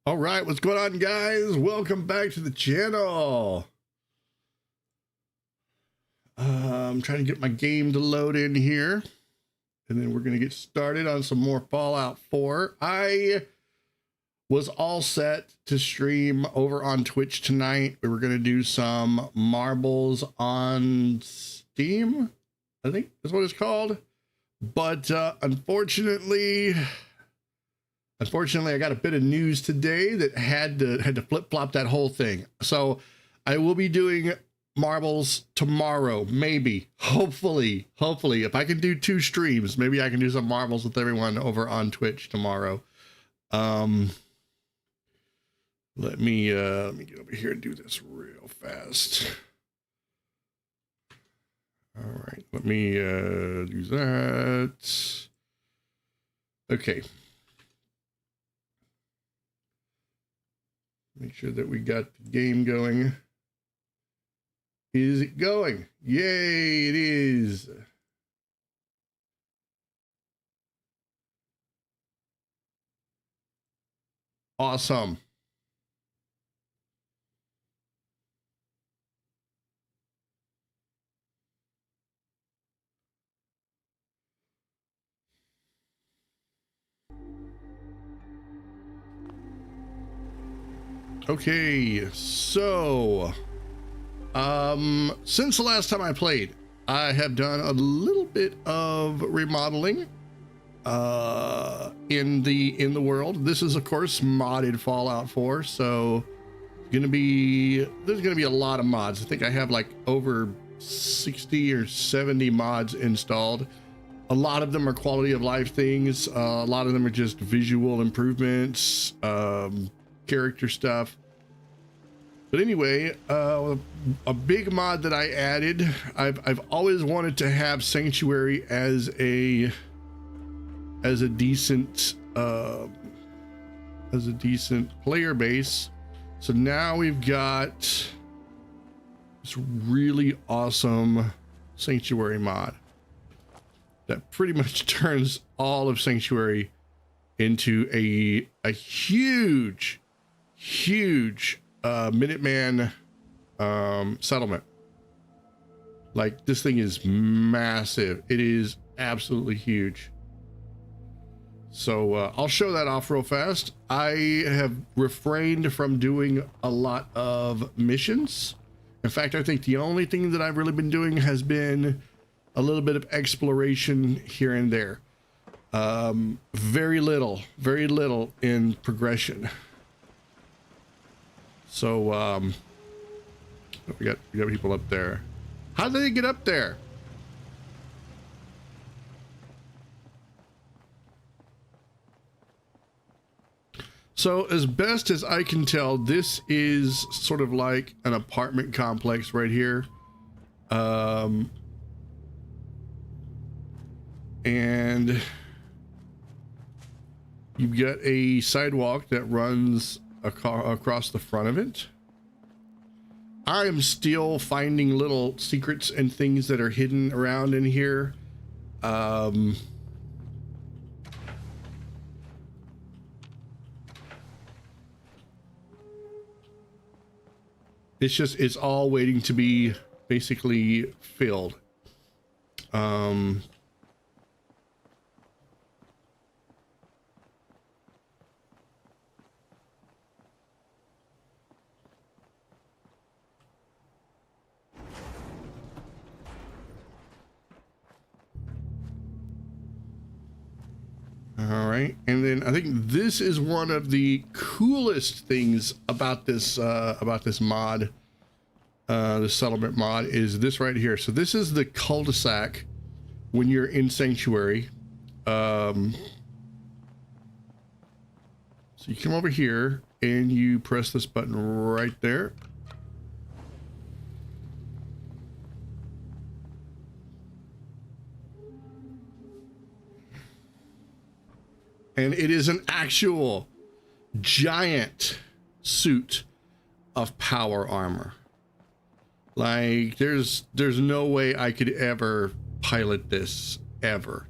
All right, what's going on, guys? Welcome back to the channel. I'm trying to get my game to load in here, and then we're going to get started on some more Fallout 4. I was all set to stream over on Twitch tonight. We were going to do some marbles on Steam, I think that's what it's called. But unfortunately, I got a bit of news today that had to flip-flop that whole thing. So I will be doing marbles tomorrow, maybe, hopefully. If I can do 2 streams, maybe I can do some marbles with everyone over on Twitch tomorrow. Let me get over here and do this real fast. All right, let me do that. Okay. Make sure that we got the game going. Is it going? Yay, it is. Awesome. Okay, so since the last time I played, I have done a little bit of remodeling in the world. This is of course modded Fallout 4, so there's gonna be a lot of mods. I think I have like over 60 or 70 mods installed. A lot of them are quality of life things, a lot of them are just visual improvements, character stuff. But anyway, a big mod that I added, I've always wanted to have Sanctuary as a decent player base. So now we've got this really awesome Sanctuary mod that pretty much turns all of Sanctuary into a huge Minuteman settlement. Like, this thing is massive. It is absolutely huge. So I'll show that off real fast. I have refrained from doing a lot of missions. In fact, I think the only thing that I've really been doing has been a little bit of exploration here and there. Very little in progression. So we got people up there. How did they get up there? So as best as I can tell, this is sort of like an apartment complex right here. And you've got a sidewalk that runs across the front of it. I am still finding little secrets and things that are hidden around in here. It's all waiting to be basically filled. All right, and then I think this is one of the coolest things about this mod, the settlement mod, is this right here. So this is the cul-de-sac when you're in Sanctuary. So you come over here and you press this button right there. And it is an actual giant suit of power armor. Like, there's no way I could ever pilot this ever.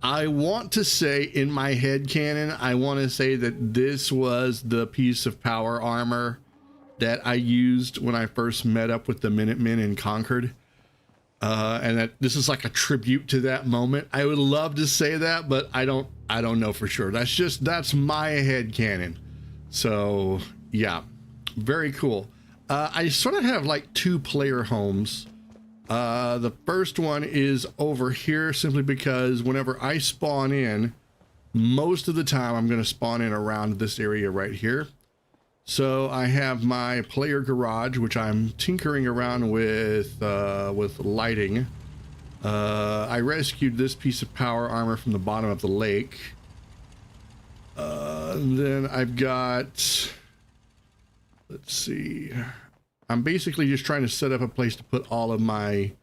I want to say in my head canon, I want to say that this was the piece of power armor that I used when I first met up with the Minutemen in Concord. And that this is like a tribute to that moment. I would love to say that, but I don't know for sure. That's my head canon. So yeah, very cool. I sort of have like 2 player homes. The first one is over here simply because whenever I spawn in, most of the time I'm going to spawn in around this area right here. So I have my player garage, which I'm tinkering around with lighting. I rescued this piece of power armor from the bottom of the lake. Then I've got, let's see, I'm basically just trying to set up a place to put all of my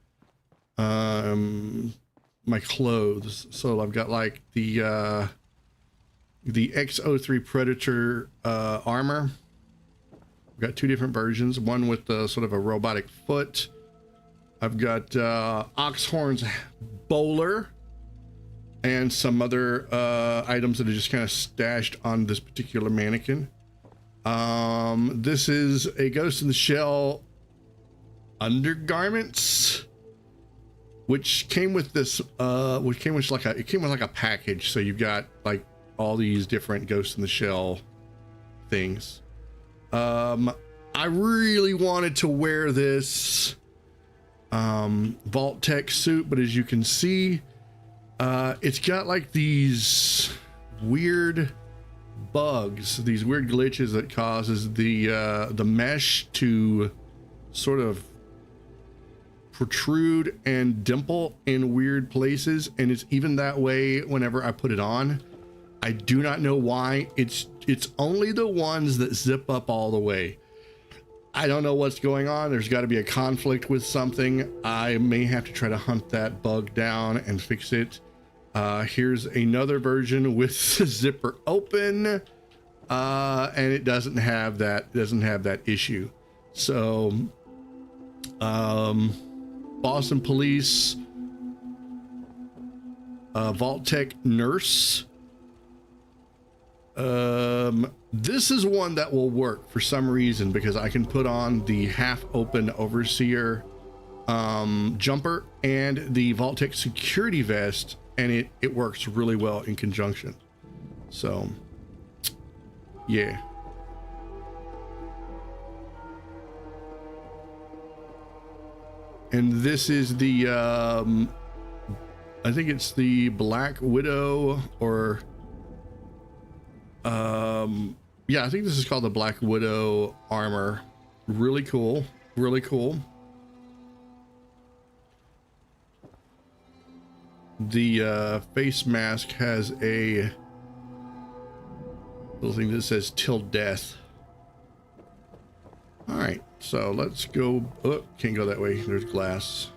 my clothes. So I've got like the X03 Predator armor. I've got 2 different versions, one with sort of a robotic foot. I've got Oxhorn's bowler and some other items that are just kind of stashed on this particular mannequin. This is a Ghost in the Shell undergarments, which came with this it came with like a package. So you've got like all these different Ghost in the Shell things. I really wanted to wear this Vault-Tec suit, but as you can see, it's got like these weird bugs, these weird glitches that causes the mesh to sort of protrude and dimple in weird places, and it's even that way whenever I put it on. I do not know why. It's only the ones that zip up all the way. I don't know what's going on. There's got to be a conflict with something. I may have to try to hunt that bug down and fix it. Here's another version with the zipper open, and it doesn't have that issue. So Boston Police Vault-Tec nurse. This is one that will work for some reason because I can put on the half open overseer jumper and the Vault-Tec security vest, and it works really well in conjunction. So yeah. And this is the I think it's the Black Widow, or yeah, I think this is called the Black Widow armor. Really cool, really cool. The face mask has a little thing that says "till death." All right, so let's go. Oh, can't go that way. There's glass.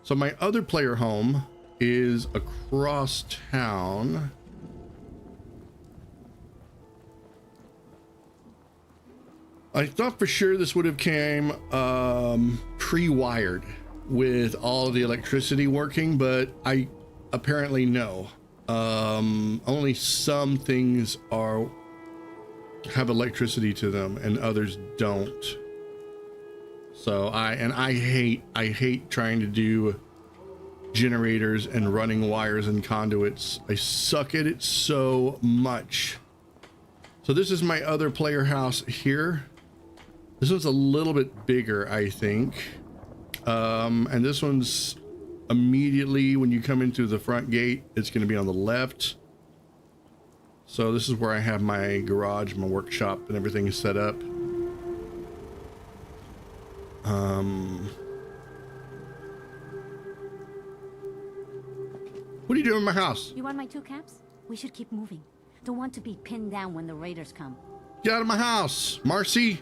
So my other player home is across town. I thought for sure this would have came pre-wired with all of the electricity working, but I apparently no. Only some things have electricity to them and others don't. So I hate trying to do generators and running wires and conduits. I suck at it so much. So this is my other player house here. This one's a little bit bigger, I think. And this one's immediately when you come into the front gate, it's going to be on the left. So this is where I have my garage, my workshop, and everything is set up. What are you doing in my house? You want my 2 caps? We should keep moving. Don't want to be pinned down when the raiders come. Get out of my house, Marcy.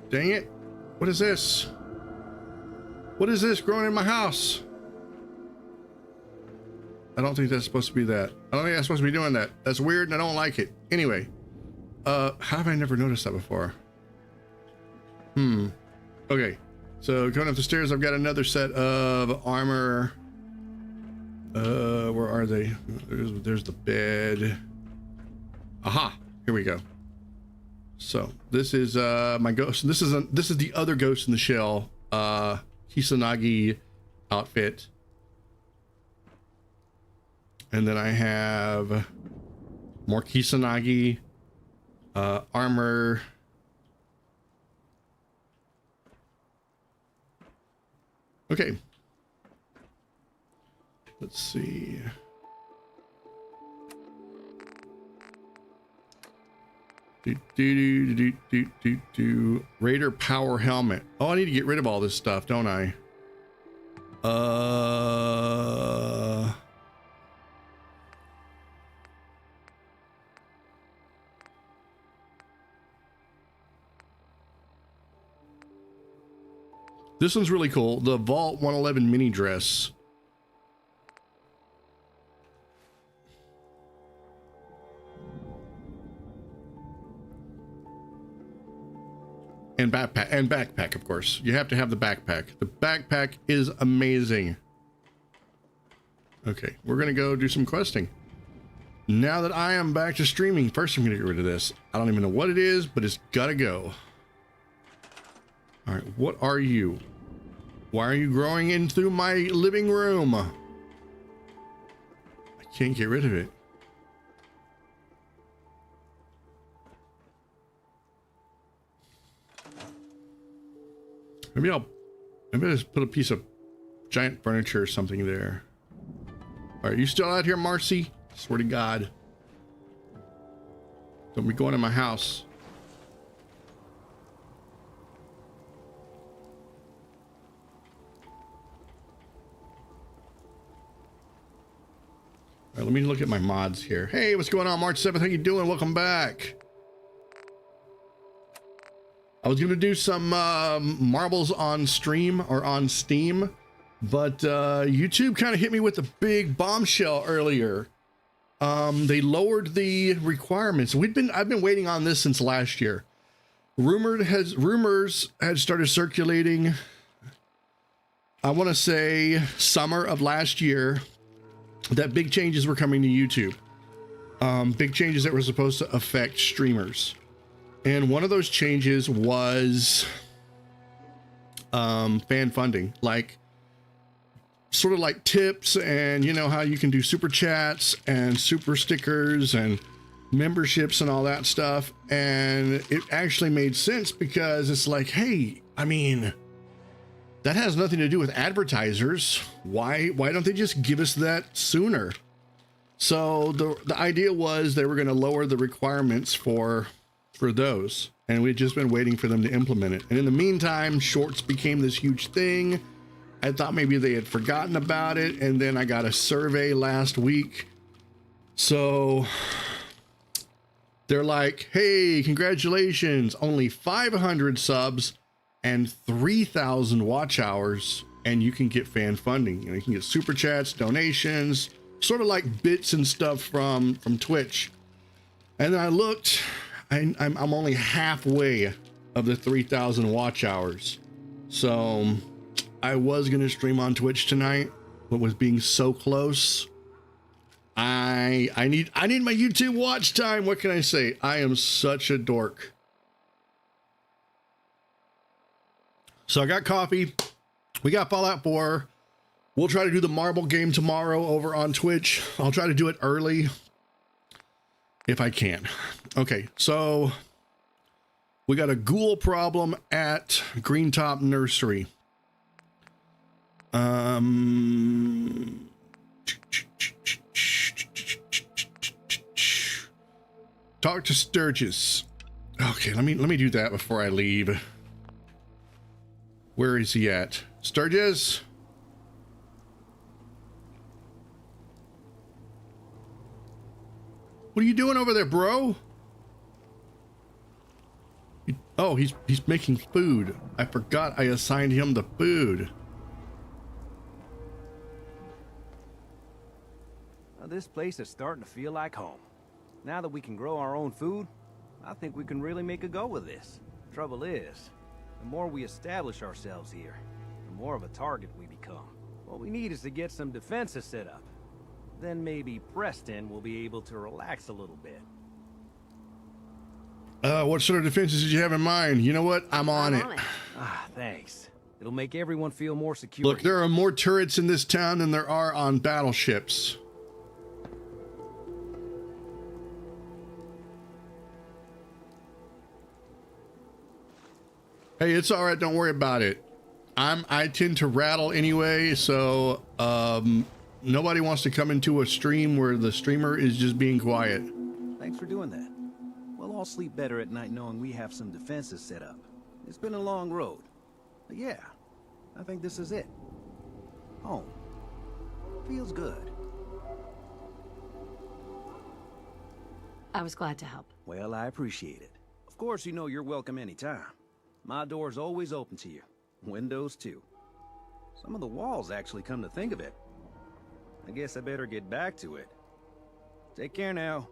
Dang it. What is this? What is this growing in my house? I don't think that's supposed to be that. I don't think I'm supposed to be doing that. That's weird and I don't like it. Anyway, how have I never noticed that before? Okay, so going up the stairs, I've got another set of armor. Where are they? There's the bed. Aha, here we go. So this is my ghost. This is the other ghost in the shell, Hisanagi outfit. And then I have more Kisanagi armor. Okay. Let's see. Raider power helmet. Oh, I need to get rid of all this stuff, don't I? This one's really cool. The Vault 111 mini dress. And backpack, of course. You have to have the backpack. The backpack is amazing. Okay, we're gonna go do some questing. Now that I am back to streaming, first I'm gonna get rid of this. I don't even know what it is, but it's gotta go. All right, what are you? Why are you growing in through my living room? I can't get rid of it. Maybe I'll just put a piece of giant furniture or something there. All right, you still out here, Marcy? Swear to God. Don't be going to my house. All right, let me look at my mods here. Hey, what's going on, March 7th? How you doing? Welcome back. I was gonna do some marbles on stream or on Steam, but YouTube kind of hit me with a big bombshell earlier. They lowered the requirements. I've been waiting on this since last year. Rumors had started circulating, I want to say summer of last year, that big changes were coming to YouTube. Big changes that were supposed to affect streamers. And one of those changes was fan funding, like sort of like tips, and you know how you can do super chats and super stickers and memberships and all that stuff. And it actually made sense because it's like, hey, I mean, that has nothing to do with advertisers. Why don't they just give us that sooner? So the idea was they were going to lower the requirements for those, and we've just been waiting for them to implement it. And in the meantime, shorts became this huge thing. I thought maybe they had forgotten about it, and then I got a survey last week. So they're like, hey, congratulations, only 500 subs and 3,000 watch hours, and you can get fan funding. You know, you can get super chats, donations, sort of like bits and stuff from Twitch. And then I looked, I'm only halfway of the 3,000 watch hours. So I was gonna stream on Twitch tonight, but with being so close, I need my YouTube watch time. What can I say? I am such a dork. So I got coffee. We got Fallout 4. We'll try to do the marble game tomorrow over on Twitch. I'll try to do it early if I can. Okay, so we got a ghoul problem at Green Top Nursery. Talk to Sturgis. Okay, let me do that before I leave. Where is he at? Sturgis? What are you doing over there, bro? Oh, he's making food. I forgot I assigned him the food. Well, this place is starting to feel like home. Now that we can grow our own food, I think we can really make a go with this. Trouble is, the more we establish ourselves here, the more of a target we become. What we need is to get some defenses set up. Then maybe Preston will be able to relax a little bit. What sort of defenses did you have in mind? You know what? I'm on it. Ah, thanks. It'll make everyone feel more secure. Look, there are more turrets in this town than there are on battleships. Hey, it's all right. Don't worry about it. I tend to rattle anyway, so nobody wants to come into a stream where the streamer is just being quiet. Thanks for doing that. We'll all sleep better at night knowing we have some defenses set up. It's been a long road. But yeah, I think this is it. Home. Feels good. I was glad to help. Well, I appreciate it. Of course, you know you're welcome anytime. My door's always open to you. Windows too. Some of the walls actually, come to think of it. I guess I better get back to it. Take care now.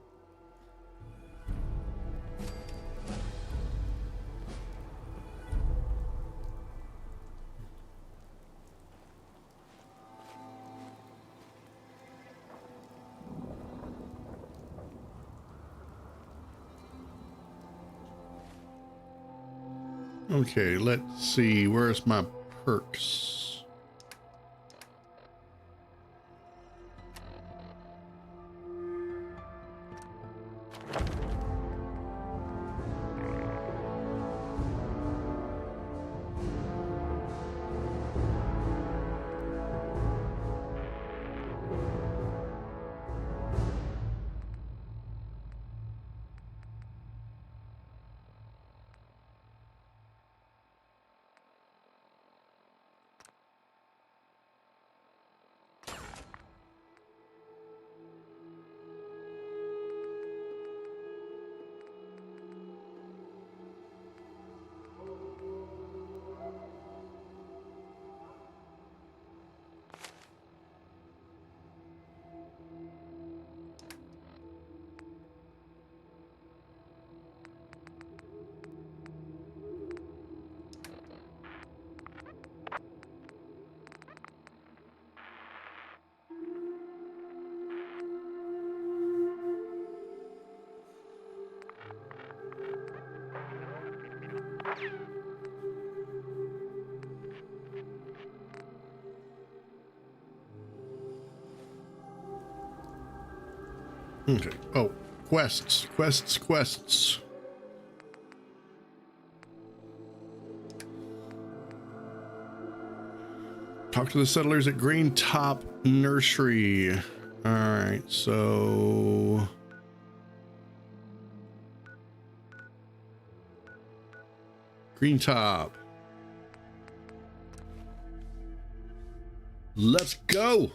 Okay, let's see. Where's my perks? Okay. Oh, quests. Talk to the settlers at Green Top Nursery. All right, so Green Top. Let's go.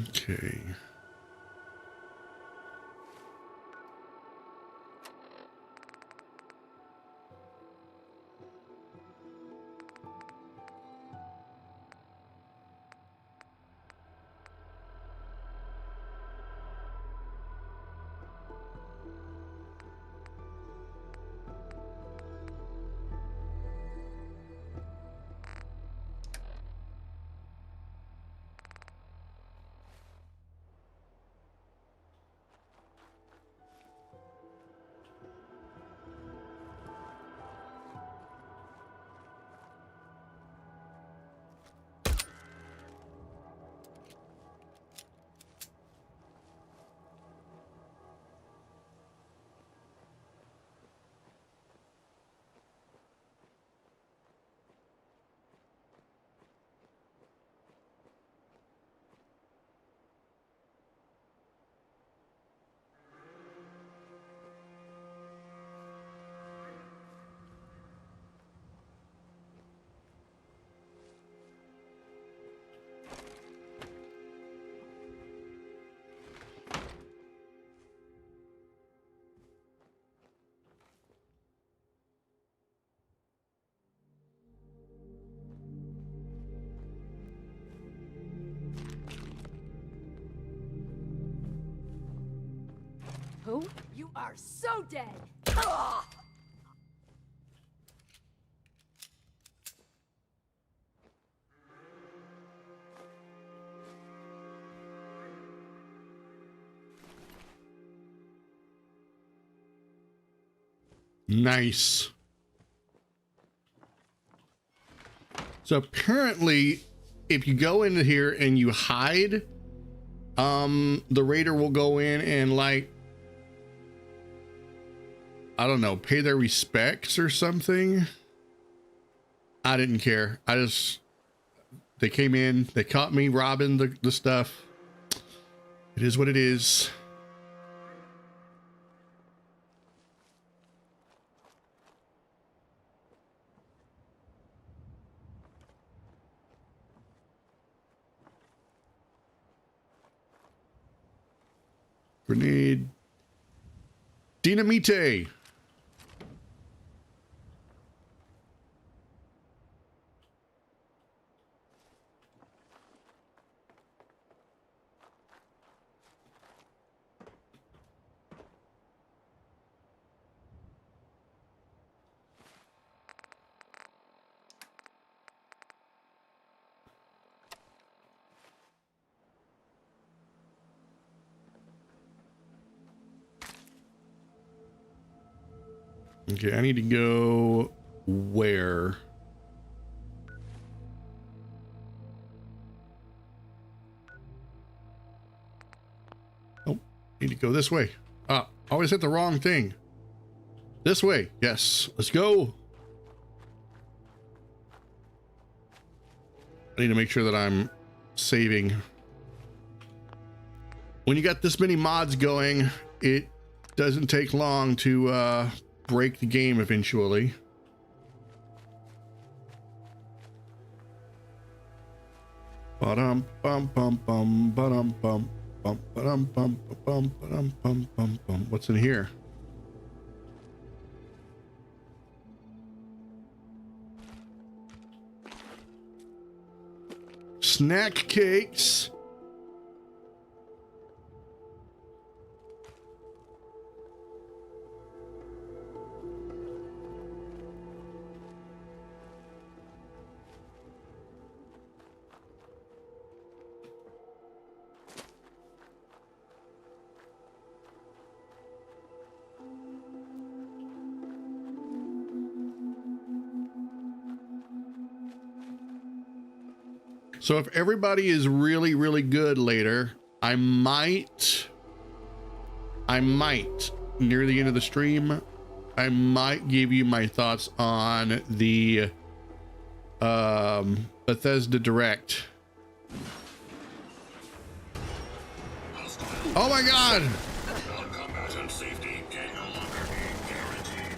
Okay. Who? You are so dead. Nice. So apparently, if you go into here and you hide, the raider will go in and, like, I don't know, pay their respects or something. I didn't care. They came in, they caught me robbing the stuff. It is what it is. Grenade. Dynamite. Okay, I need to go where? Oh, need to go this way. Ah, always hit the wrong thing. This way. Yes, let's go. I need to make sure that I'm saving. When you got this many mods going, it doesn't take long to break the game eventually. Ba-dum bum bum bum ba-dum bum bum ba-dum bum bum ba-dum bum bum bum. What's in here? Snack cakes. So if everybody is really, really good later, I might near the end of the stream, I might give you my thoughts on the Bethesda Direct. Oh my God! Non-combatant safety can no longer be guaranteed.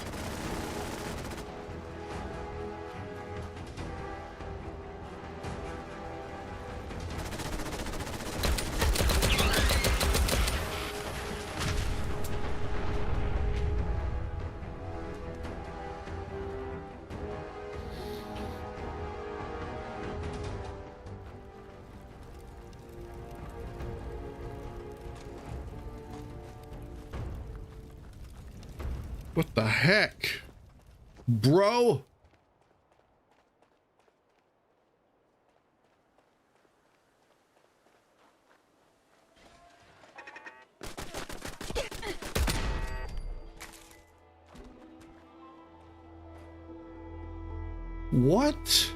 What the heck, bro? What?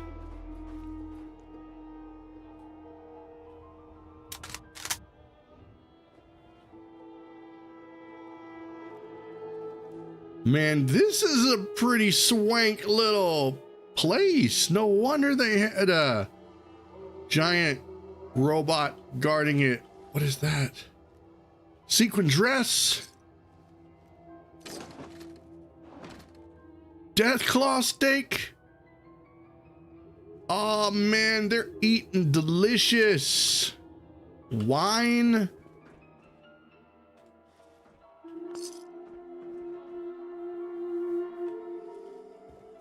Man, this is a pretty swank little place. No wonder they had a giant robot guarding it. What is that? Sequin dress? Deathclaw steak? Oh man, they're eating delicious. Wine?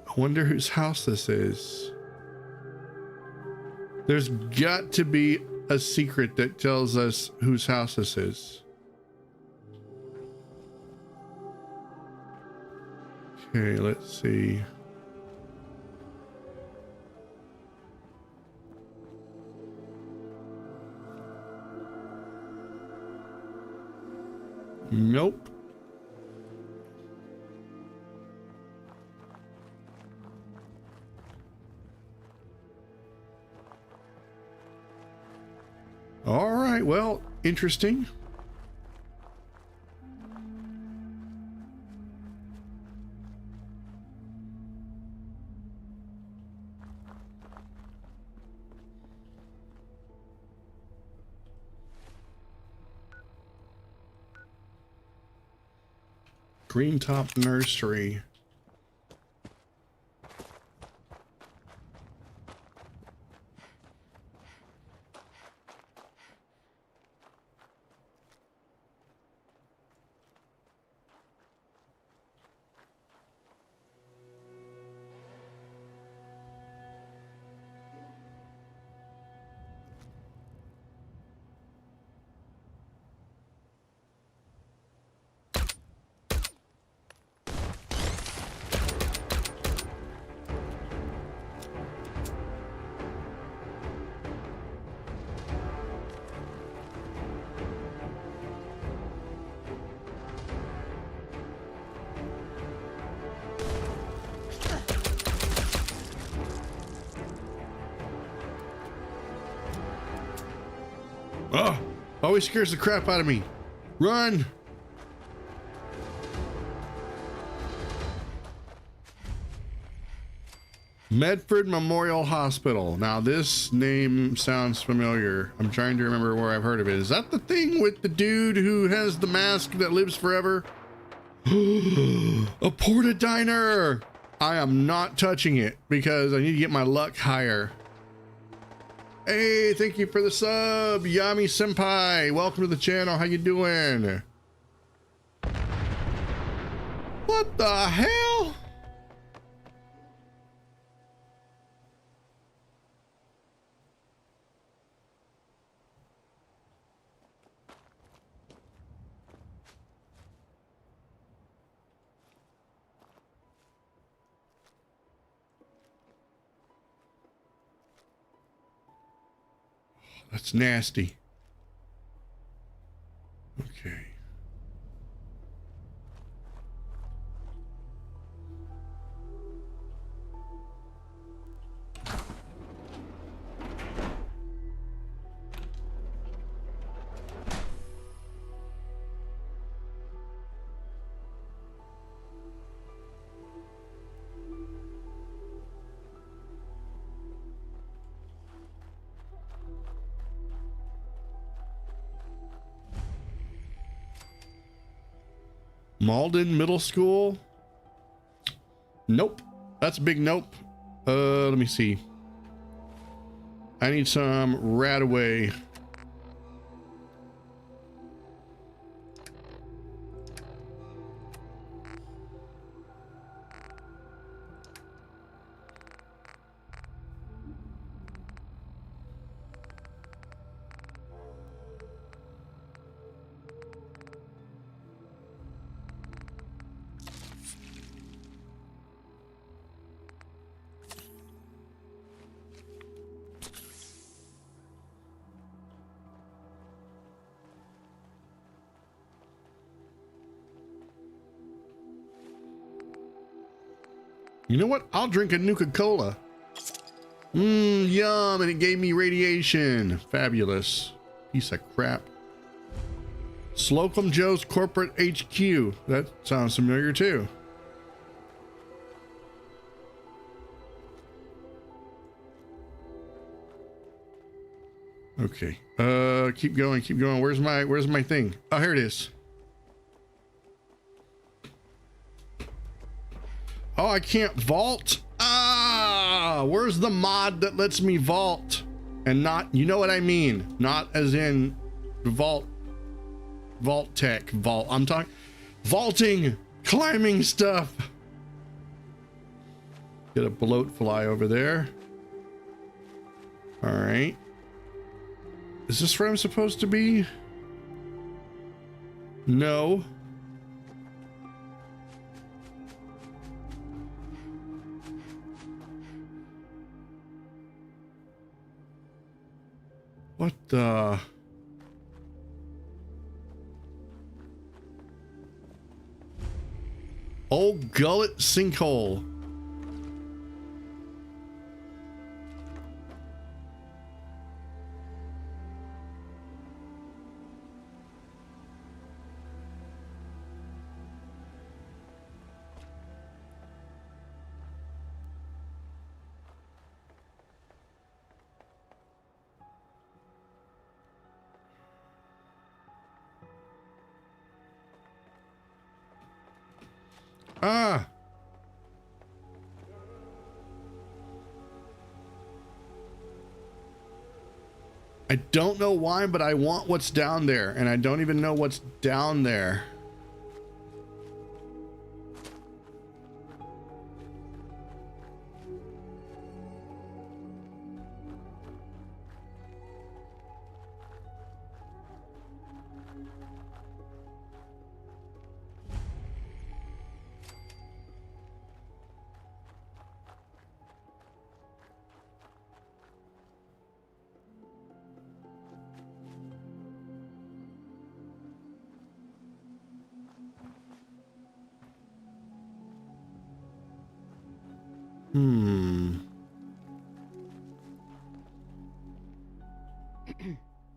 I wonder whose house this is. There's got to be a secret that tells us whose house this is. Okay, let's see. Nope. All right, well, interesting. Green Top Nursery. Oh, always scares the crap out of me. Run. Medford Memorial Hospital. Now this name sounds familiar. I'm trying to remember where I've heard of it. Is that the thing with the dude who has the mask that lives forever? A porta diner. I am not touching it because I need to get my luck higher. Hey, thank you for the sub, Yami Senpai. Welcome to the channel. How you doing? What the hell? That's nasty. Okay. Malden Middle School? Nope. That's a big nope. Let me see. I need some Radaway. You know what? I'll drink a Nuka-Cola. Yum, and it gave me radiation. Fabulous. Piece of crap. Slocum Joe's Corporate HQ. That sounds familiar too. Okay. Keep going, keep going. Where's my thing? Oh, here it is. Oh, I can't vault. Ah, where's the mod that lets me vault and not, you know what I mean? Not as in Vault-Tec vault. I'm talking vaulting, climbing stuff. Get a bloat fly over there. All right. Is this where I'm supposed to be? No. What the? Old gullet sinkhole. Ah. I don't know why, but I want what's down there, and I don't even know what's down there.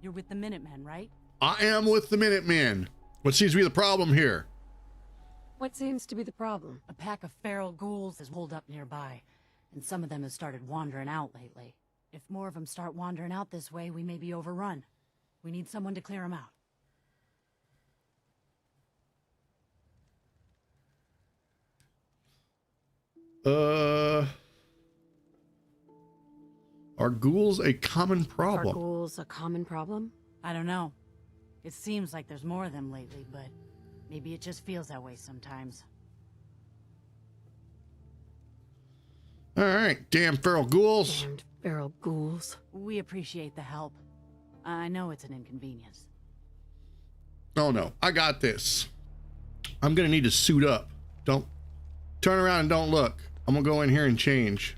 You're with the Minutemen, right? I am with the Minutemen. What seems to be the problem here? What seems to be the problem? A pack of feral ghouls is holed up nearby, and some of them have started wandering out lately. If more of them start wandering out this way, we may be overrun. We need someone to clear them out. Are ghouls a common problem? Are ghouls a common problem? I don't know. It seems like there's more of them lately, but maybe it just feels that way sometimes. All right, damn feral ghouls. Damned feral ghouls. We appreciate the help. I know it's an inconvenience. Oh no, I got this. I'm gonna need to suit up. Don't turn around and don't look. I'm gonna go in here and change.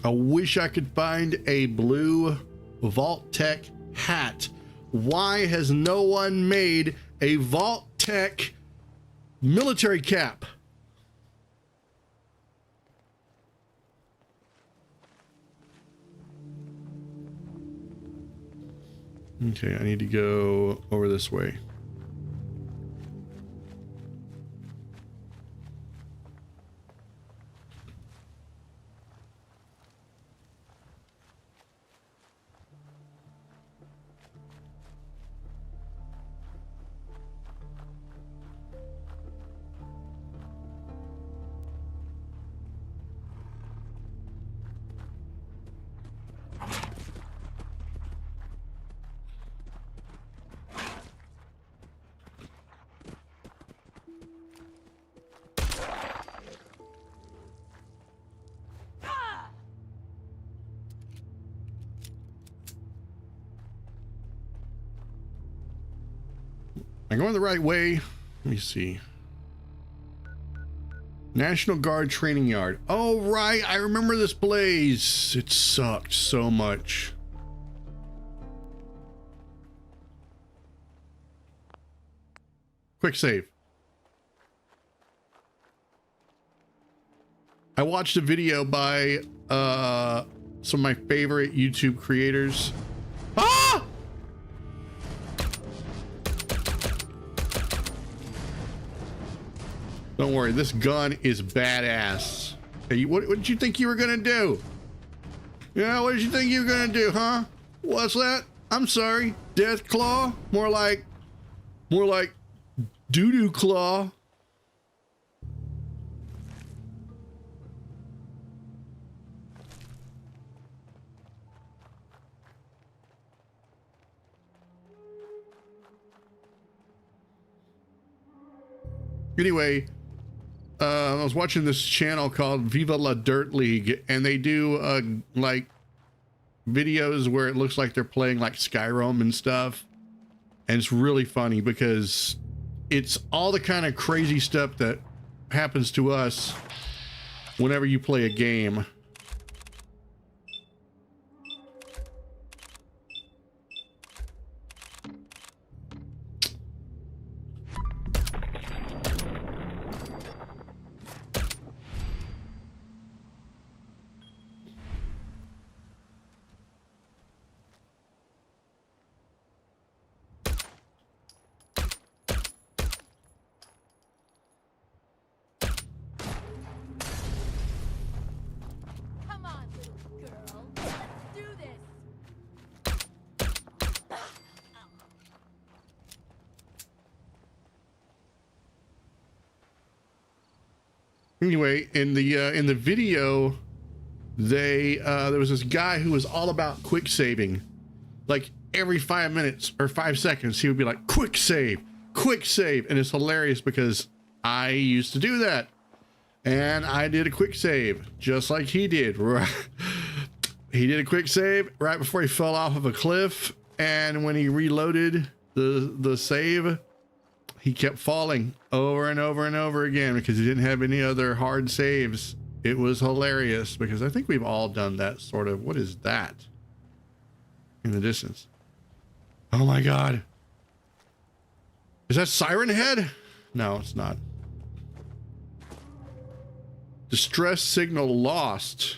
I wish I could find a blue Vault-Tec hat. Why has no one made a Vault-Tec military cap? Okay, I need to go over this way. Am I going the right way? Let me see. National Guard Training Yard. Oh, right. I remember this place. It sucked so much. Quick save. I watched a video by some of my favorite YouTube creators. Ah! Don't worry, this gun is badass. Hey, what did you think you were gonna do? Yeah, what did you think you were gonna do, huh? What's that? I'm sorry, Death Claw? More like Doo-Doo Claw. Anyway, I was watching this channel called Viva La Dirt League, and they do like videos where it looks like they're playing like Skyrim and stuff. And it's really funny because it's all the kind of crazy stuff that happens to us whenever you play a game. Come on, little girl. Let's do this. Anyway, in the video, they there was this guy who was all about quick saving. Like every 5 minutes or 5 seconds, he would be like, quick save, and it's hilarious because I used to do that, and I did a quick save just like he did. Right? He did a quick save right before he fell off of a cliff, and when he reloaded the save, he kept falling over and over and over again because he didn't have any other hard saves. It was hilarious because I think we've all done that sort of. What is that in the distance? Oh my God. Is that Siren Head? No, it's not. Distress signal lost.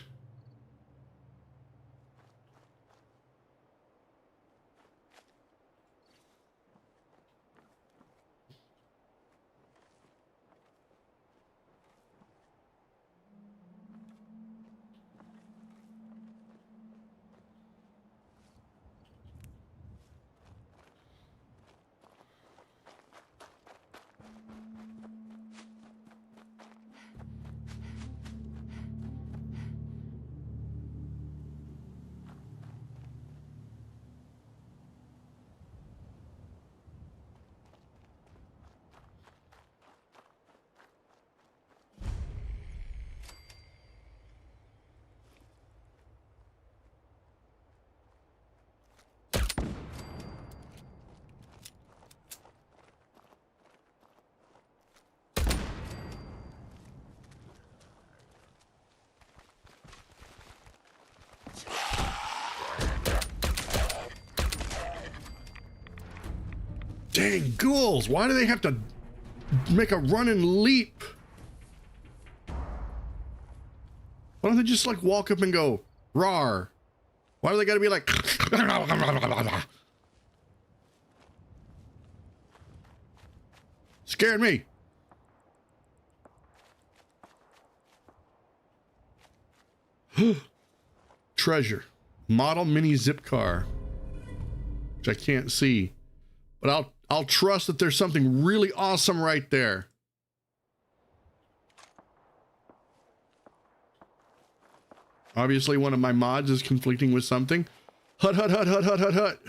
Dang ghouls, why do they have to make a run and leap? Why don't they just like walk up and go rawr? Why do they gotta be like scared me? Treasure. Model mini zip car. Which I can't see. But I'll trust that there's something really awesome right there. Obviously, one of my mods is conflicting with something. Hut, hut, hut, hut, hut, hut, hut.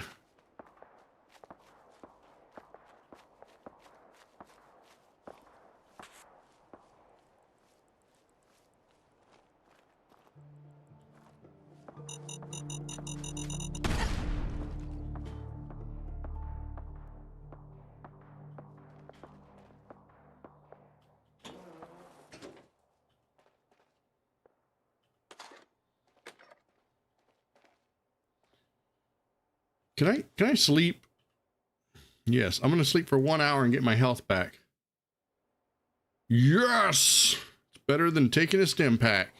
Can I sleep? Yes, I'm gonna sleep for 1 hour and get my health back. Yes! It's better than taking a stim pack.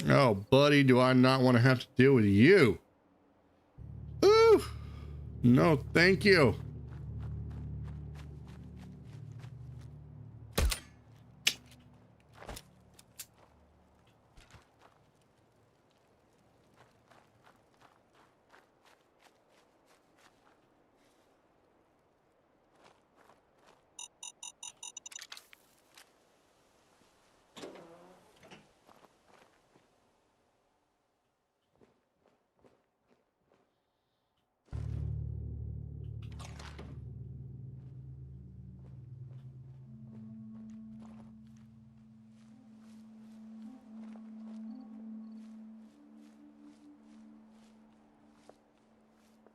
Oh, buddy, do I not want to have to deal with you? Ooh, no, thank you.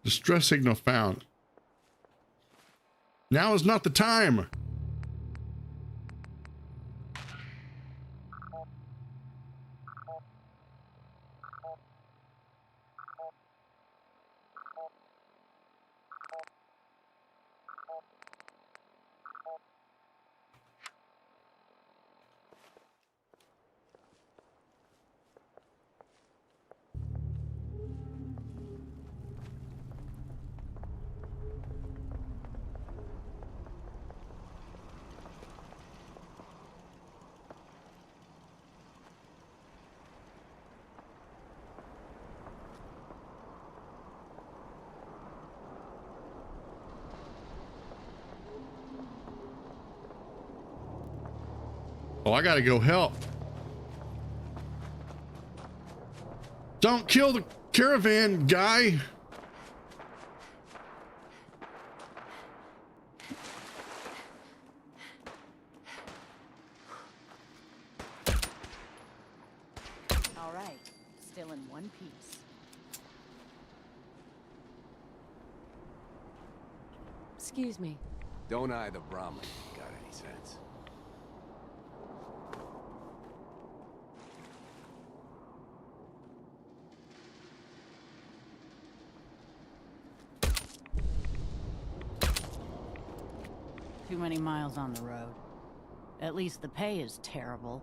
Distress signal found. Now is not the time. Oh, I gotta go help. Don't kill the caravan guy. All right, still in one piece. Excuse me. Don't eye the Brahmin, if you got any sense. Too many miles on the road. At least the pay is terrible.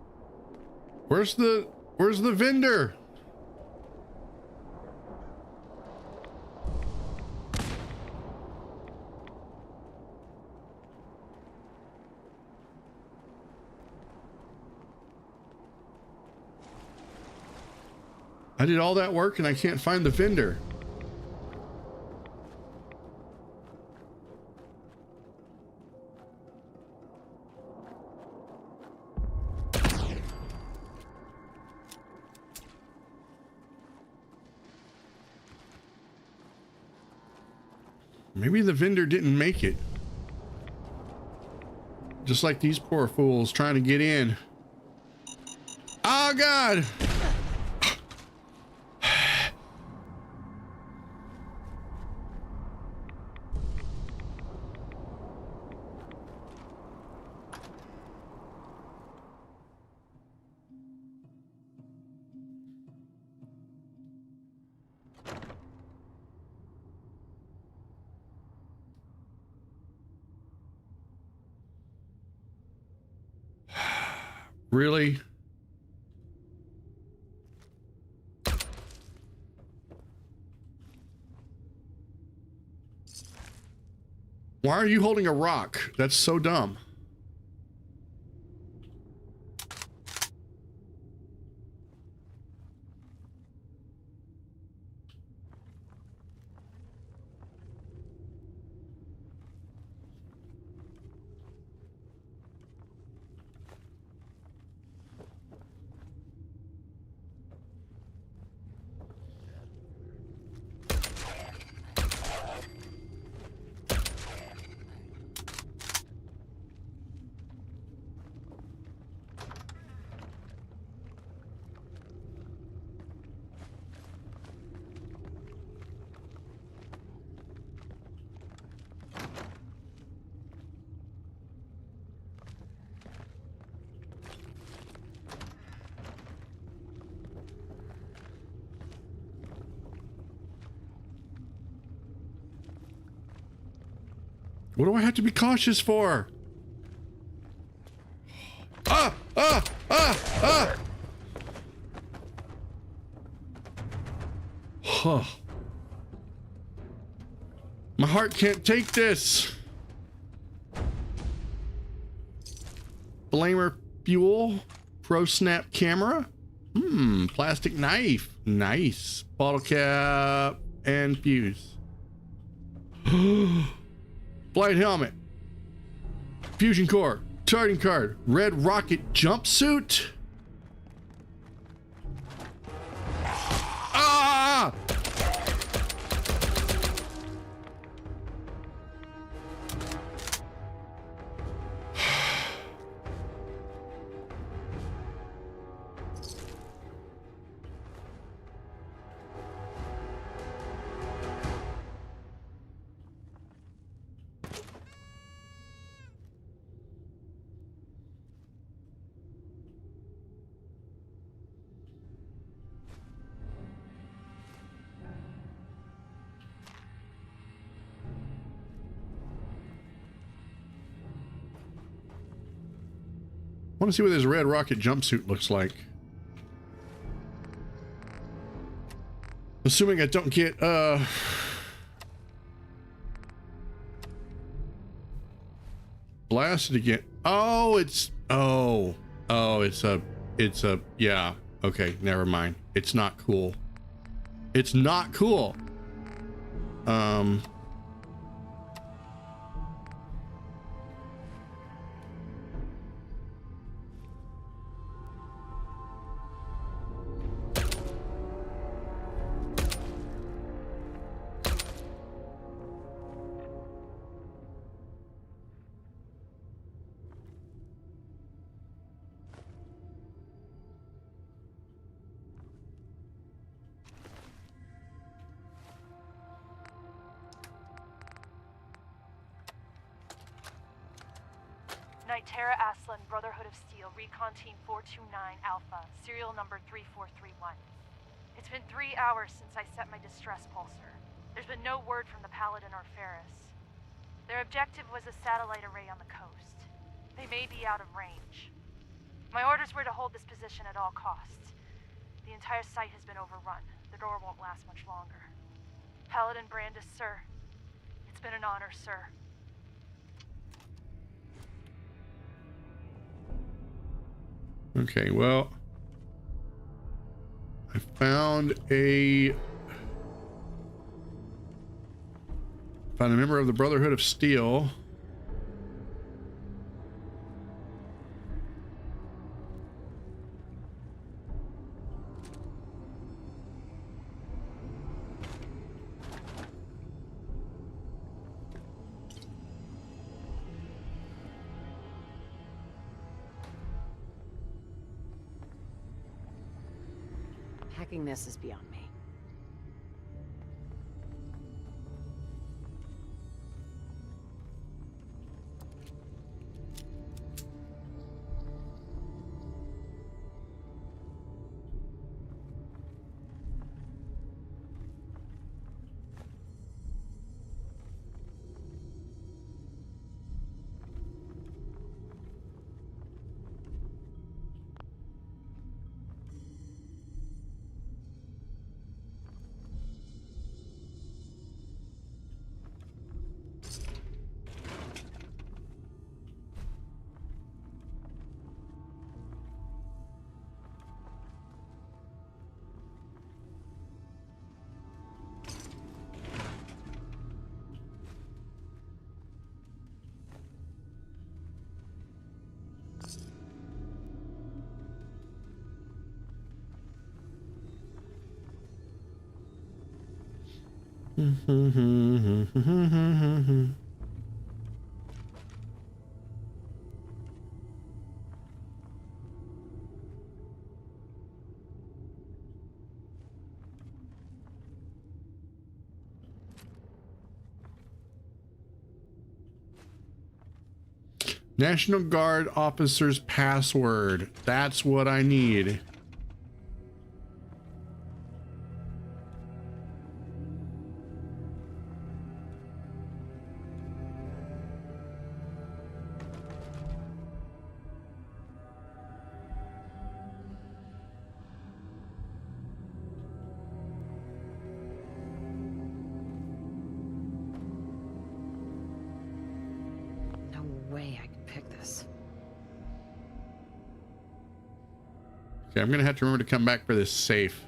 Where's the vendor? I did all that work and I can't find the vendor. Maybe the vendor didn't make it. Just like these poor fools trying to get in. Oh, God. Really? Why are you holding a rock? That's so dumb. What do I have to be cautious for? Ah! Ah! Ah! Ah! Huh. My heart can't take this. Flamer fuel. Pro snap camera. Plastic knife. Nice. Bottle cap and fuse. Flight helmet. Fusion core. Charting card. Red rocket jumpsuit. Ah! I want to see what this red rocket jumpsuit looks like. Assuming I don't get blasted again. Oh, it's a yeah. Okay, never mind. It's not cool. It's not cool. Terra Aslan, Brotherhood of Steel, Recon Team 429 Alpha, serial number 3431. It's been 3 hours since I set my distress pulsar. There's been no word from the Paladin or Ferris. Their objective was a satellite array on the coast. They may be out of range. My orders were to hold this position at all costs. The entire site has been overrun. The door won't last much longer. Paladin Brandis, sir. It's been an honor, sir. Okay, well, I found a member of the Brotherhood of Steel. Hacking this is beyond me. National Guard officer's password. That's what I need. Okay, I'm gonna have to remember to come back for this safe.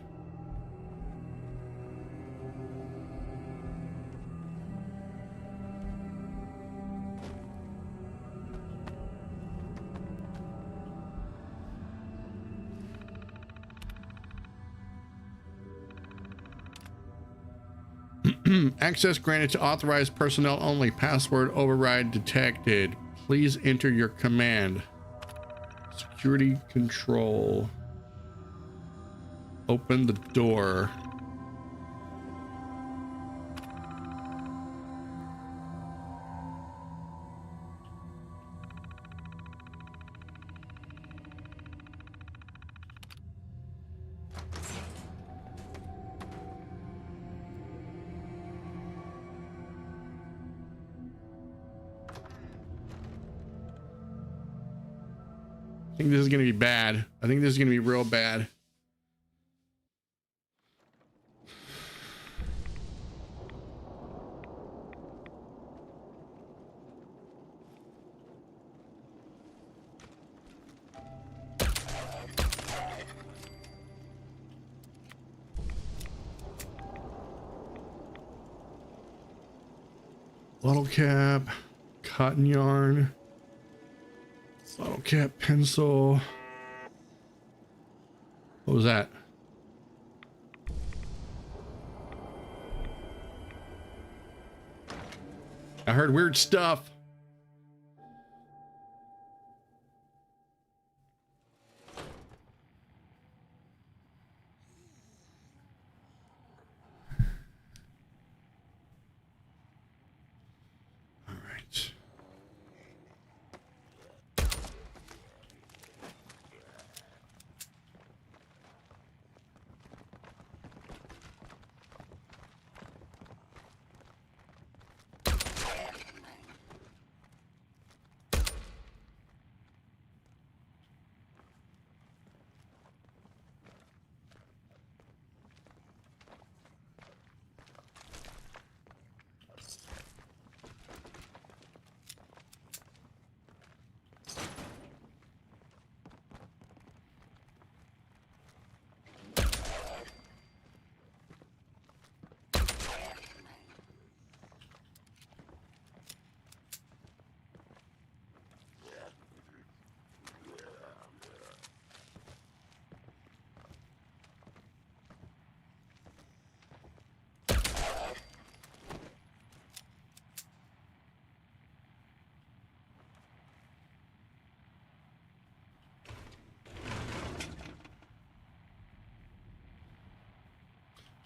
Access granted to authorized personnel only. Password override detected. Please enter your command. Security control. Open the door. I think this is going to be bad. I think this is going to be real bad. Bottle cap, cotton yarn. Bottle cap, pencil. What was that? I heard weird stuff. All right.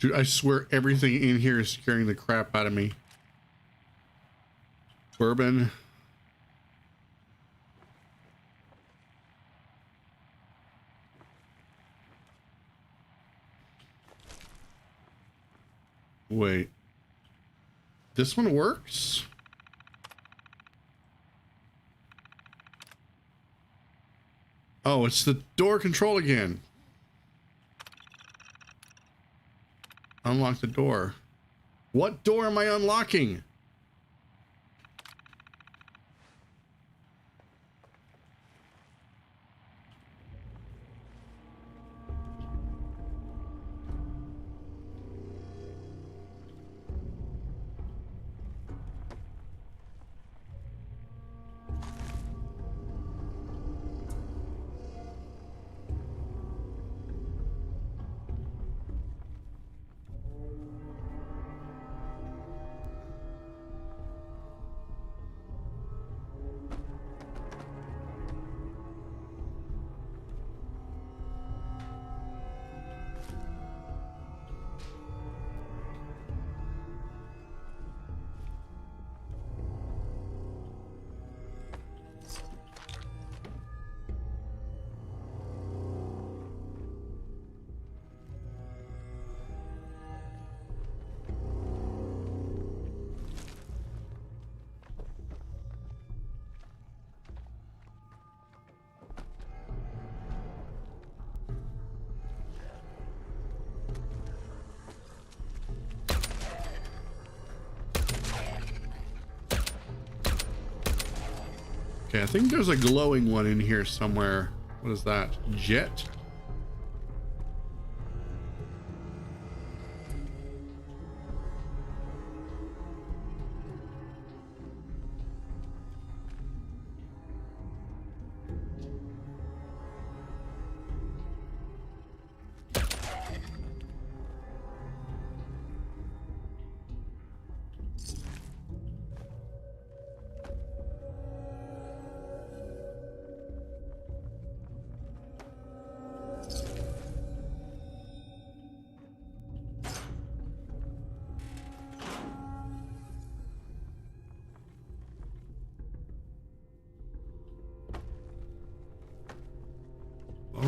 Dude, I swear everything in here is scaring the crap out of me. Bourbon. Wait. This one works? Oh, it's the door control again. Unlock the door. What door am I unlocking? Okay, I think there's a glowing one in here somewhere. What is that? Jet?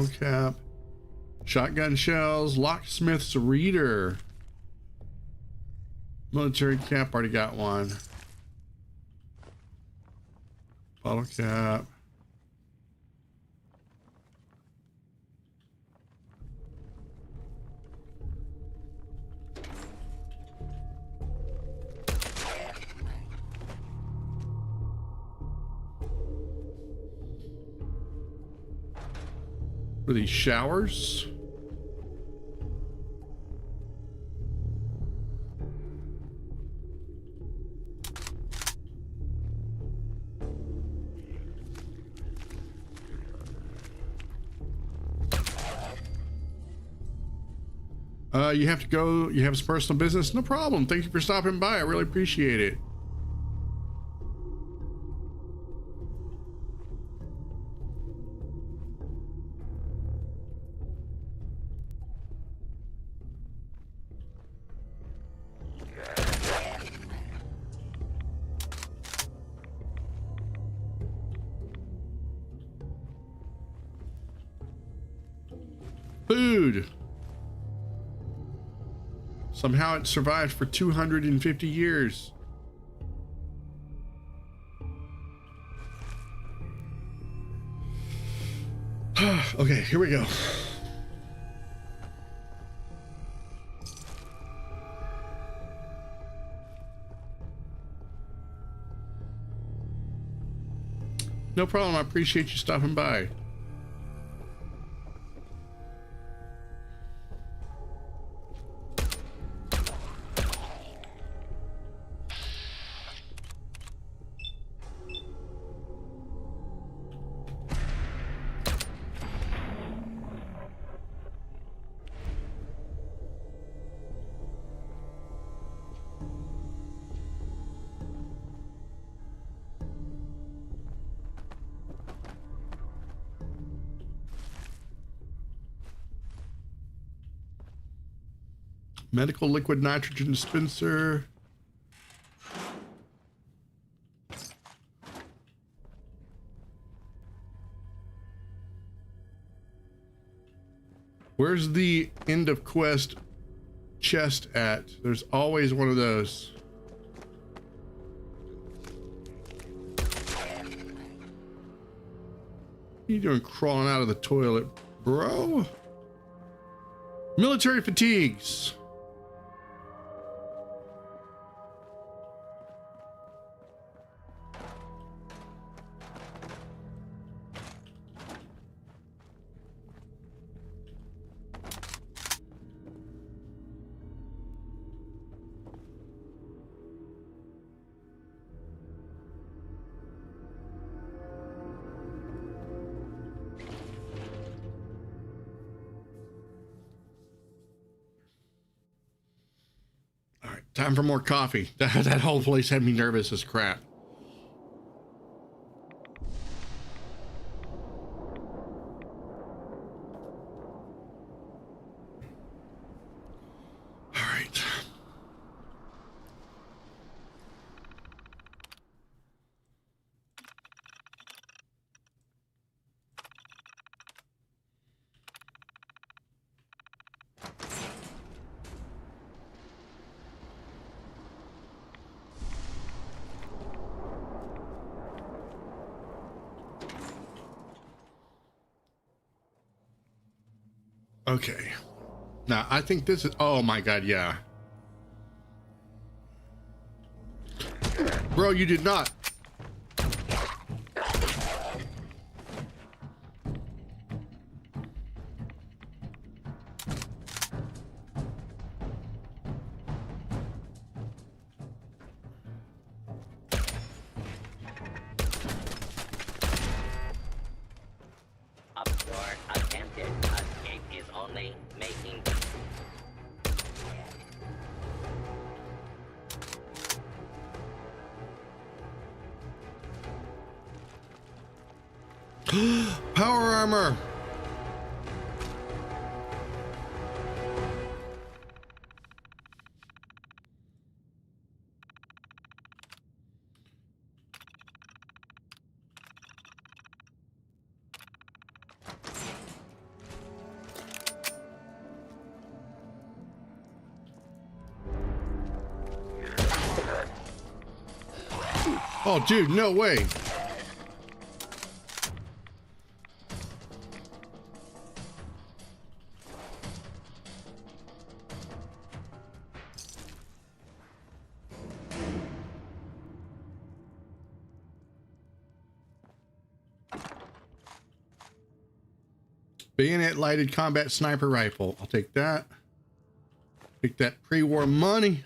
bottle cap, shotgun shells, locksmith's reader, military cap, already got one. Bottle cap. What are these, showers? You have to go. You have some personal business. No problem. Thank you for stopping by. I really appreciate it. Food. Somehow it survived for 250 years. Okay, here we go. No problem. I appreciate you stopping by. Medical liquid nitrogen dispenser. Where's the end of quest chest at? There's always one of those. What are you doing crawling out of the toilet, bro? Military fatigues. Time for more coffee. That whole place had me nervous as crap. All right. Okay. Now, I think this is... Oh, my God, yeah. Bro, you did not. Power armor. Oh, dude, no way. Bayonet lighted combat sniper rifle. I'll take that. Take that pre-war money.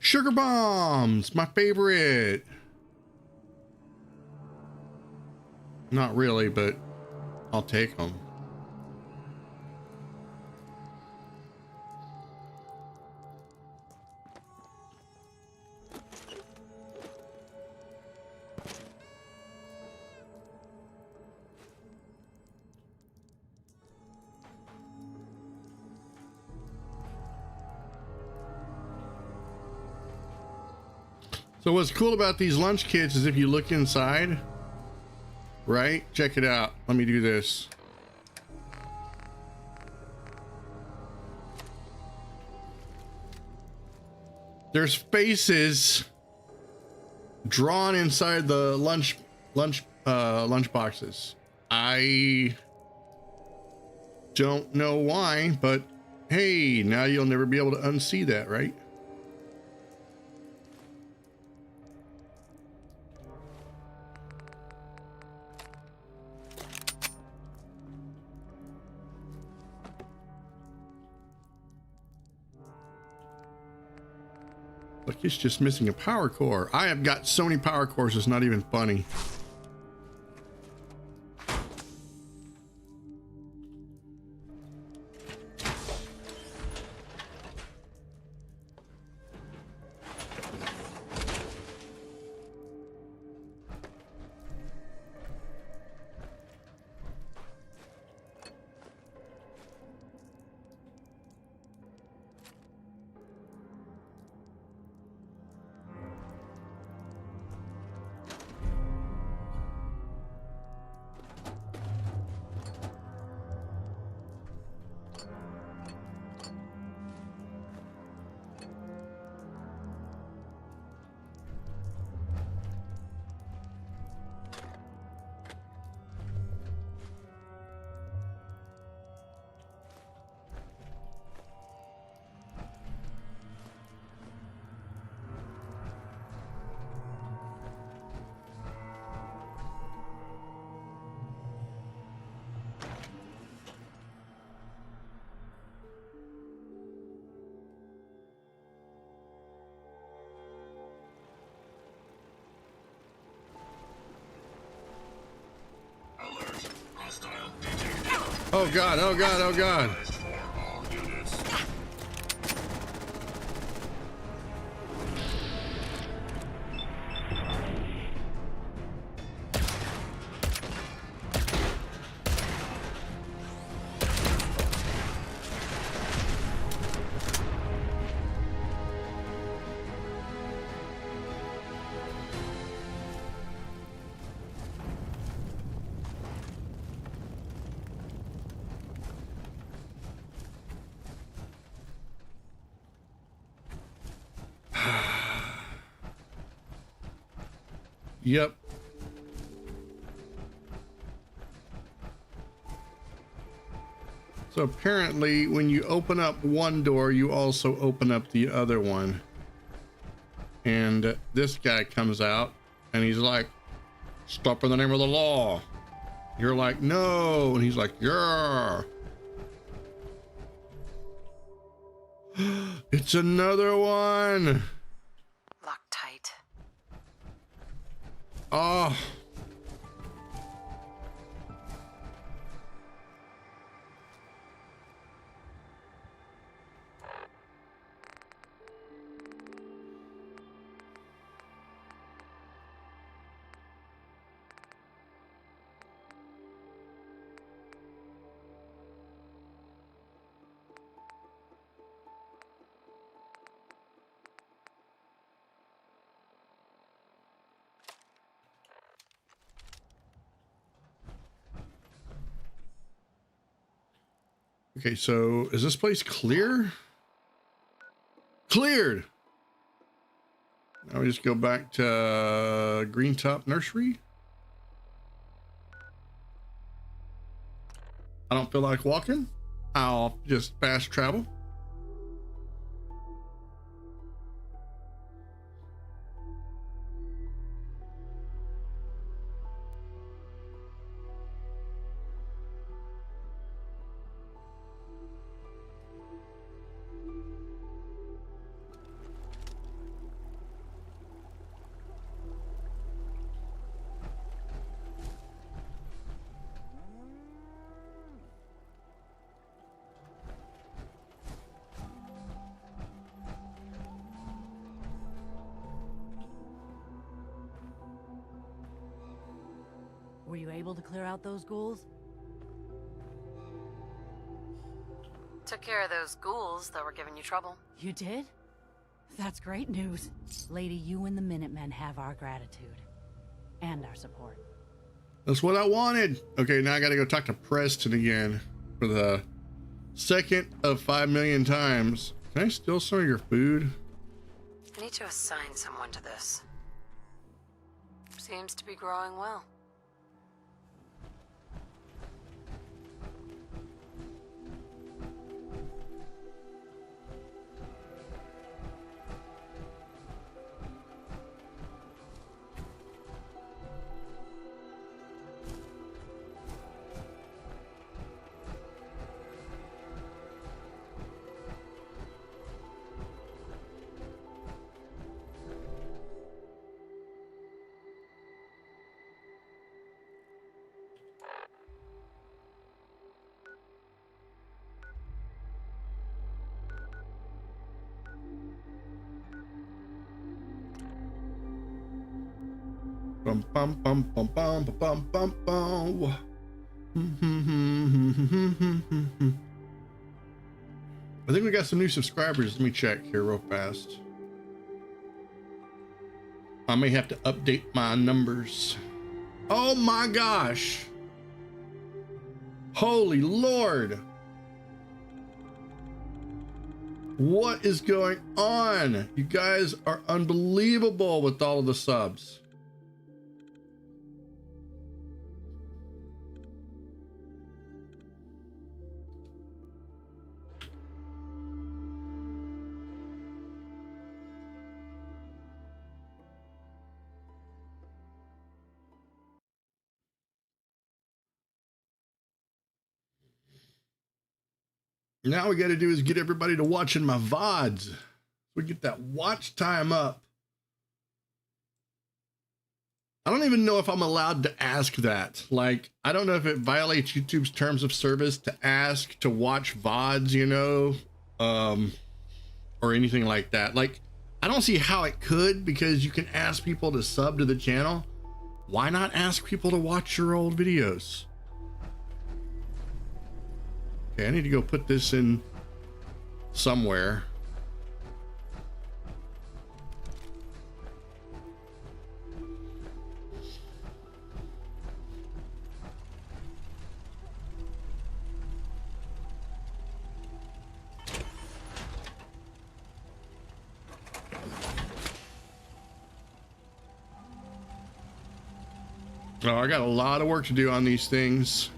Sugar bombs, my favorite. Not really, but I'll take them. So what's cool about these lunch kits is if you look inside, right? Check it out. Let me do this. There's faces drawn inside the lunch boxes. I don't know why, but hey, now you'll never be able to unsee that, right? Look, it's just missing a power core. I have got so many power cores, it's not even funny. Oh God, oh God, oh God. Yep. So apparently when you open up one door, you also open up the other one. And this guy comes out and he's like, "Stop in the name of the law." You're like, "No." And he's like, "Yeah." It's another one. Locked tight. Oh. Okay, so is this place clear? Cleared. Now we just go back to Green Top Nursery. I don't feel like walking. I'll just fast travel. Were you able to clear out those ghouls? Took care of those ghouls that were giving you trouble. You did? That's great news. Lady, you and the Minutemen have our gratitude. And our support. That's what I wanted. Okay, now I gotta go talk to Preston again for the second of 5 million times. Can I steal some of your food? I need to assign someone to this. Seems to be growing well. Bum bum bum bum bum bum bum bum. I think we got some new subscribers. Let me check here real fast. I may have to update my numbers. Oh my gosh. Holy Lord. What is going on? You guys are unbelievable with all of the subs. Now we got to do is get everybody to watching my VODs. We get that watch time up. I don't even know if I'm allowed to ask that. Like, I don't know if it violates YouTube's terms of service to ask to watch VODs, you know, or anything like that. Like, I don't see how it could, because you can ask people to sub to the channel. Why not ask people to watch your old videos? Okay, I need to go put this in somewhere. Oh, I got a lot of work to do on these things.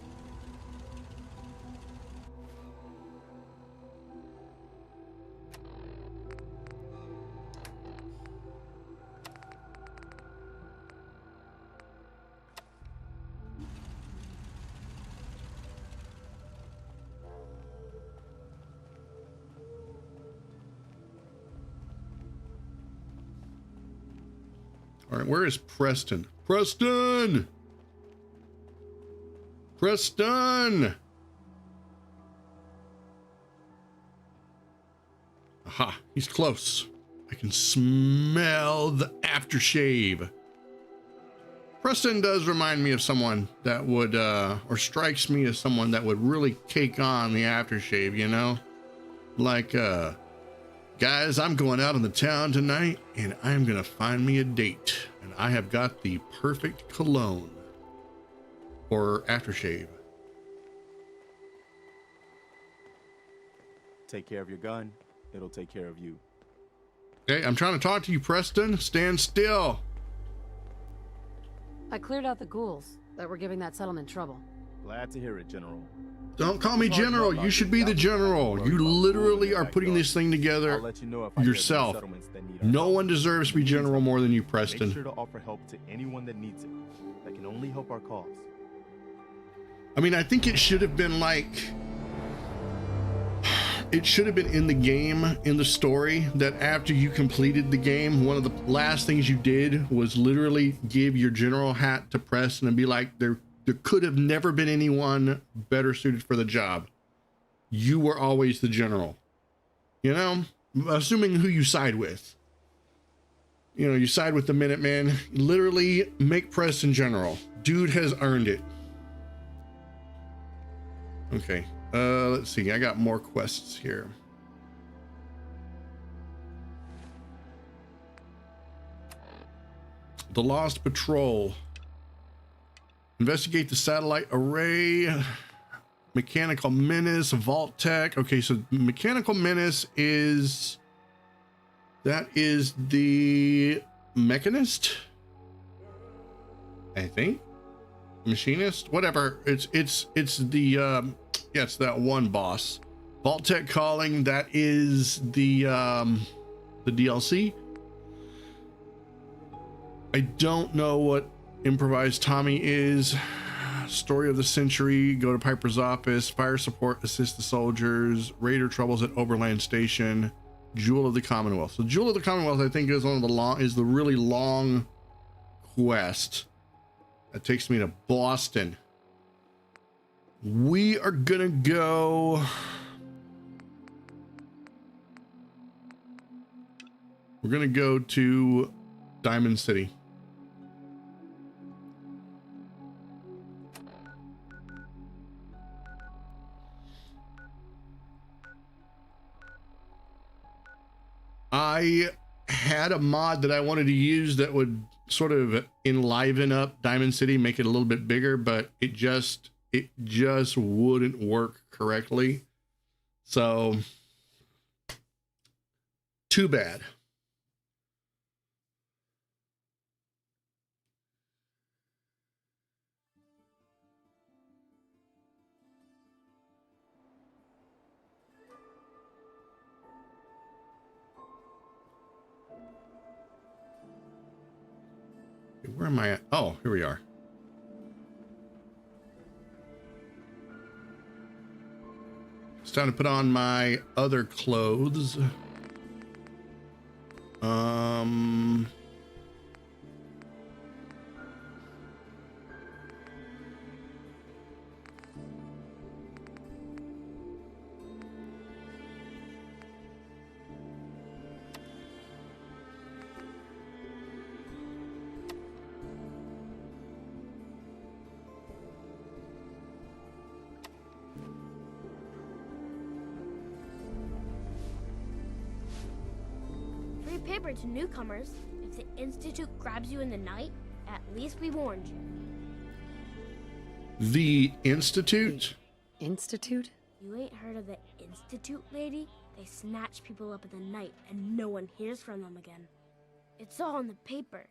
All right, where is Preston? Preston! Preston! Aha, he's close. I can smell the aftershave. Preston does remind me of someone that would, or strikes me as someone that would really take on the aftershave, you know? Like, guys, I'm going out in the town tonight and I'm gonna find me a date. And I have got the perfect cologne for aftershave. Take care of your gun, it'll take care of you. Hey, I'm trying to talk to you, Preston. Stand still. I cleared out the ghouls that were giving that settlement trouble. Glad to hear it, General. Don't call me General. You should be the General. You literally are putting this thing I'll together let you know if I hear of any yourself. settlements that need our No help. one deserves to be General more than you, Make Preston. sure to offer help to anyone that needs it. That can only help our cause. I mean, I think it should have been like, it should have been in the game, in the story, that after you completed the game, one of the last things you did was literally give your general hat to Preston and be like, there could have never been anyone better suited for the job. You were always the general. You know, assuming who you side with. You know, you side with the Minutemen. Literally make Preston general. Dude has earned it. Okay, let's see. I got more quests here. The Lost Patrol. Investigate the satellite array. Mechanical Menace, Vault-Tec. Okay, so Mechanical Menace is... that is the Mechanist? I think. Machinist? Whatever. It's the yeah, it's that one boss. Vault-Tec Calling, that is the DLC. I don't know what Improvised Tommy is. Story of the Century, go to Piper's office. Fire support, assist the soldiers. Raider troubles at Overland Station. Jewel of the Commonwealth. So Jewel of the Commonwealth, I think, is one of the really long quest that takes me to Boston. We are gonna go. We're gonna go to Diamond City. I had a mod that I wanted to use that would sort of enliven up Diamond City, make it a little bit bigger, but it just wouldn't work correctly. So too bad. Where am I at? Oh, here we are. It's time to put on my other clothes. Free paper to newcomers. If the Institute grabs you in the night, at least we warned you. The Institute? Institute? You ain't heard of the Institute, lady? They snatch people up in the night and no one hears from them again. It's all in the paper.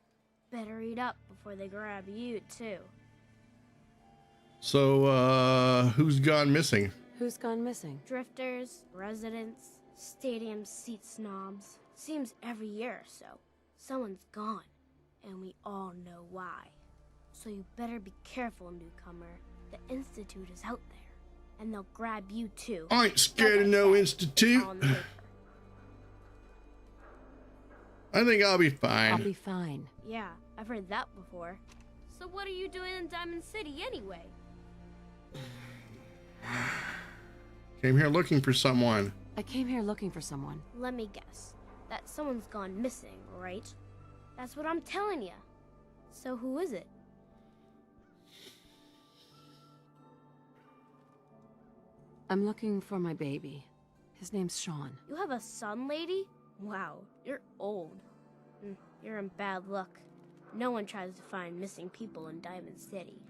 Better read up before they grab you, too. So, who's gone missing? Who's gone missing? Drifters, residents, stadium seat snobs. Seems every year or so, someone's gone, and we all know why. So you better be careful, newcomer. The Institute is out there, and they'll grab you too. I ain't scared of no Institute. I think I'll be fine. I'll be fine. Yeah, I've heard that before. So what are you doing in Diamond City anyway? Came here looking for someone. I came here looking for someone. Let me guess. That someone's gone missing, right? That's what I'm telling you. So who is it? I'm looking for my baby. His name's Sean. You have a son, lady? Wow, you're old. You're in bad luck. No one tries to find missing people in Diamond City.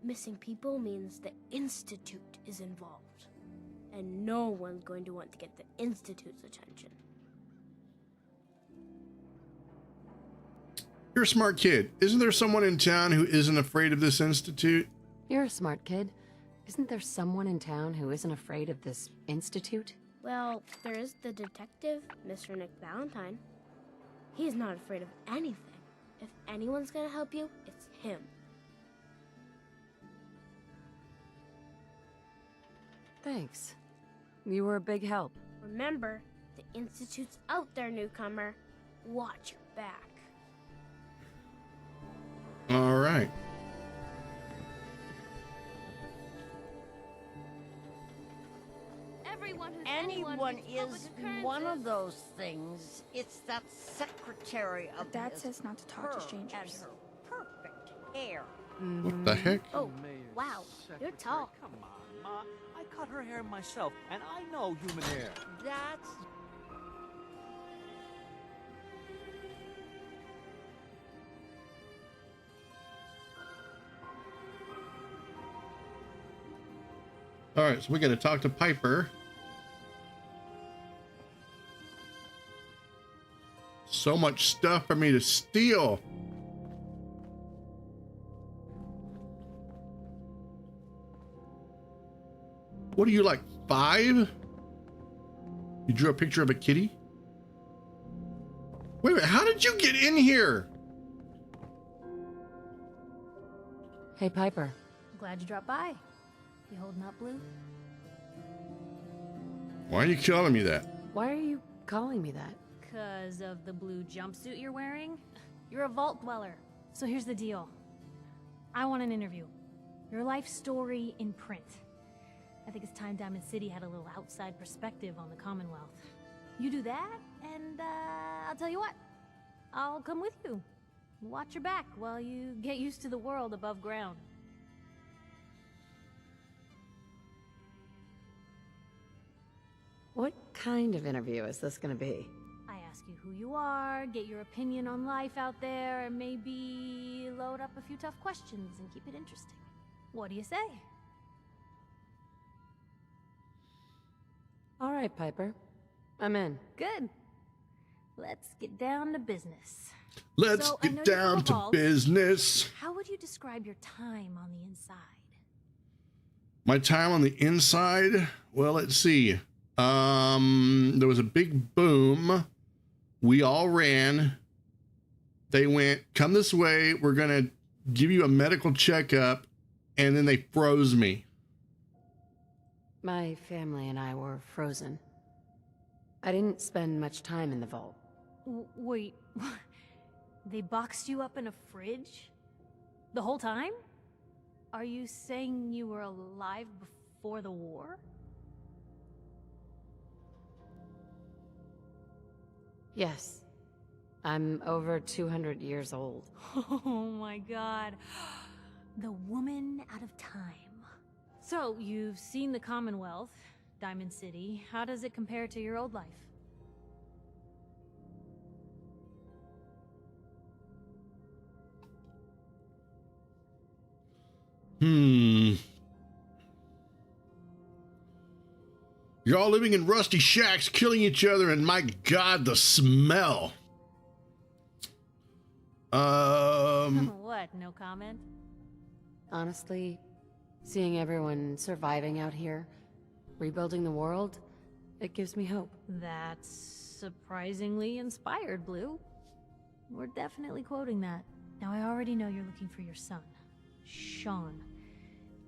Missing people means the Institute is involved. And no one's going to want to get the Institute's attention. You're a smart kid. Isn't there someone in town who isn't afraid of this institute? You're a smart kid. Isn't there someone in town who isn't afraid of this institute? Well, there is the detective, Mr. Nick Valentine. He's not afraid of anything. If anyone's gonna help you, it's him. Thanks. You were a big help. Remember, the Institute's out there, newcomer. Watch your back. All right. Anyone is one of those things. It's that secretary of Dad his, says not to talk to her strangers. and her perfect hair. What the heck? Oh, wow, you're tall. Come on, Ma. I cut her hair myself, and I know human hair. That's All right, so we got to talk to Piper. So much stuff for me to steal. What are you, like 5? You drew a picture of a kitty? Wait a minute, how did you get in here? Hey, Piper. Glad you dropped by. You holding up, Blue? Why are you calling me that? Why are you calling me that? Because of the blue jumpsuit you're wearing? You're a vault dweller. So here's the deal. I want an interview. Your life story in print. I think it's time Diamond City had a little outside perspective on the Commonwealth. You do that, and I'll tell you what. I'll come with you. Watch your back while you get used to the world above ground. What kind of interview is this gonna be? I ask you who you are, get your opinion on life out there, and maybe load up a few tough questions and keep it interesting. What do you say? All right, Piper. I'm in. Good. Let's get down to business. Let's get down to business. How would you describe your time on the inside? My time on the inside? Well, let's see. There was a big boom. We all ran. They went, come this way. We're going to give you a medical checkup. And then they froze me. My family and I were frozen. I didn't spend much time in the vault. Wait, they boxed you up in a fridge? The whole time? Are you saying you were alive before the war? Yes. I'm over 200 years old. Oh my god. The woman out of time. So, you've seen the Commonwealth, Diamond City. How does it compare to your old life? You're all living in rusty shacks, killing each other, and my God, the smell. What, no comment? Honestly, seeing everyone surviving out here, rebuilding the world, it gives me hope. That's surprisingly inspired, Blue. We're definitely quoting that. Now, I already know you're looking for your son, Sean.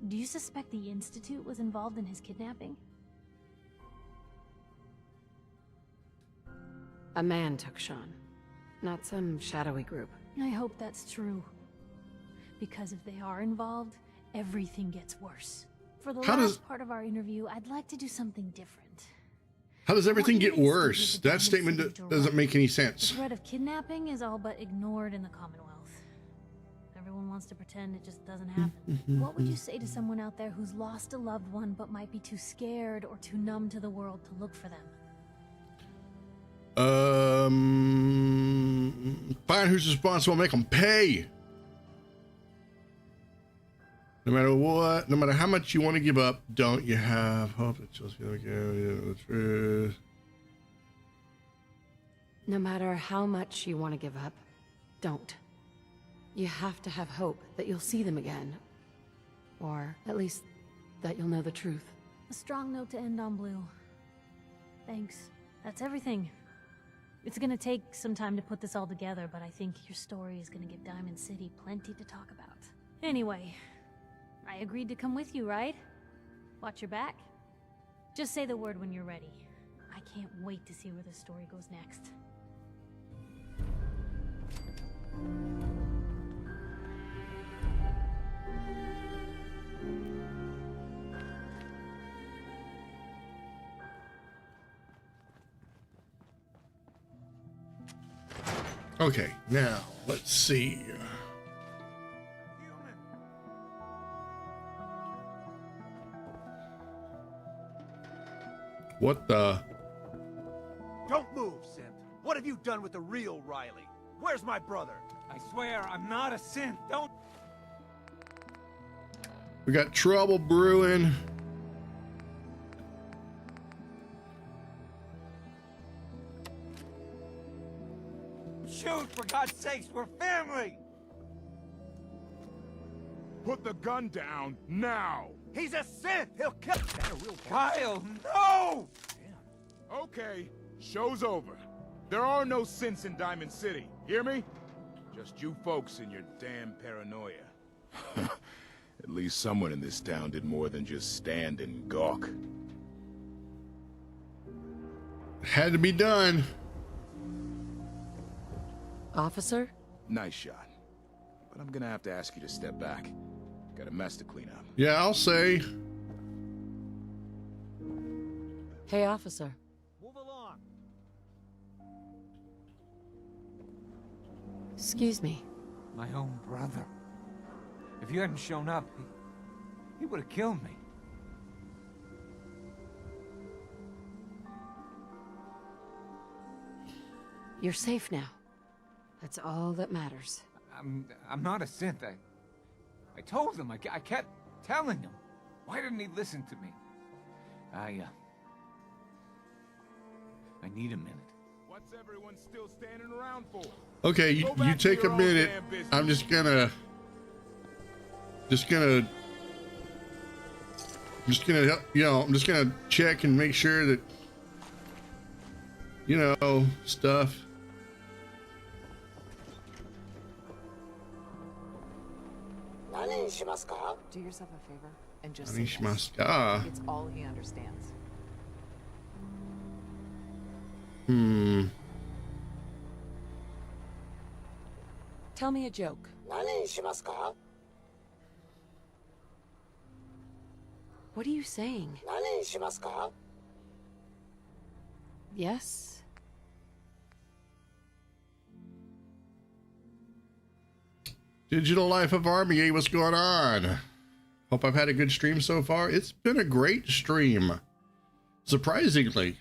Do you suspect the Institute was involved in his kidnapping? A man took Sean, not some shadowy group. I hope that's true. Because if they are involved, everything gets worse. For the last part of our interview, I'd like to do something different. How does everything get worse? That statement doesn't make any sense. The threat of kidnapping is all but ignored in the Commonwealth. Everyone wants to pretend it just doesn't happen. What would you say to someone out there who's lost a loved one but might be too scared or too numb to the world to look for them? Find who's responsible, make them pay. No matter what, no matter how much you want to give up, don't you have hope that you'll see the truth? No matter how much you want to give up, don't. You have to have hope that you'll see them again. Or at least that you'll know the truth. A strong note to end on, Blue. Thanks. That's everything. It's gonna take some time to put this all together, but I think your story is gonna give Diamond City plenty to talk about. Anyway, I agreed to come with you, right? Watch your back. Just say the word when you're ready. I can't wait to see where the story goes next. Okay, now let's see. What the? Don't move, synth. What have you done with the real Riley? Where's my brother? I swear I'm not a synth. Don't. We got trouble brewing. Shoot, for God's sakes, we're family! Put the gun down, now! He's a synth! He'll kill— Kyle, no! Damn. Okay, show's over. There are no synths in Diamond City, hear me? Just you folks and your damn paranoia. At least someone in this town did more than just stand and gawk. Had to be done. Officer? Nice shot. But I'm gonna have to ask you to step back. Got a mess to clean up. Yeah, I'll say. Hey, officer. Move along. Excuse me. My own brother. If you hadn't shown up, he would have killed me. You're safe now. That's all that matters. I'm not a synth. I told him. I kept telling him. Why didn't he listen to me? I need a minute. What's everyone still standing around for? Okay, you take a minute. I'm just gonna, you know, I'm just gonna check and make sure that, you know, stuff. Do yourself a favor and just Nani say yes. shimasu? It's all he understands. Tell me a joke. What are you saying? Yes? Digital Life of Army, what's going on? Hope I've had a good stream so far. It's been a great stream, surprisingly.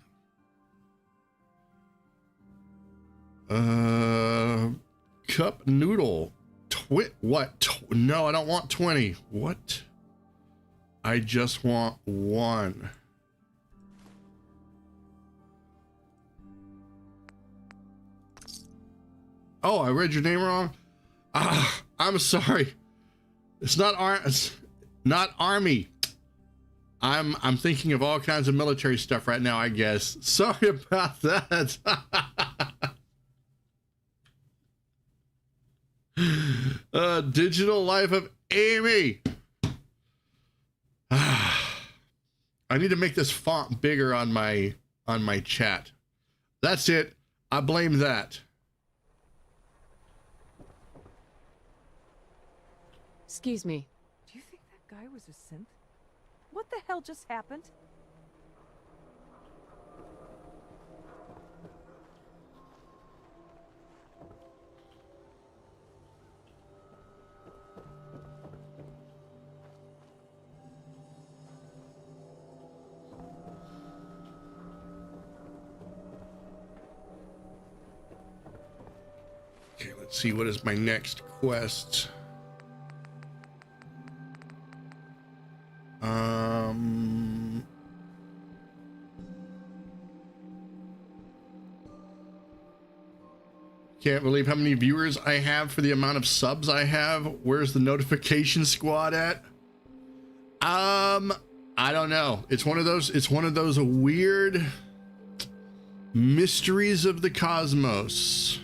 Cup noodle. What? No, I don't want 20. What? I just want one. Oh, I read your name wrong. I'm sorry. It's not Army. I'm thinking of all kinds of military stuff right now, I guess. Sorry about that. Digital Life of Amy. I need to make this font bigger on my chat. That's it. I blame that. Excuse me. Do you think that guy was a synth? What the hell just happened? Okay, let's see, what is my next quest? Um, Can't believe how many viewers I have for the amount of subs I have. Where's the notification squad at? I don't know. It's one of those weird mysteries of the cosmos.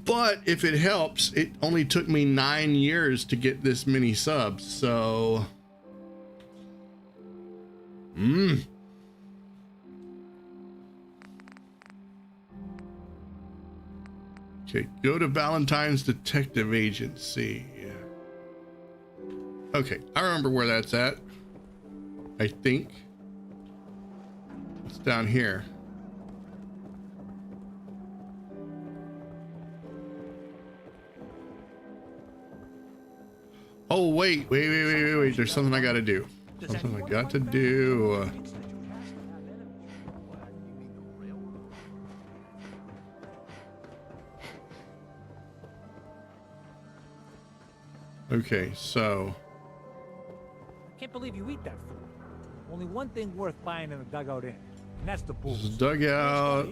But if it helps, it only took me 9 years to get this many subs, so Okay, go to Valentine's Detective Agency. Okay, I remember where that's at. I think it's down here. Oh, wait. There's something I gotta do. Something I got to do. Okay, so. Can't believe you eat that food. Only one thing worth buying in the dugout inn, and that's the booze. This is dugout.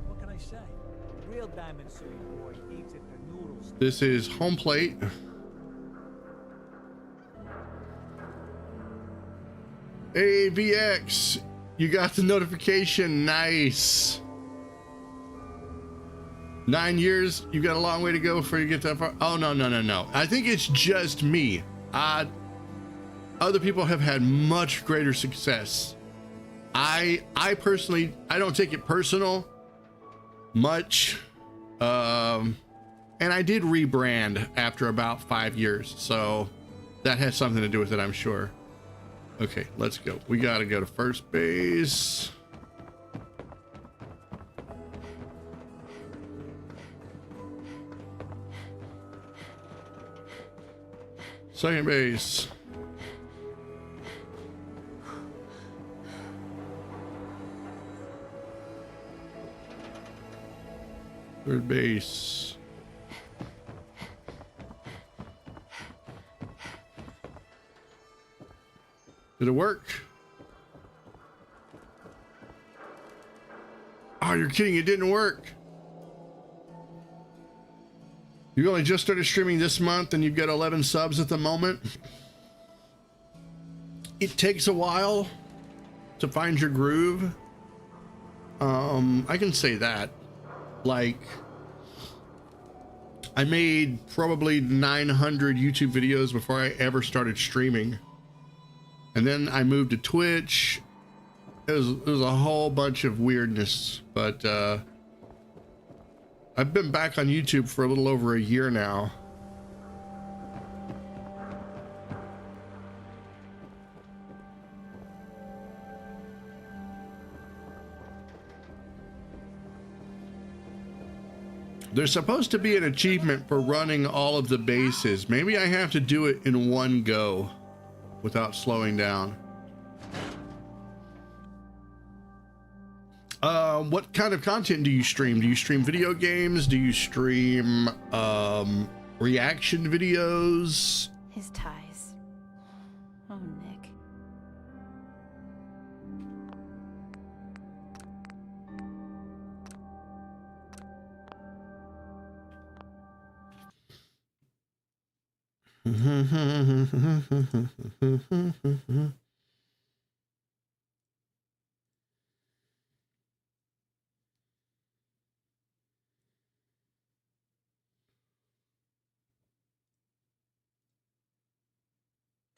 What can I say? A real Diamond City boy eats at the noodles. This is home plate. Hey, VX, you got the notification. Nice. 9 years. You got a long way to go before you get that far. Oh, no. I think it's just me. Other people have had much greater success. I personally, I don't take it personal much. And I did rebrand after about 5 years. So that has something to do with it, I'm sure. Okay, let's go. We gotta go to first base. Second base. Third base. Did it work? Oh, you're kidding, it didn't work. You only just started streaming this month and you've got 11 subs at the moment. It takes a while to find your groove. I can say that. Like, I made probably 900 YouTube videos before I ever started streaming. And then I moved to Twitch. It was a whole bunch of weirdness, but I've been back on YouTube for a little over a year now. There's supposed to be an achievement for running all of the bases. Maybe I have to do it in one go without slowing down. What kind of content do you stream? Do you stream video games? Do you stream reaction videos? His ties. Oh, Nick.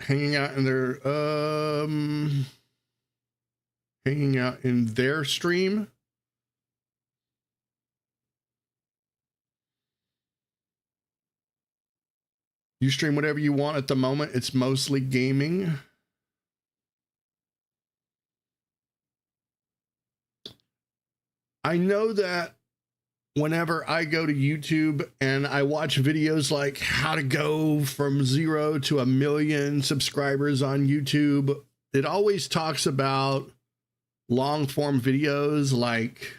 Hanging out in their stream. You stream whatever you want at the moment. It's mostly gaming. I know that whenever I go to YouTube and I watch videos like how to go from 0 to 1 million subscribers on YouTube, it always talks about long form videos like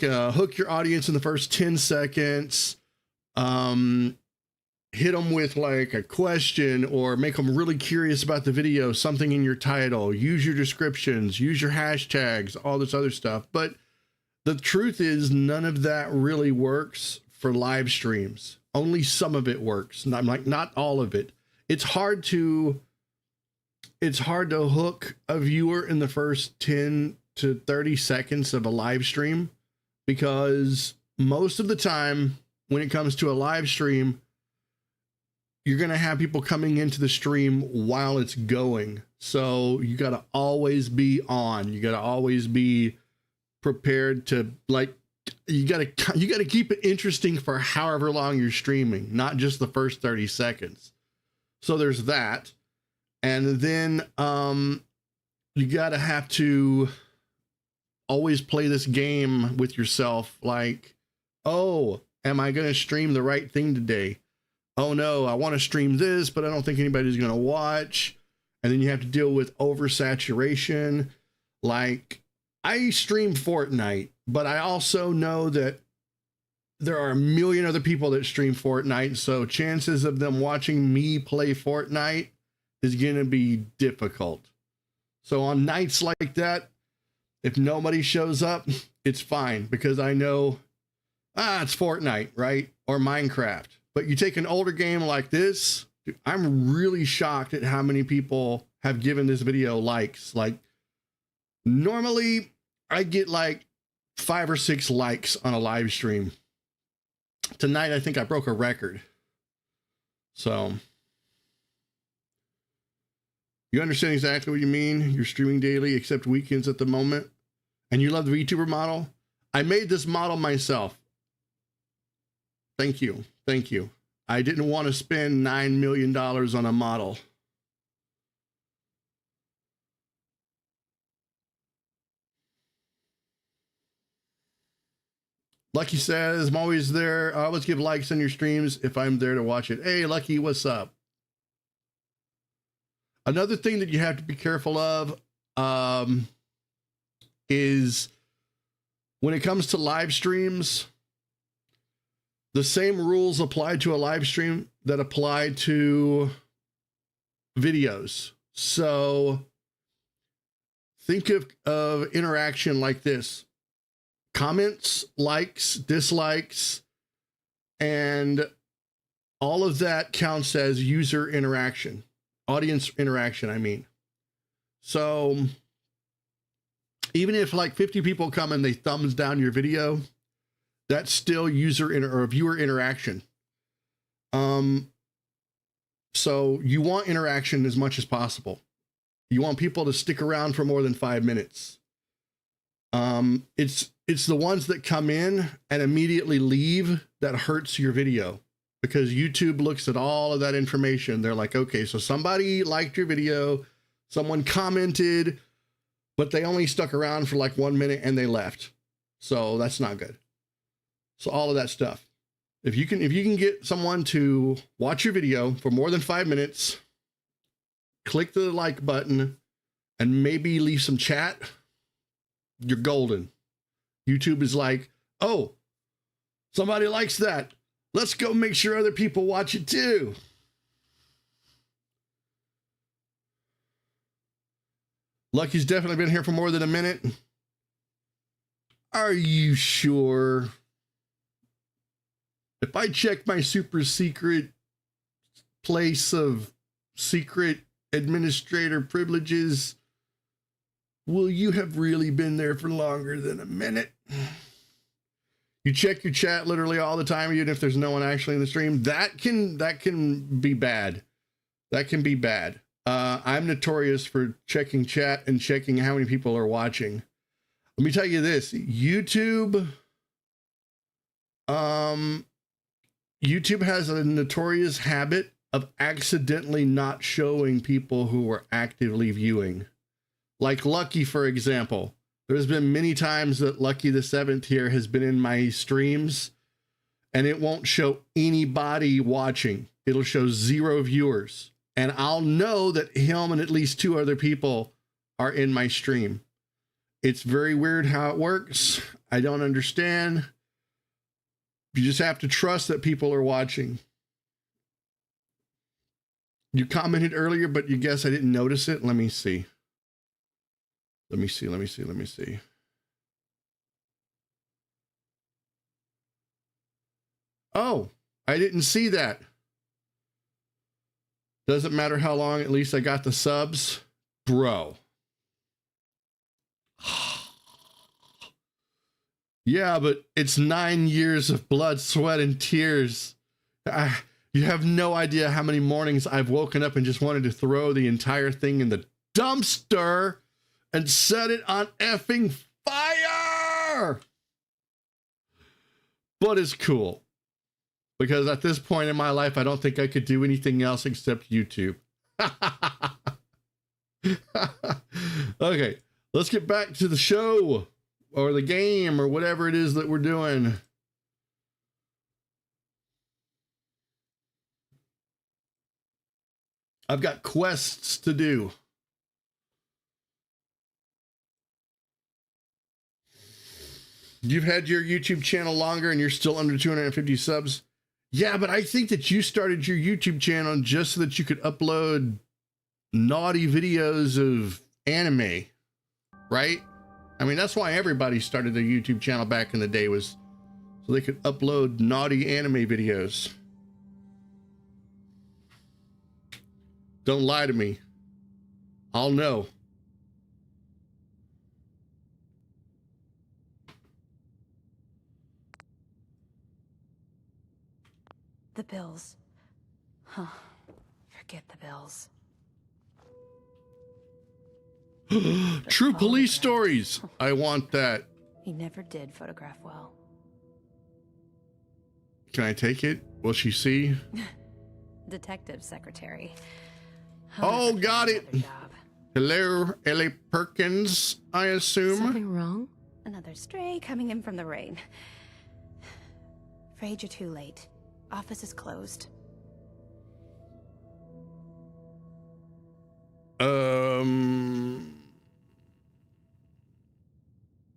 hook your audience in the first 10 seconds, hit them with like a question or make them really curious about the video, something in your title, use your descriptions, use your hashtags, all this other stuff. But the truth is none of that really works for live streams. Only some of it works. And I'm like, not all of it. It's hard to hook a viewer in the first 10 to 30 seconds of a live stream, because most of the time when it comes to a live stream, you're going to have people coming into the stream while it's going. So you got to always be on. You got to always be prepared to, like, you got to keep it interesting for however long you're streaming, not just the first 30 seconds. So there's that. And then you got to have to always play this game with yourself. Like, oh, am I going to stream the right thing today? Oh no, I want to stream this, but I don't think anybody's going to watch. And then you have to deal with oversaturation. Like, I stream Fortnite, but I also know that there are a million other people that stream Fortnite. So chances of them watching me play Fortnite is going to be difficult. So on nights like that, if nobody shows up, it's fine, because I know, it's Fortnite, right? Or Minecraft. But you take an older game like this, dude, I'm really shocked at how many people have given this video likes. Like, normally I get like 5 or 6 likes on a live stream. Tonight, I think I broke a record. So you understand exactly what you mean. You're streaming daily, except weekends at the moment. And you love the VTuber model. I made this model myself. Thank you. Thank you. I didn't want to spend $9 million on a model. Lucky says, I'm always there. I always give likes on your streams if I'm there to watch it. Hey, Lucky, what's up? Another thing that you have to be careful of is when it comes to live streams, the same rules apply to a live stream that apply to videos. So think of interaction like this: comments, likes, dislikes, and all of that counts as user interaction, audience interaction, I mean. So even if like 50 people come and they thumbs down your video, that's still or viewer interaction. So you want interaction as much as possible. You want people to stick around for more than 5 minutes. It's the ones that come in and immediately leave that hurts your video, because YouTube looks at all of that information. They're like, okay, so somebody liked your video, someone commented, but they only stuck around for like 1 minute and they left. So that's not good. So all of that stuff. If you can get someone to watch your video for more than 5 minutes, click the like button, and maybe leave some chat, you're golden. YouTube is like, oh, somebody likes that. Let's go make sure other people watch it too. Lucky's definitely been here for more than a minute. Are you sure? If I check my super secret place of secret administrator privileges, will you have really been there for longer than a minute? You check your chat literally all the time, even if there's no one actually in the stream. That can be bad. That can be bad. I'm notorious for checking chat and checking how many people are watching. Let me tell you this, YouTube has a notorious habit of accidentally not showing people who are actively viewing. Like Lucky, for example. There's been many times that Lucky the 7th here has been in my streams and it won't show anybody watching. It'll show 0 viewers. And I'll know that him and at least 2 other people are in my stream. It's very weird how it works. I don't understand. You just have to trust that people are watching. You commented earlier, but you guess I didn't notice it. Let me see. Let me see. Oh, I didn't see that. Doesn't matter how long, at least I got the subs. Bro. Yeah, but it's 9 years of blood, sweat, and tears. You have no idea how many mornings I've woken up and just wanted to throw the entire thing in the dumpster and set it on effing fire. But it's cool. Because at this point in my life, I don't think I could do anything else except YouTube. Okay, let's get back to the show or the game or whatever it is that we're doing. I've got quests to do. You've had your YouTube channel longer and you're still under 250 subs. Yeah, but I think that you started your YouTube channel just so that you could upload naughty videos of anime, right? I mean, that's why everybody started their YouTube channel back in the day, was so they could upload naughty anime videos. Don't lie to me. I'll know. The bills. Huh. Forget the bills. True police stories. I want that. He never did photograph well. Can I take it? Will she see? Detective secretary. Oh, got it. Hello, Ellie Perkins, I assume. Something wrong? Another stray coming in from the rain. Afraid you're too late. Office is closed.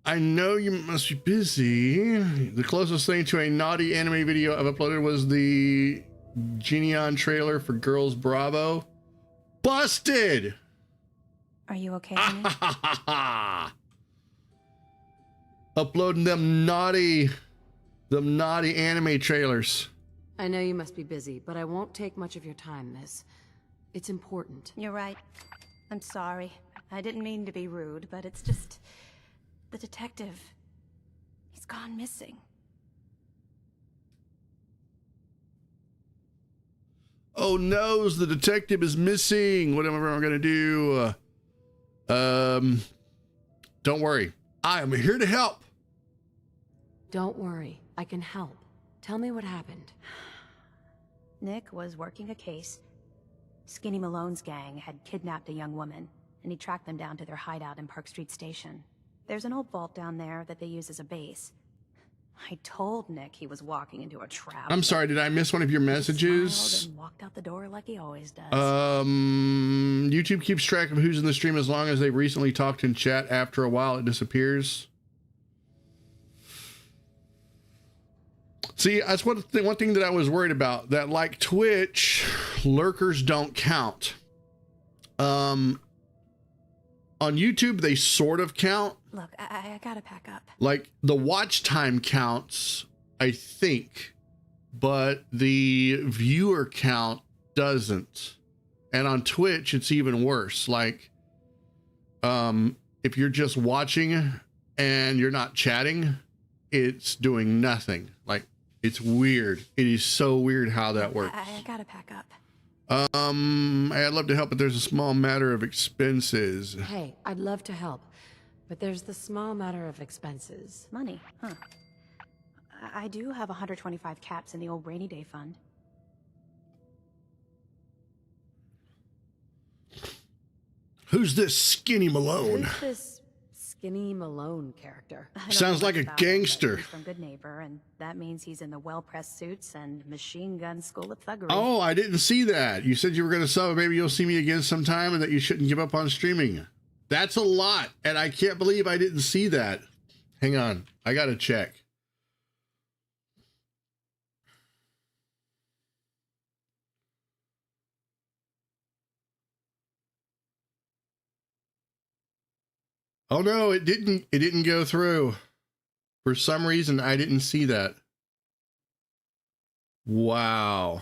I know you must be busy. The closest thing to a naughty anime video I've uploaded was the Geneon trailer for Girls Bravo. Busted! Are you okay, honey? Uploading them naughty anime trailers. I know you must be busy, but I won't take much of your time, miss. It's important. You're right. I'm sorry. I didn't mean to be rude, but it's just... the detective... he's gone missing. Oh no, the detective is missing. What am I gonna do? Don't worry. I am here to help. Don't worry. I can help. Tell me what happened. Nick was working a case. Skinny Malone's gang had kidnapped a young woman, and he tracked them down to their hideout in Park Street Station. There's an old vault down there that they use as a base. I told Nick he was walking into a trap. I'm sorry, did I miss one of your messages? And walked out the door like he always does. YouTube keeps track of who's in the stream as long as they recently talked in chat. After a while, it disappears. See, that's one thing that I was worried about. That, like Twitch, lurkers don't count. On YouTube, they sort of count. Look, I gotta pack up. Like, the watch time counts, I think, but the viewer count doesn't. And on Twitch, it's even worse. Like, if you're just watching and you're not chatting, it's doing nothing. Like, it's weird. It is so weird how that works. I gotta pack up. I'd love to help, but there's a small matter of expenses. Hey, I'd love to help, but there's the small matter of expenses. Money, huh? I do have 125 caps in the old rainy day fund. Who's this Skinny Malone? Who's this Skinny Malone character? Sounds like a gangster. He's from Good Neighbor, and that means he's in the well-pressed suits and machine gun school of thuggery. Oh, I didn't see that. You said you were going to sub. Maybe you'll see me again sometime, and that you shouldn't give up on streaming. That's a lot, and I can't believe I didn't see that. Hang on, I got to check. Oh no, it didn't go through. For some reason, I didn't see that. Wow.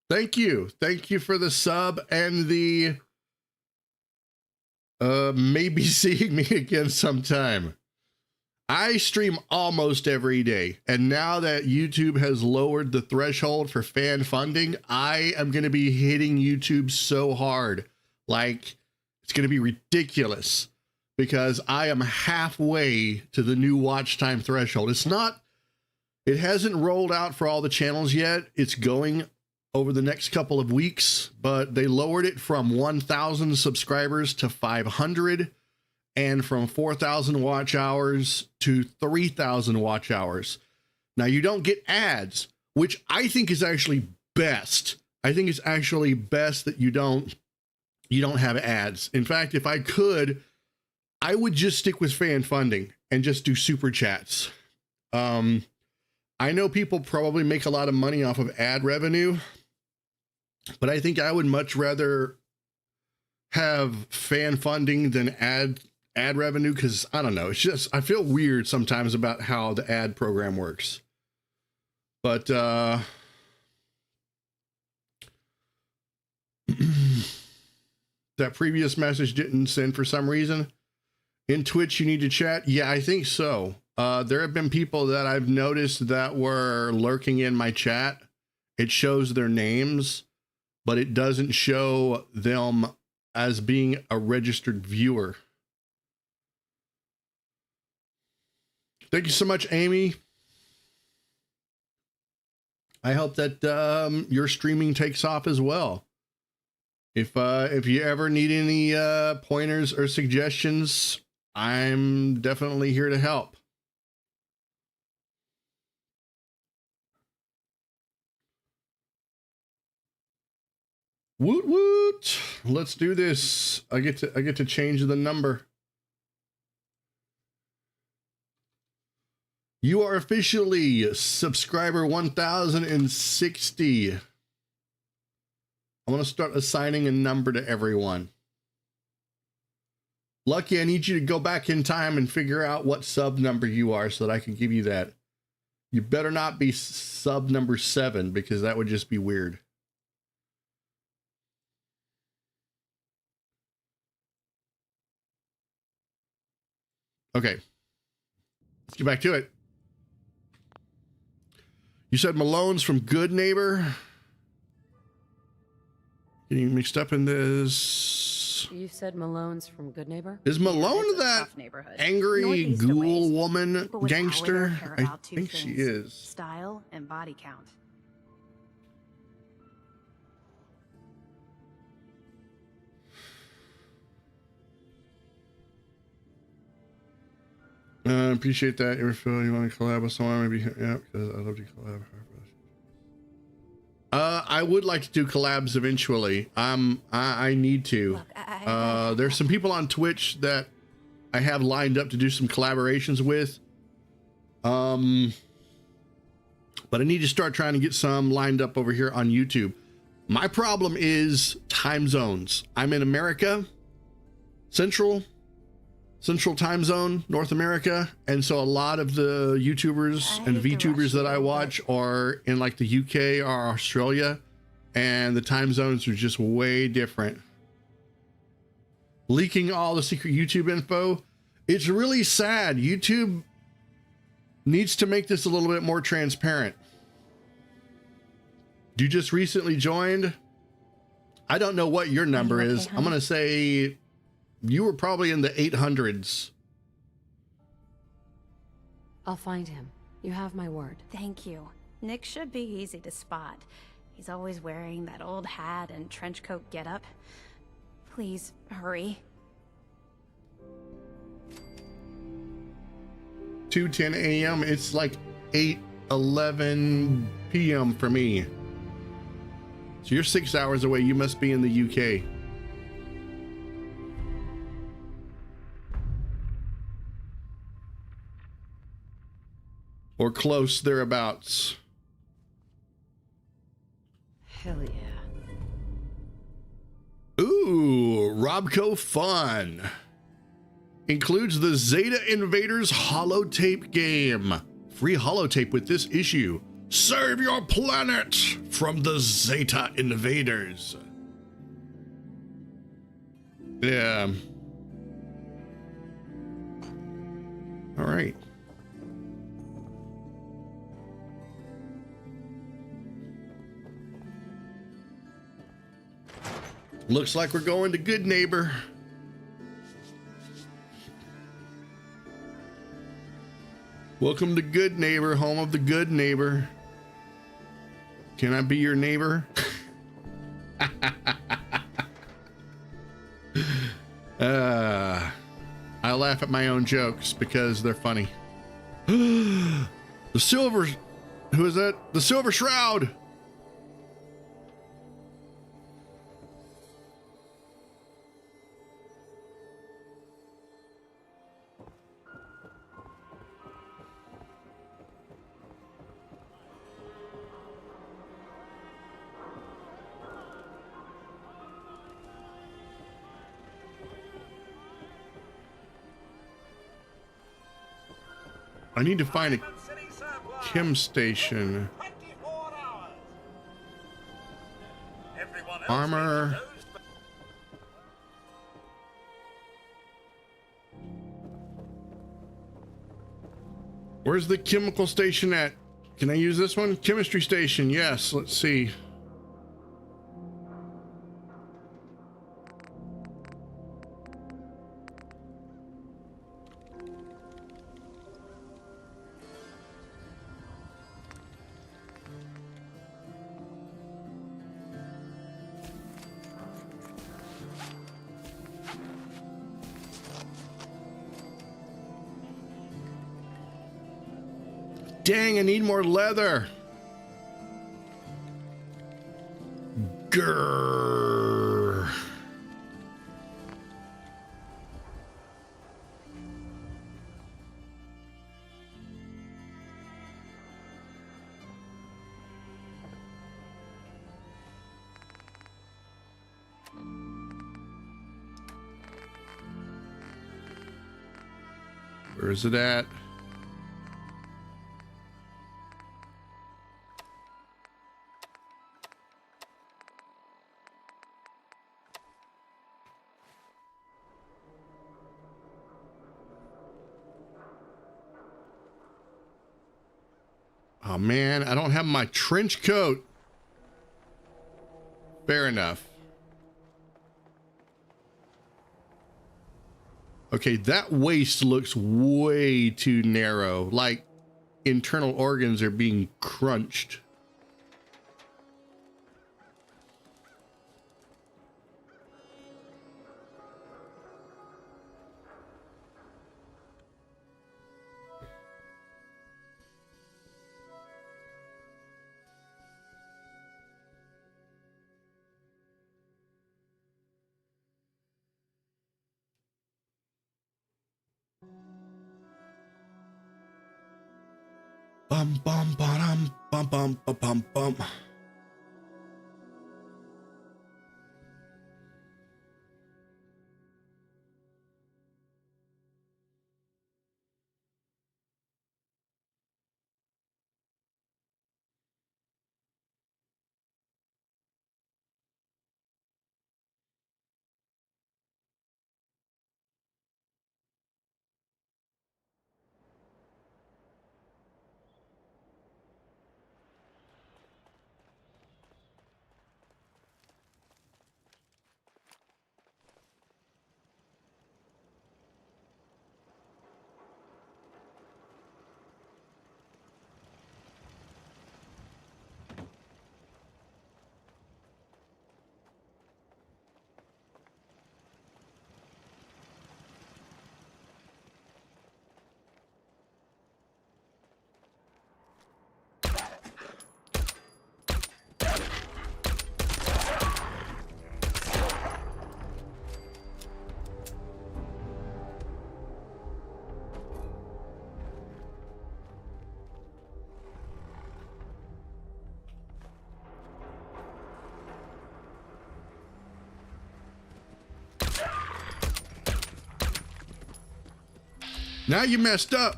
Thank you. Thank you for the sub and the maybe seeing me again sometime. I stream almost every day, and now that YouTube has lowered the threshold for fan funding, I am going to be hitting YouTube so hard. Like, it's going to be ridiculous because I am halfway to the new watch time threshold. It hasn't rolled out for all the channels yet. It's going over the next couple of weeks, but they lowered it from 1,000 subscribers to 500 and from 4,000 watch hours to 3,000 watch hours. Now, you don't get ads, which I think is actually best. I think it's actually best that you don't have ads. In fact, if I could, I would just stick with fan funding and just do super chats. I know people probably make a lot of money off of ad revenue, but I think I would much rather have fan funding than ad revenue, because I don't know, it's just, I feel weird sometimes about how the ad program works. But that previous message didn't send for some reason. In Twitch, you need to chat. Yeah, I think so. There have been people that I've noticed that were lurking in my chat. It shows their names, but it doesn't show them as being a registered viewer. Thank you so much, Amy. I hope that your streaming takes off as well. If you ever need any pointers or suggestions, I'm definitely here to help. Woot woot! Let's do this. I get to change the number. You are officially subscriber 1060. I'm going to start assigning a number to everyone. Lucky, I need you to go back in time and figure out what sub number you are so that I can give you that. You better not be sub number 7, because that would just be weird. Okay. Let's get back to it. You said Malone's from Good Neighbor? Getting mixed up in this. You said Malone's from Good Neighbor? Is Malone that angry ghoul woman gangster? I think she is. Style and body count. Appreciate that. You ever feel you want to collab with someone? Maybe, yeah, because I love to collab. I would like to do collabs eventually. I need to. Look, there's some people on Twitch that I have lined up to do some collaborations with. But I need to start trying to get some lined up over here on YouTube. My problem is time zones. I'm in America, Central time zone, North America, and so a lot of the YouTubers and VTubers that I watch are in like the UK or Australia, and the time zones are just way different. Leaking all the secret YouTube info, it's really sad. YouTube needs to make this a little bit more transparent. You just recently joined. I don't know what your number is. I'm gonna say you were probably in the 800s. I'll find him. You have my word. Thank you. Nick should be easy to spot. He's always wearing that old hat and trench coat getup. Please, hurry. 2:10 a.m. It's like 8:11 p.m. for me. So you're 6 hours away. You must be in the UK. Or close thereabouts. Hell yeah. Ooh, Robco Fun. Includes the Zeta Invaders holotape game. Free holotape with this issue. Save your planet from the Zeta Invaders. Yeah. All right. Looks like we're going to Good Neighbor. Welcome to Good Neighbor, home of the Good Neighbor. Can I be your neighbor? I laugh at my own jokes because they're funny. The Silver... Who is that? The Silver Shroud! I need to find a chem station. Armor. Where's the chemical station at? Can I use this one? Chemistry station, yes. Let's see. Dang, I need more leather. Grrr. Where is it at? Oh man, I don't have my trench coat. Fair enough. Okay, that waist looks way too narrow. Like internal organs are being crunched. Bum bum bum bum bum bum bum bum. Now you messed up.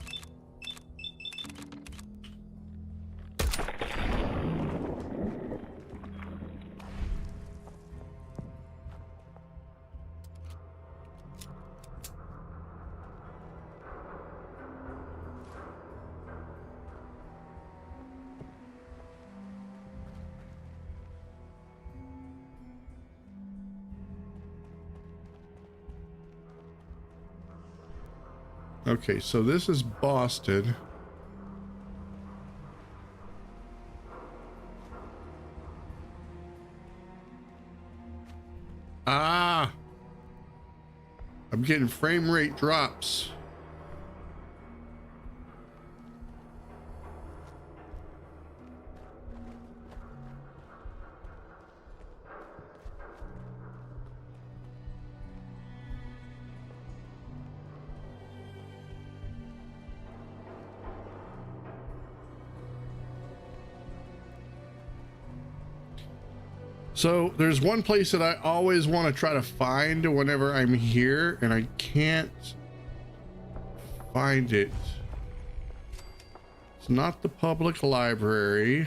Okay, so this is Boston. Ah! I'm getting frame rate drops. So there's one place that I always want to try to find whenever I'm here, and I can't find it. It's not the public library.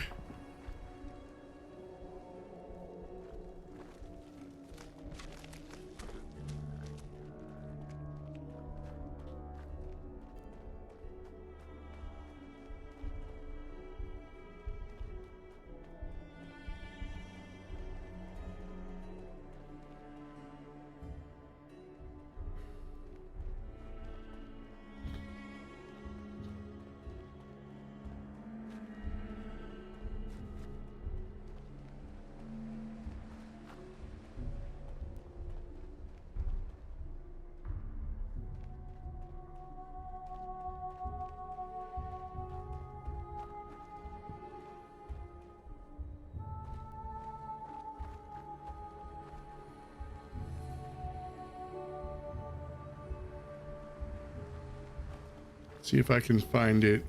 See if I can find it.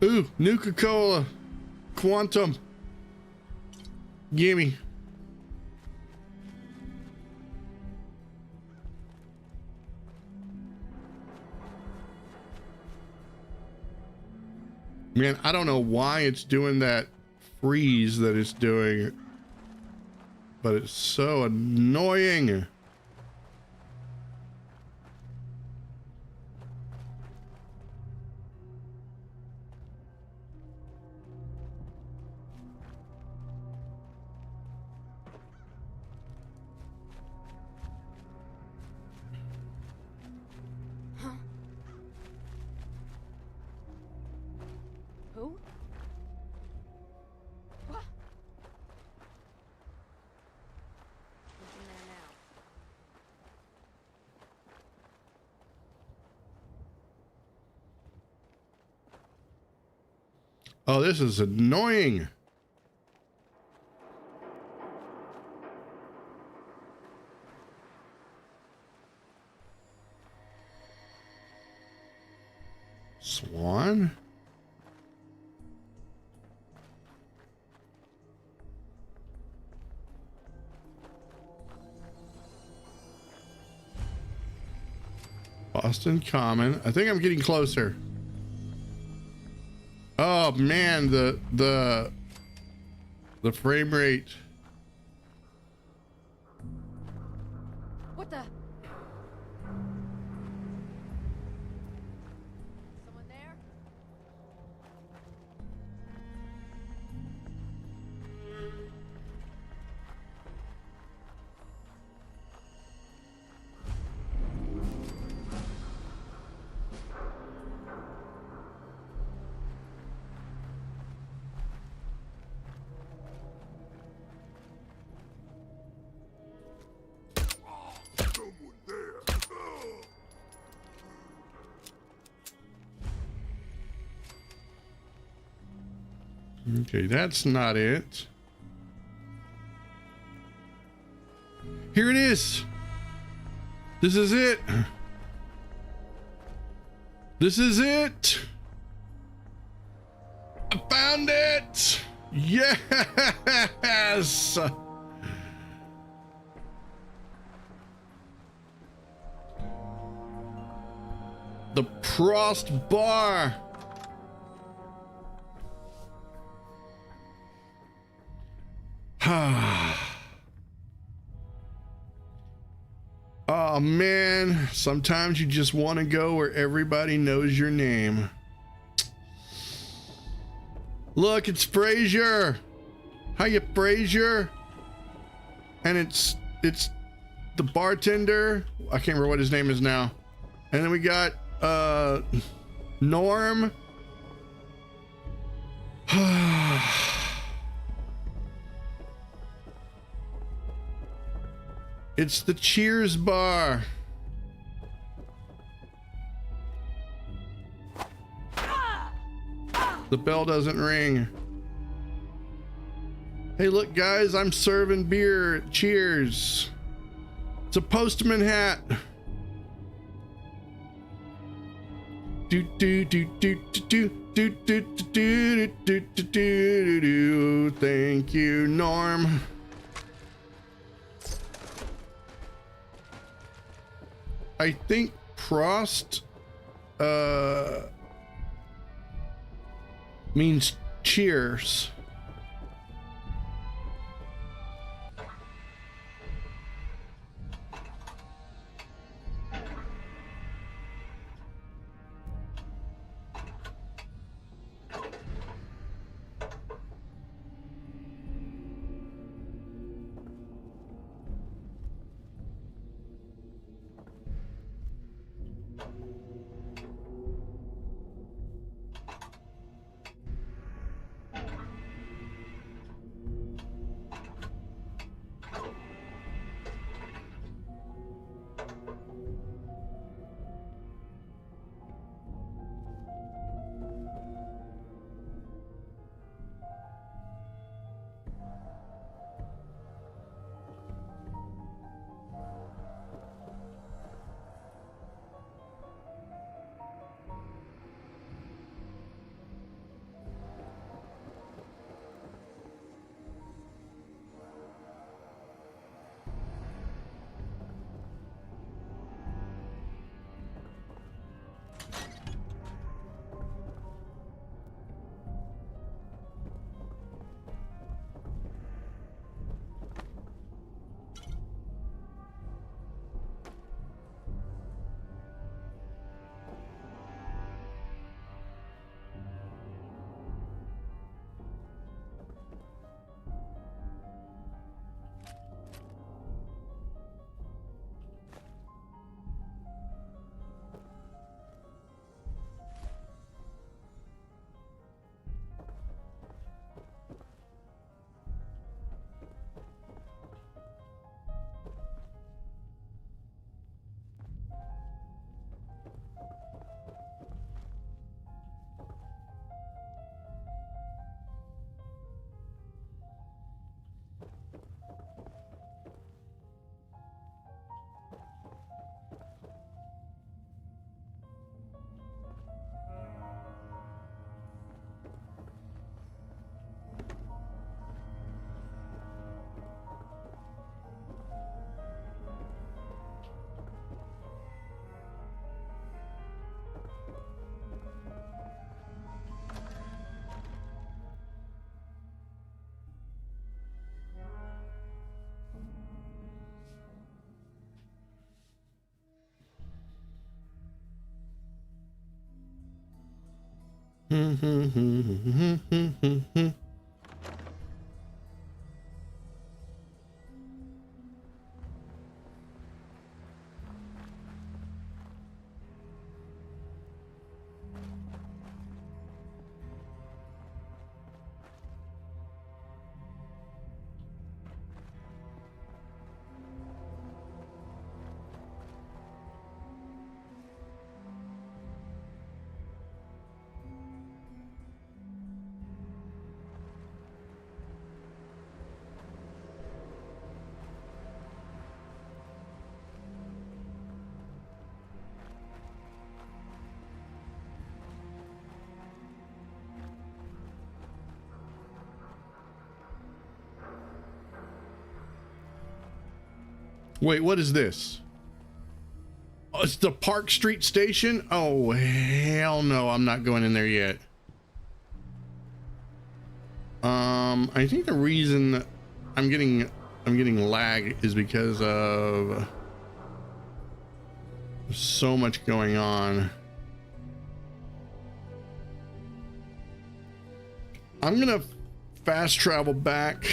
Ooh, Nuka-Cola, Quantum, gimme. Man, I don't know why it's doing that freeze that it's doing, but it's so annoying. Oh, this is annoying. Swan? Boston Common. I think I'm getting closer. Oh man, the frame rate. What the? Someone there? Okay, that's not it. Here it is. This is it. This is it. I found it. Yes. The Prost bar. Oh man, sometimes you just want to go where everybody knows your name. Look, it's Frazier. Hiya, Frazier. And it's the bartender. I can't remember what his name is now. And then we got Norm. It's the Cheers bar. The bell doesn't ring. Hey, look, guys, I'm serving beer at Cheers. It's a postman hat. Do do do do do do do do do do do do do. Thank you, Norm. I think Prost means cheers. Wait, what is this? Oh, it's the Park Street Station? Oh, hell no, I'm not going in there yet. I think the reason I'm getting lag is because of so much going on. I'm gonna fast travel back.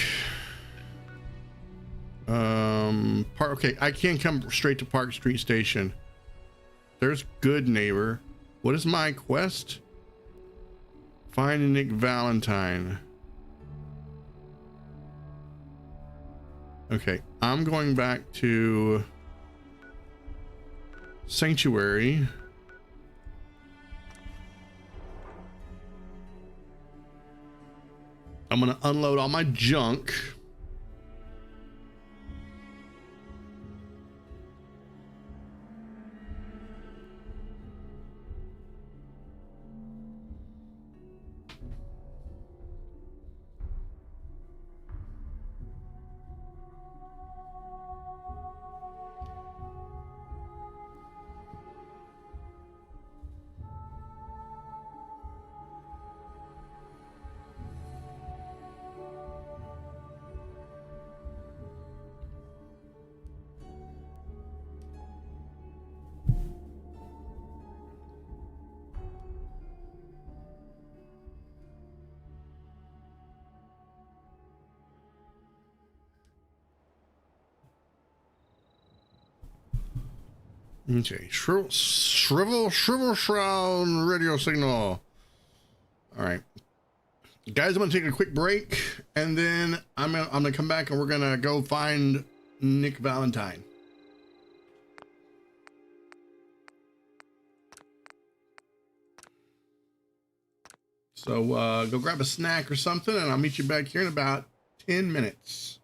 Okay, I can't come straight to Park Street Station. There's Good Neighbor. What is my quest? Find Nick Valentine. Okay, I'm going back to Sanctuary. I'm gonna unload all my junk. Okay, shrivel shroud radio signal. All right, guys, I'm gonna take a quick break, and then I'm gonna come back, and we're gonna go find Nick Valentine. So go grab a snack or something, and I'll meet you back here in about 10 minutes.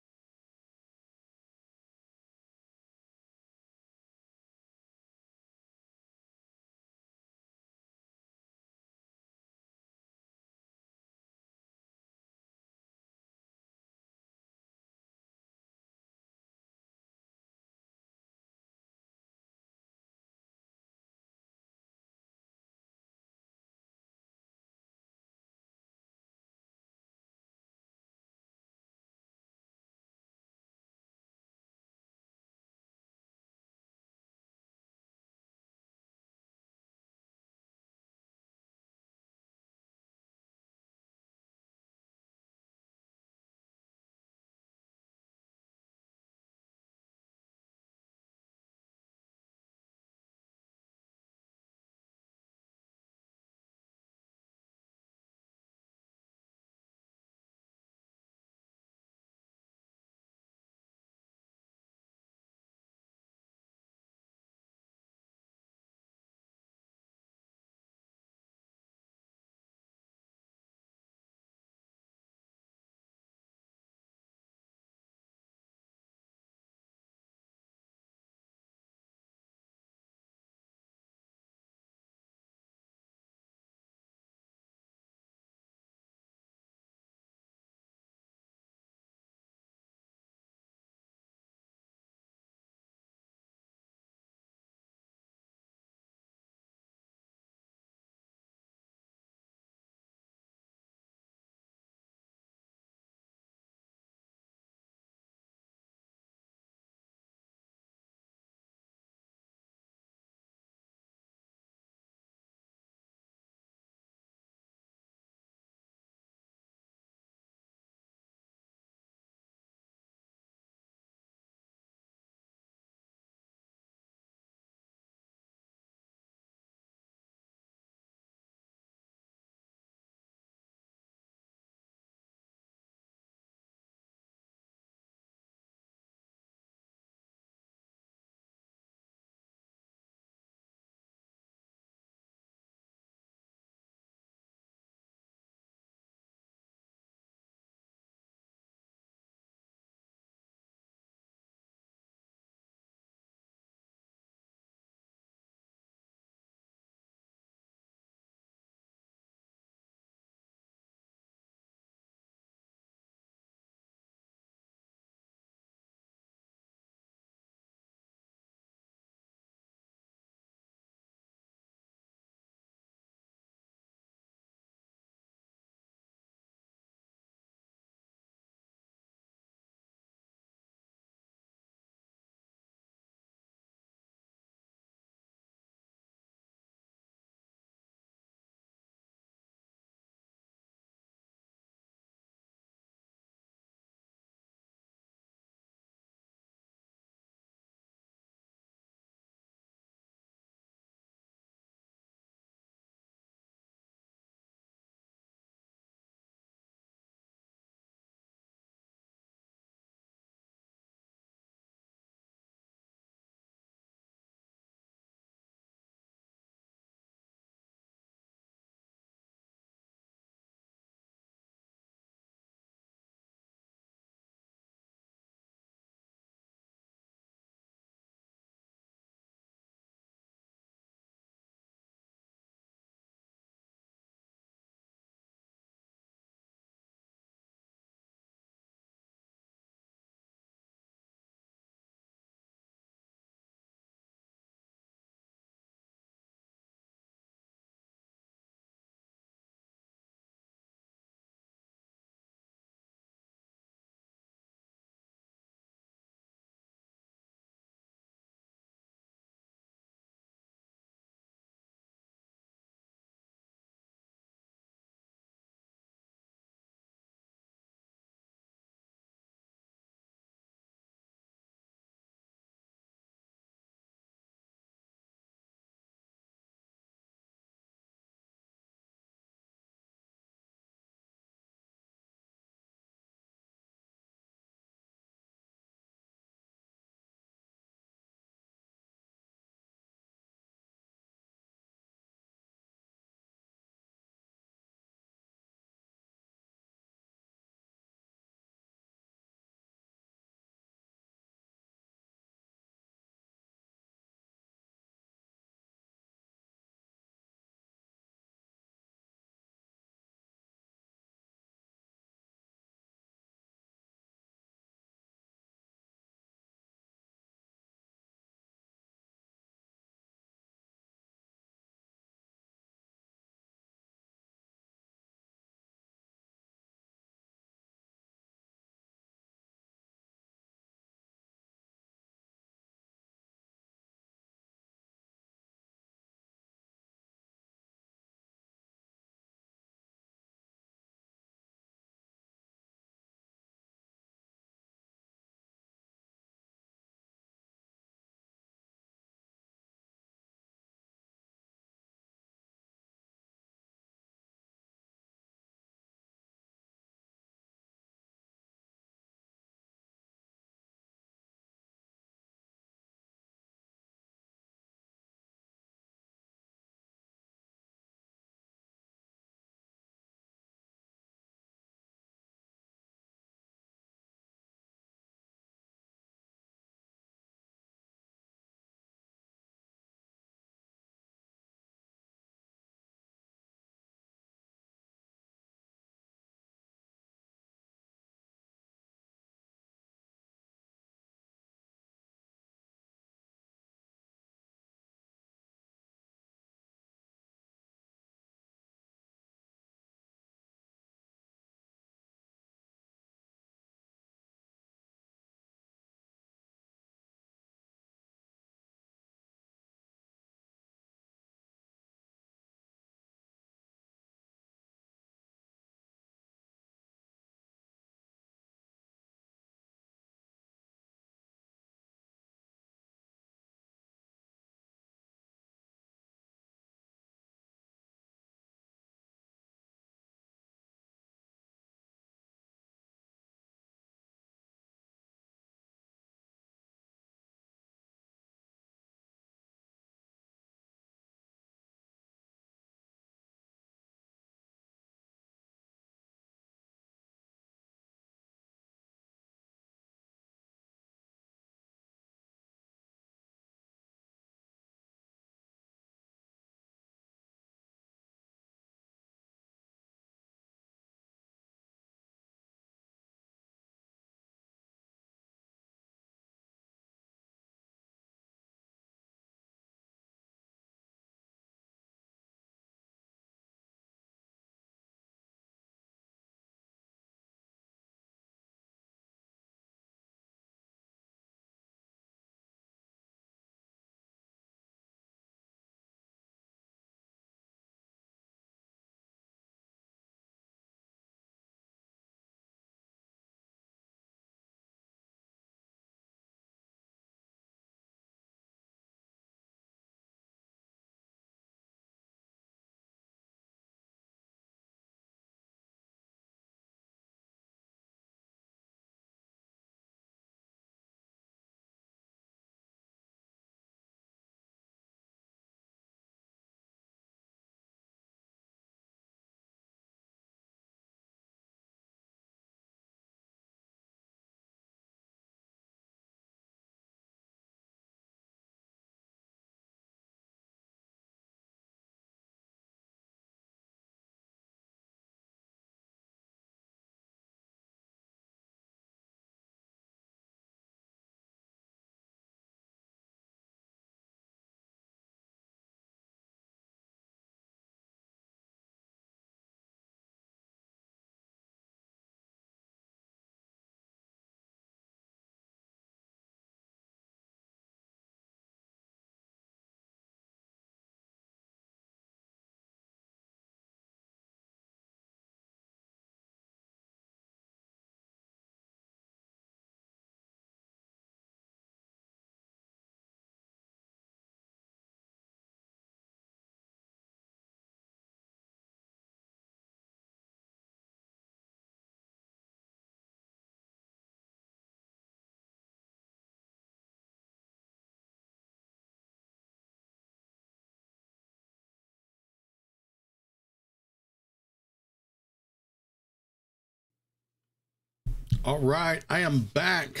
All right, I am back.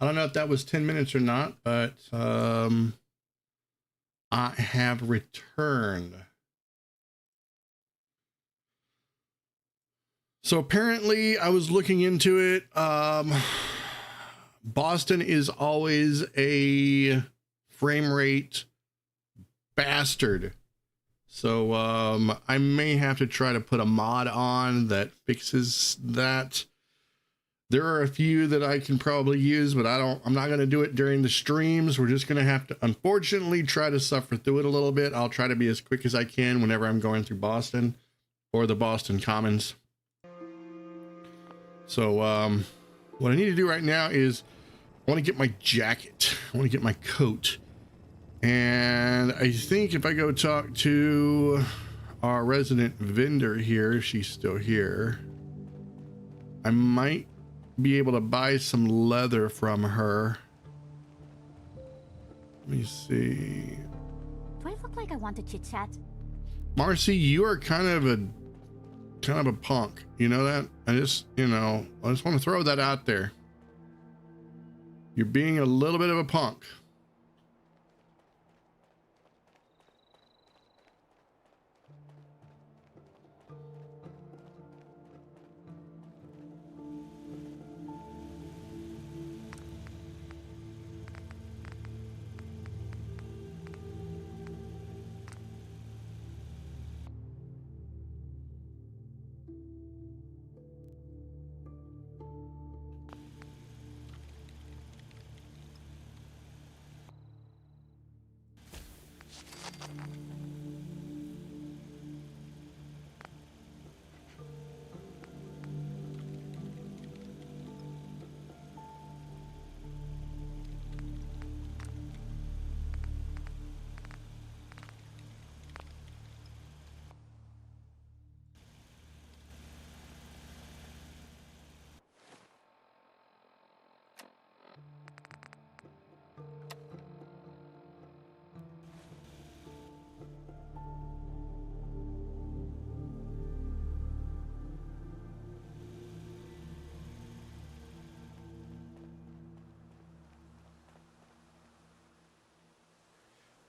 I don't know if that was 10 minutes or not, but I have returned. So apparently I was looking into it. Boston is always a frame rate bastard. So I may have to try to put a mod on that fixes that. There are a few that I can probably use, but I'm not going to do it during the streams. We're just going to have to, unfortunately, try to suffer through it a little bit. I'll try to be as quick as I can whenever I'm going through Boston or the Boston Commons. So what I need to do right now is I want to get my jacket. I want to get my coat. And I think if I go talk to our resident vendor here, if she's still here, I might be able to buy some leather from her. Let me see. Do I look like I want to chit chat? Marcy, you are kind of a punk. You know that? I just want to throw that out there. You're being a little bit of a punk.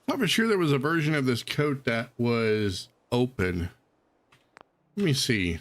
I'm for sure there was a version of this coat that was open. Let me see.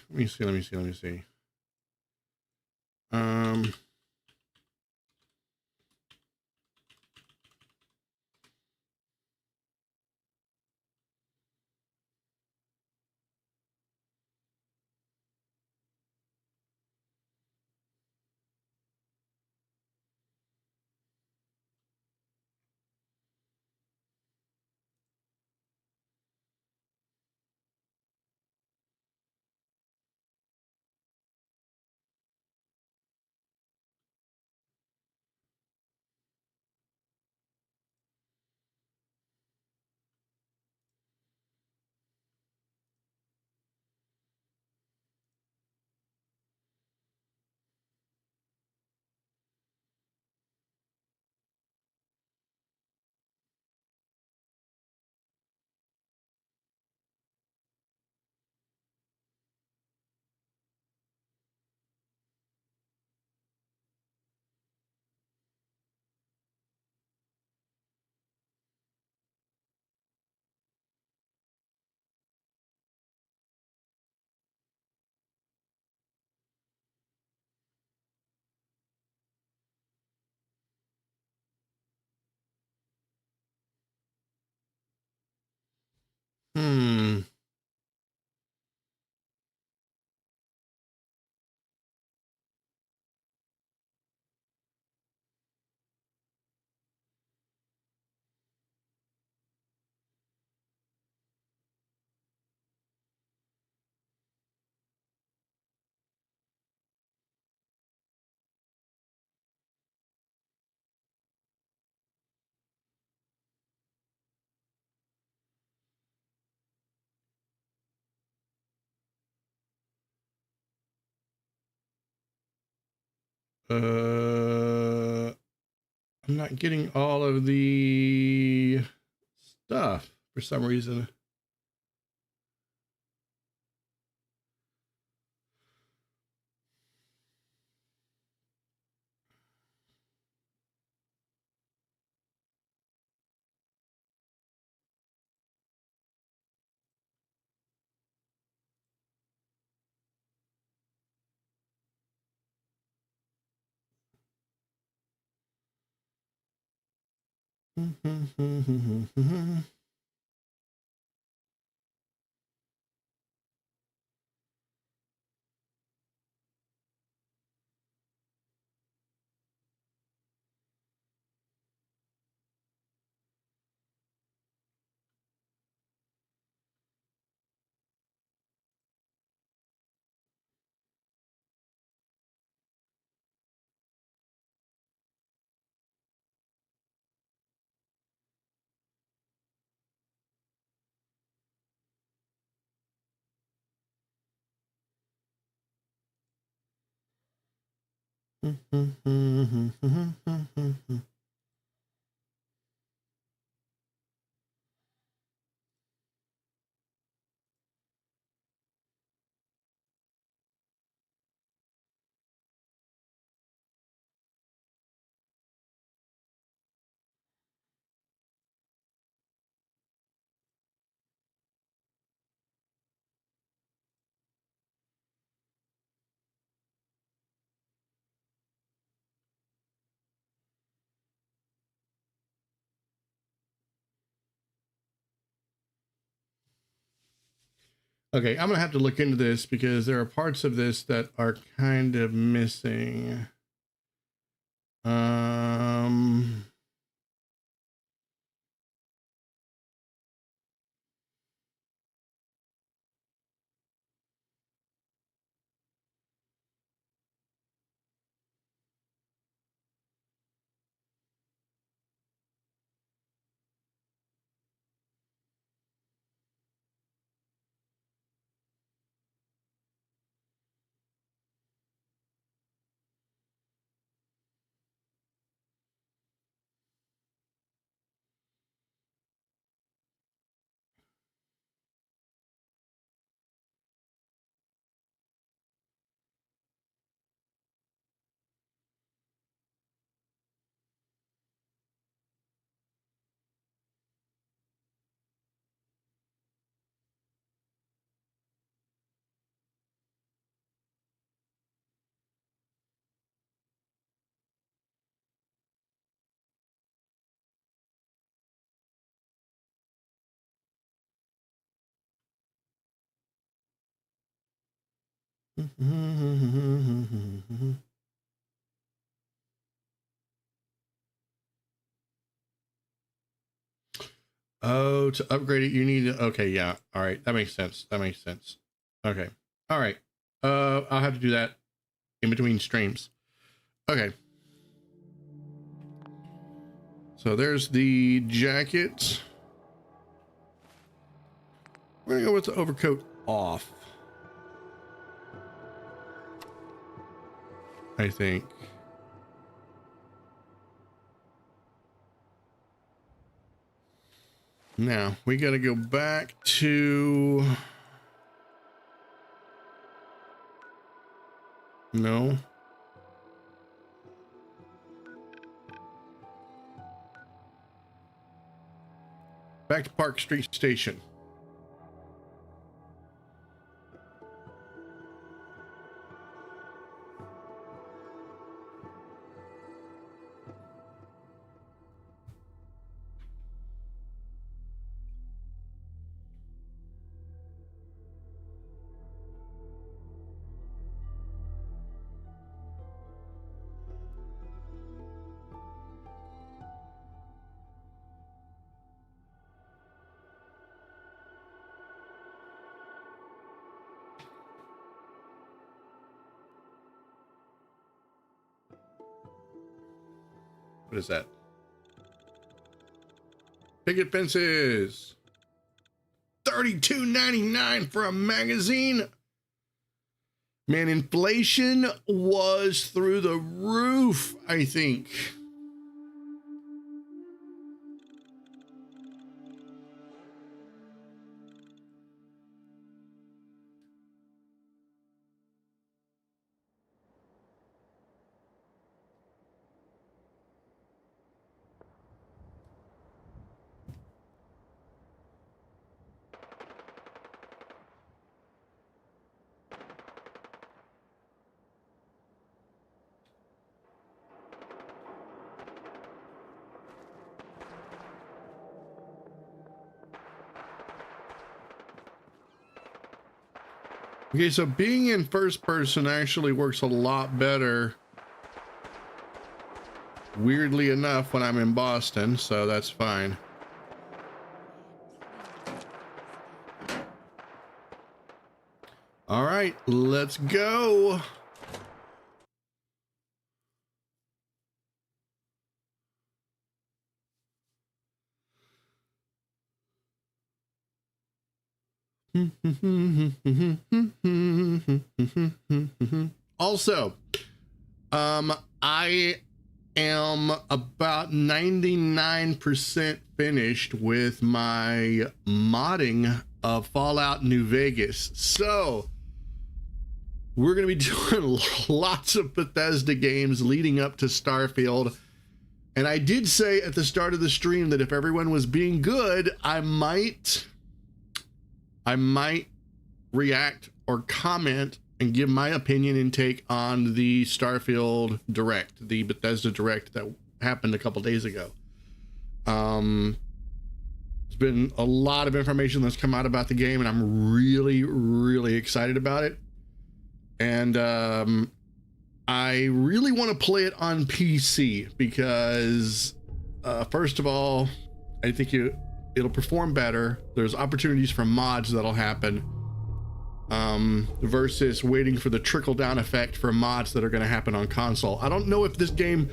I'm not getting all of the stuff for some reason. Okay, I'm gonna have to look into this because there are parts of this that are kind of missing. Um, oh, to upgrade it, you need to, okay, yeah. All right, that makes sense. That makes sense. Okay. All right. I'll have to do that in between streams. Okay. So there's the jacket. We're gonna go with the overcoat off, I think. Now we got to go back to, no. Back to Park Street Station. What is that? Picket fences. $32.99 for a magazine. Man, inflation was through the roof, I think. Okay, so being in first person actually works a lot better, weirdly enough, when I'm in Boston, so that's fine. All right, let's go. Also, I am about 99% finished with my modding of Fallout New Vegas. So we're going to be doing lots of Bethesda games leading up to Starfield. And I did say at the start of the stream that if everyone was being good, I might react or comment and give my opinion and take on the Starfield Direct, the Bethesda Direct that happened a couple days ago. There's been a lot of information that's come out about the game, and I'm really, really excited about it. And I really want to play it on PC because, first of all, I think it'll perform better. There's opportunities for mods that'll happen, versus waiting for the trickle-down effect for mods that are going to happen on console. I don't know if Starfield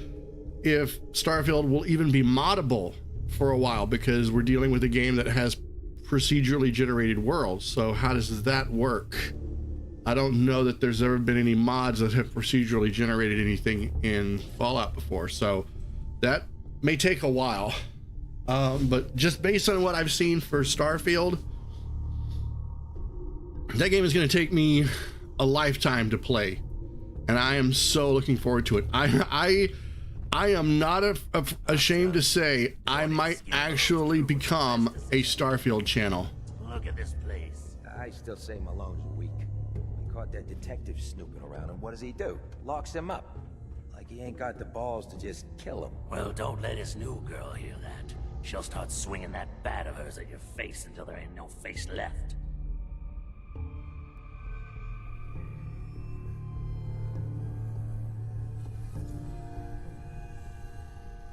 will even be moddable for a while, because we're dealing with a game that has procedurally generated worlds. So how does that work? I don't know that there's ever been any mods that have procedurally generated anything in Fallout before, so that may take a while. But just based on what I've seen for Starfield, that game is going to take me a lifetime to play, and I am so looking forward to it. I am not ashamed to say I might actually become a Starfield channel. Look at this place. I still say Malone's weak. We caught that detective snooping around, and what does he do? Locks him up. Like he ain't got the balls to just kill him. Well, don't let his new girl hear that. She'll start swinging that bat of hers at your face until there ain't no face left.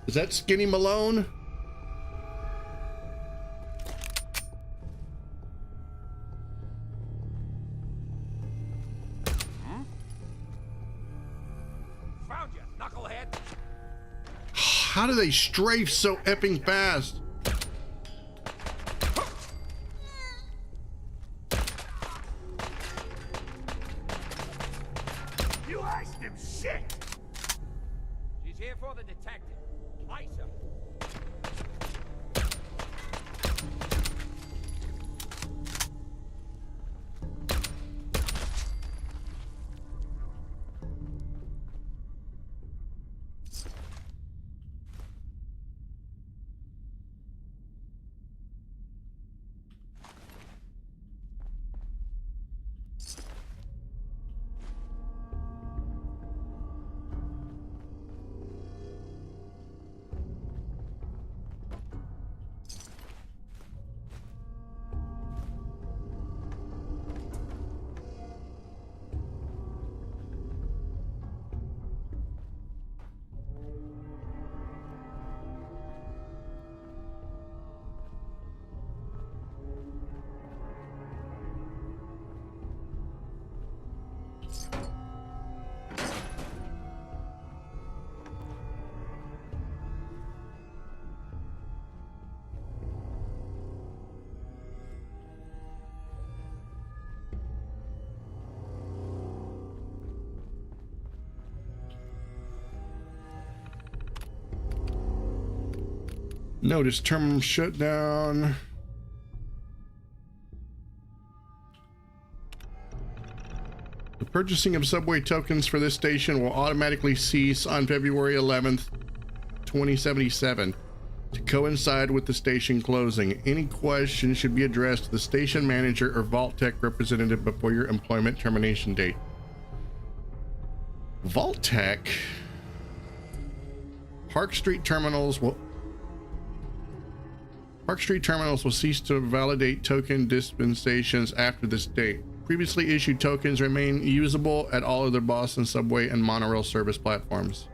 Is that Skinny Malone? Found you, knucklehead. How do they strafe so effing fast? You asked him shit! She's here for the detective. Ice her. Notice terminal shutdown. The purchasing of subway tokens for this station will automatically cease on February 11th, 2077 to coincide with the station closing. Any questions should be addressed to the station manager or Vault-Tec representative before your employment termination date. Vault-Tec? Park Street terminals will cease to validate token dispensations after this date. Previously issued tokens remain usable at all other Boston subway and monorail service platforms.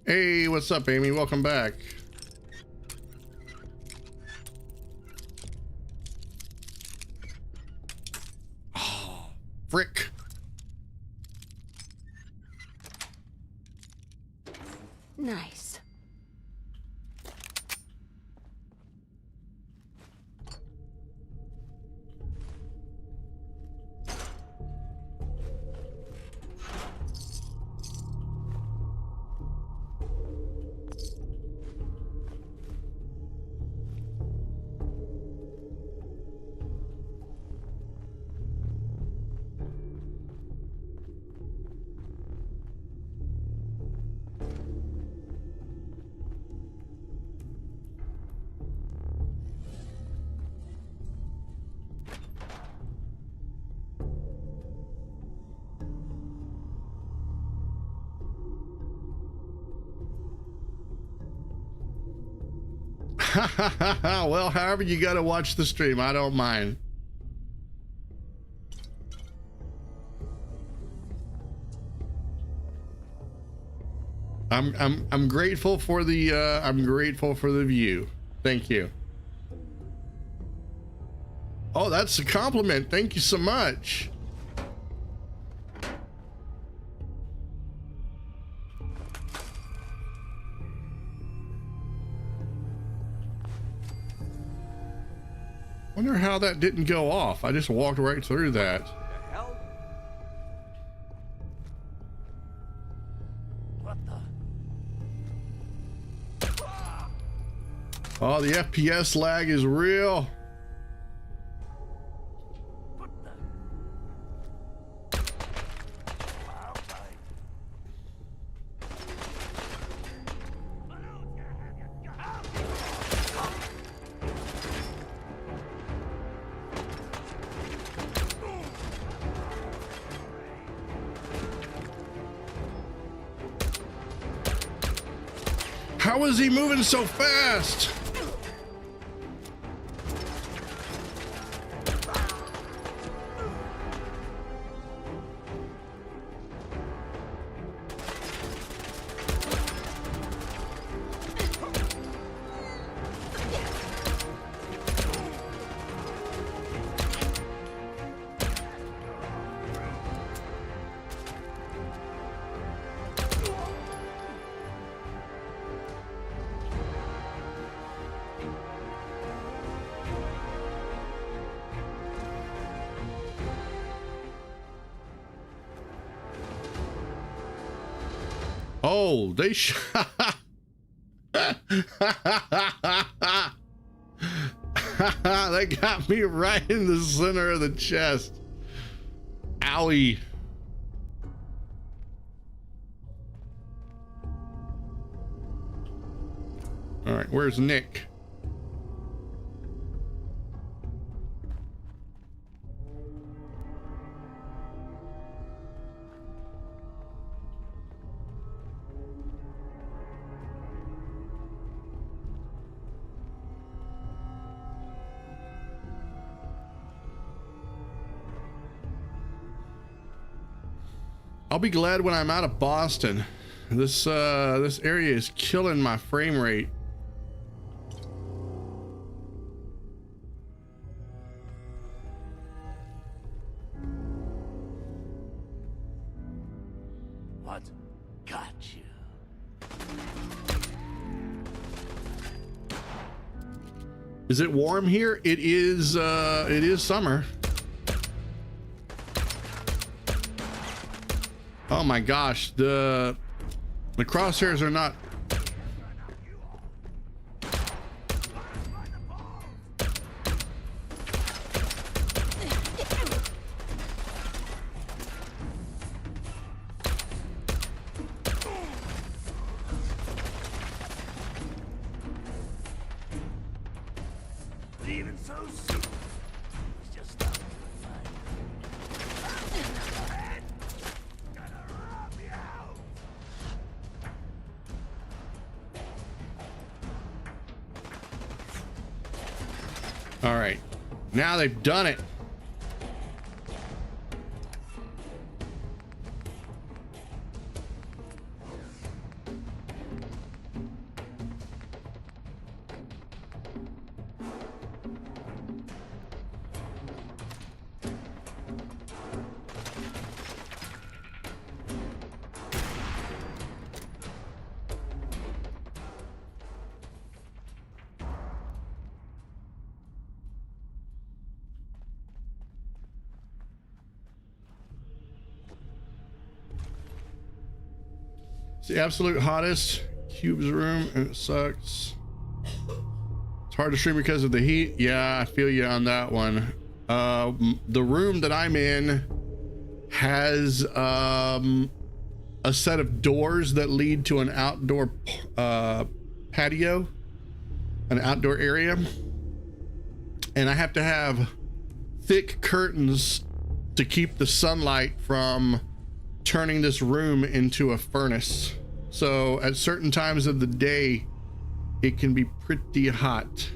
Hey, what's up, Amy? Welcome back. Oh, frick. Nice. Well, however you gotta watch the stream, I don't mind. I'm grateful for the view. Thank you. Oh, that's a compliment. Thank you so much. Wonder how that didn't go off. I just walked right through that. The hell? What the? Oh, the FPS lag is real. How is he moving so fast? Oh, they shot. They got me right in the center of the chest. Owie. All right, where's Nick? I'll be glad when I'm out of Boston. This area is killing my frame rate. What got you? Is it warm here? It is summer. Oh my gosh, the crosshairs are not. All right, now they've done it. The absolute hottest. Cube's room, and it sucks. It's hard to stream because of the heat. Yeah, I feel you on that one. The room that I'm in has a set of doors that lead to an outdoor patio, an outdoor area, and I have to have thick curtains to keep the sunlight from turning this room into a furnace. So at certain times of the day, it can be pretty hot.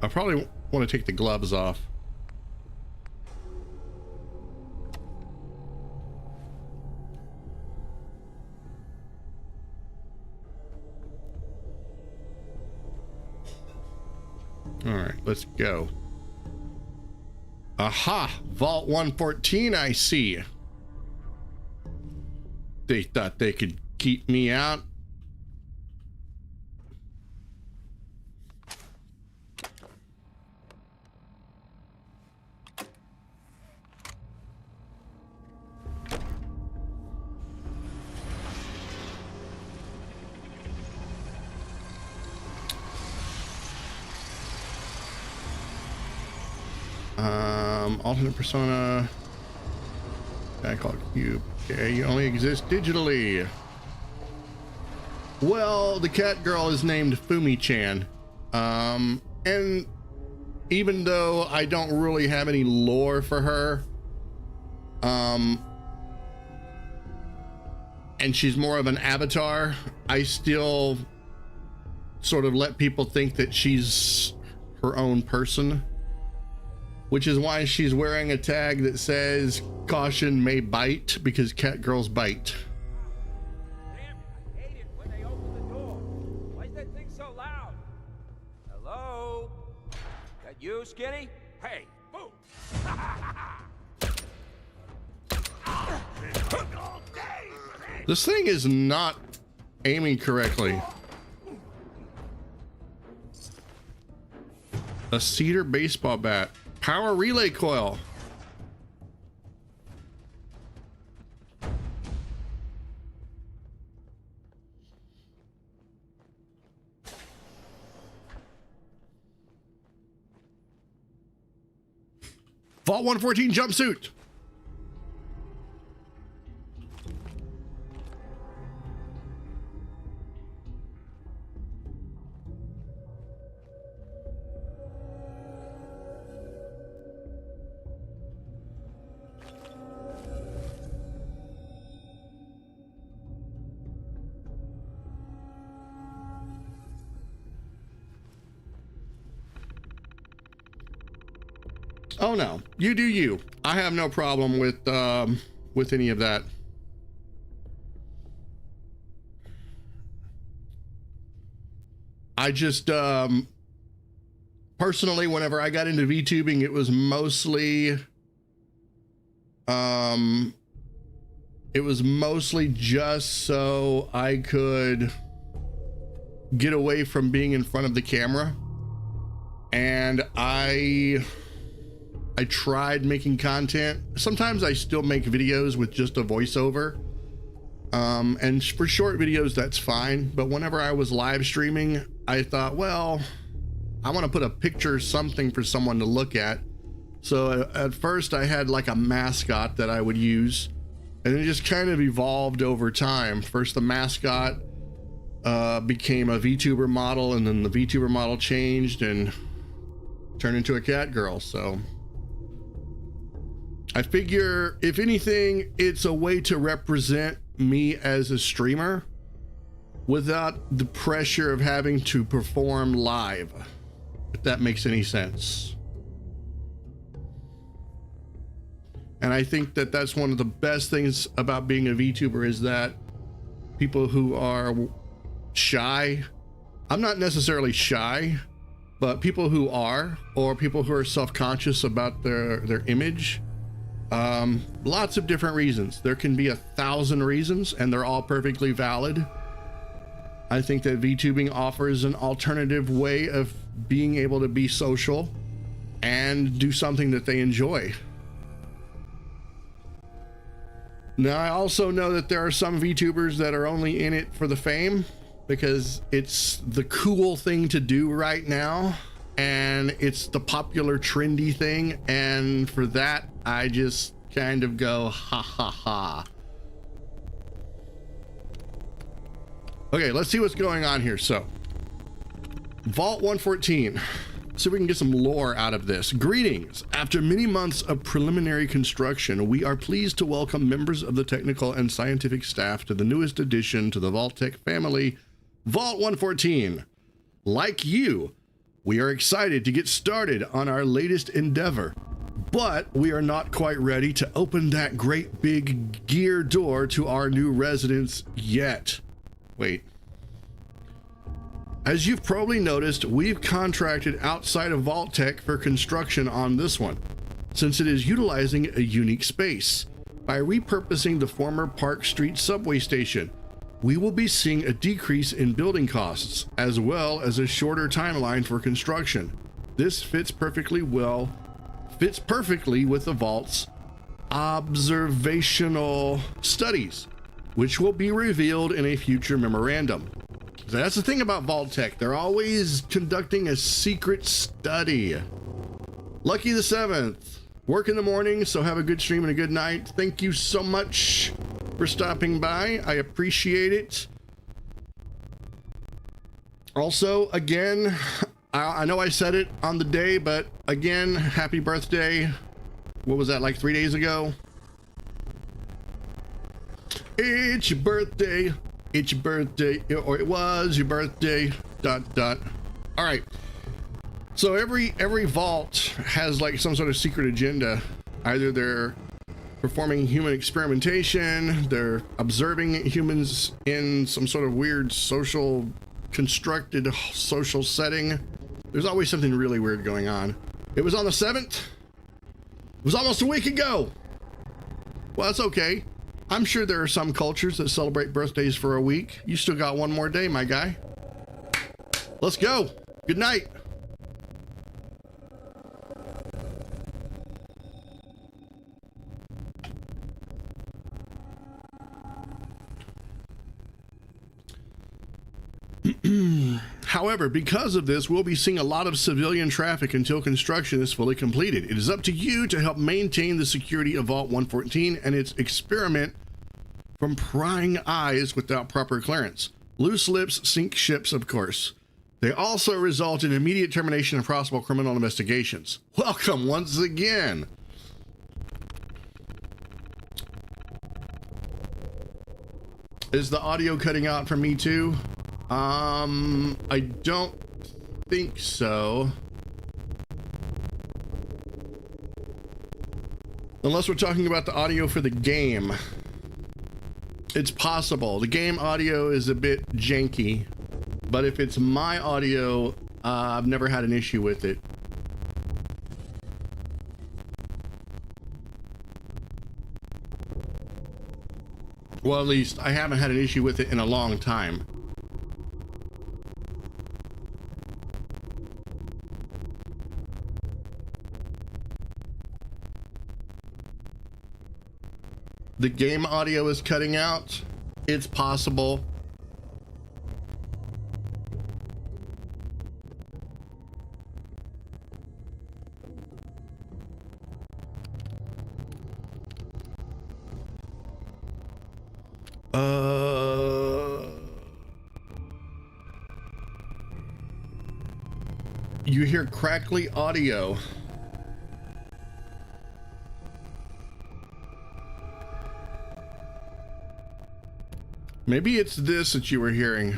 I probably want to take the gloves off. All right, let's go. Aha! Vault 114, I see. They thought they could keep me out. Alternate persona. I call it cube. Okay, you only exist digitally. Well, the Catgirl is named Fumi-chan. And even though I don't really have any lore for her, and she's more of an avatar, I still sort of let people think that she's her own person. Which is why she's wearing a tag that says caution may bite, because Catgirls bite. Damn it, I hate it when they open the door. Why is that thing so loud? Hello? That you, Skinny? Hey, boom! This thing is not aiming correctly. A cedar baseball bat. Power relay coil. Vault 114 jumpsuit. Oh no, you do you. I have no problem with any of that. I just personally, whenever I got into VTubing, it was mostly It was mostly just so I could get away from being in front of the camera. And I tried making content. Sometimes I still make videos with just a voiceover. And for short videos, that's fine. But whenever I was live streaming, I thought, well, I want to put a picture, something for someone to look at. So at first I had like a mascot that I would use, and it just kind of evolved over time. First the mascot became a VTuber model, and then the VTuber model changed and turned into a Catgirl. So I figure, if anything, it's a way to represent me as a streamer without the pressure of having to perform live, if that makes any sense. And I think that that's one of the best things about being a VTuber, is that people who are shy, I'm not necessarily shy, but people who are, or people who are self-conscious about their image, lots of different reasons. There can be 1,000 reasons, and they're all perfectly valid. I think that VTubing offers an alternative way of being able to be social and do something that they enjoy. Now, I also know that there are some VTubers that are only in it for the fame, because it's the cool thing to do right now, and it's the popular trendy thing, and for that I just kind of go ha ha ha. Okay, let's see what's going on here. So Vault 114, see if we can get some lore out of this. Greetings. After many months of preliminary construction, we are pleased to welcome members of the technical and scientific staff to the newest addition to the Vault-Tec family, Vault 114. Like you, we are excited to get started on our latest endeavor, but we are not quite ready to open that great big gear door to our new residence yet. Wait. As you've probably noticed, we've contracted outside of Vault-Tec for construction on this one, since it is utilizing a unique space. By repurposing the former Park Street subway station, we will be seeing a decrease in building costs, as well as a shorter timeline for construction. This fits perfectly with the Vault's observational studies, which will be revealed in a future memorandum. So that's the thing about Vault-Tec. They're always conducting a secret study. Lucky the 7th. Work in the morning, so have a good stream and a good night. Thank you so much for stopping by. I appreciate it. Also, again, I know I said it on the day, but again, happy birthday. What was that, like 3 days ago? It's your birthday. It's your birthday, or it was your birthday, ... All right. So every vault has like some sort of secret agenda. Either they're performing human experimentation, they're observing humans in some sort of weird constructed social setting. There's always something really weird going on. It was on the 7th. It was almost a week ago. Well, that's okay. I'm sure there are some cultures that celebrate birthdays for a week. You still got one more day, my guy. Let's go. Good night. However, because of this, we'll be seeing a lot of civilian traffic until construction is fully completed. It is up to you to help maintain the security of Vault 114 and its experiment from prying eyes without proper clearance. Loose lips sink ships, of course. They also result in immediate termination of possible criminal investigations. Welcome once again. Is the audio cutting out for me too? I don't think so. Unless we're talking about the audio for the game. It's possible. The game audio is a bit janky, but if it's my audio, I've never had an issue with it. Well, at least I haven't had an issue with it in a long time. The game audio is cutting out. It's possible. You hear crackly audio. Maybe it's this that you were hearing.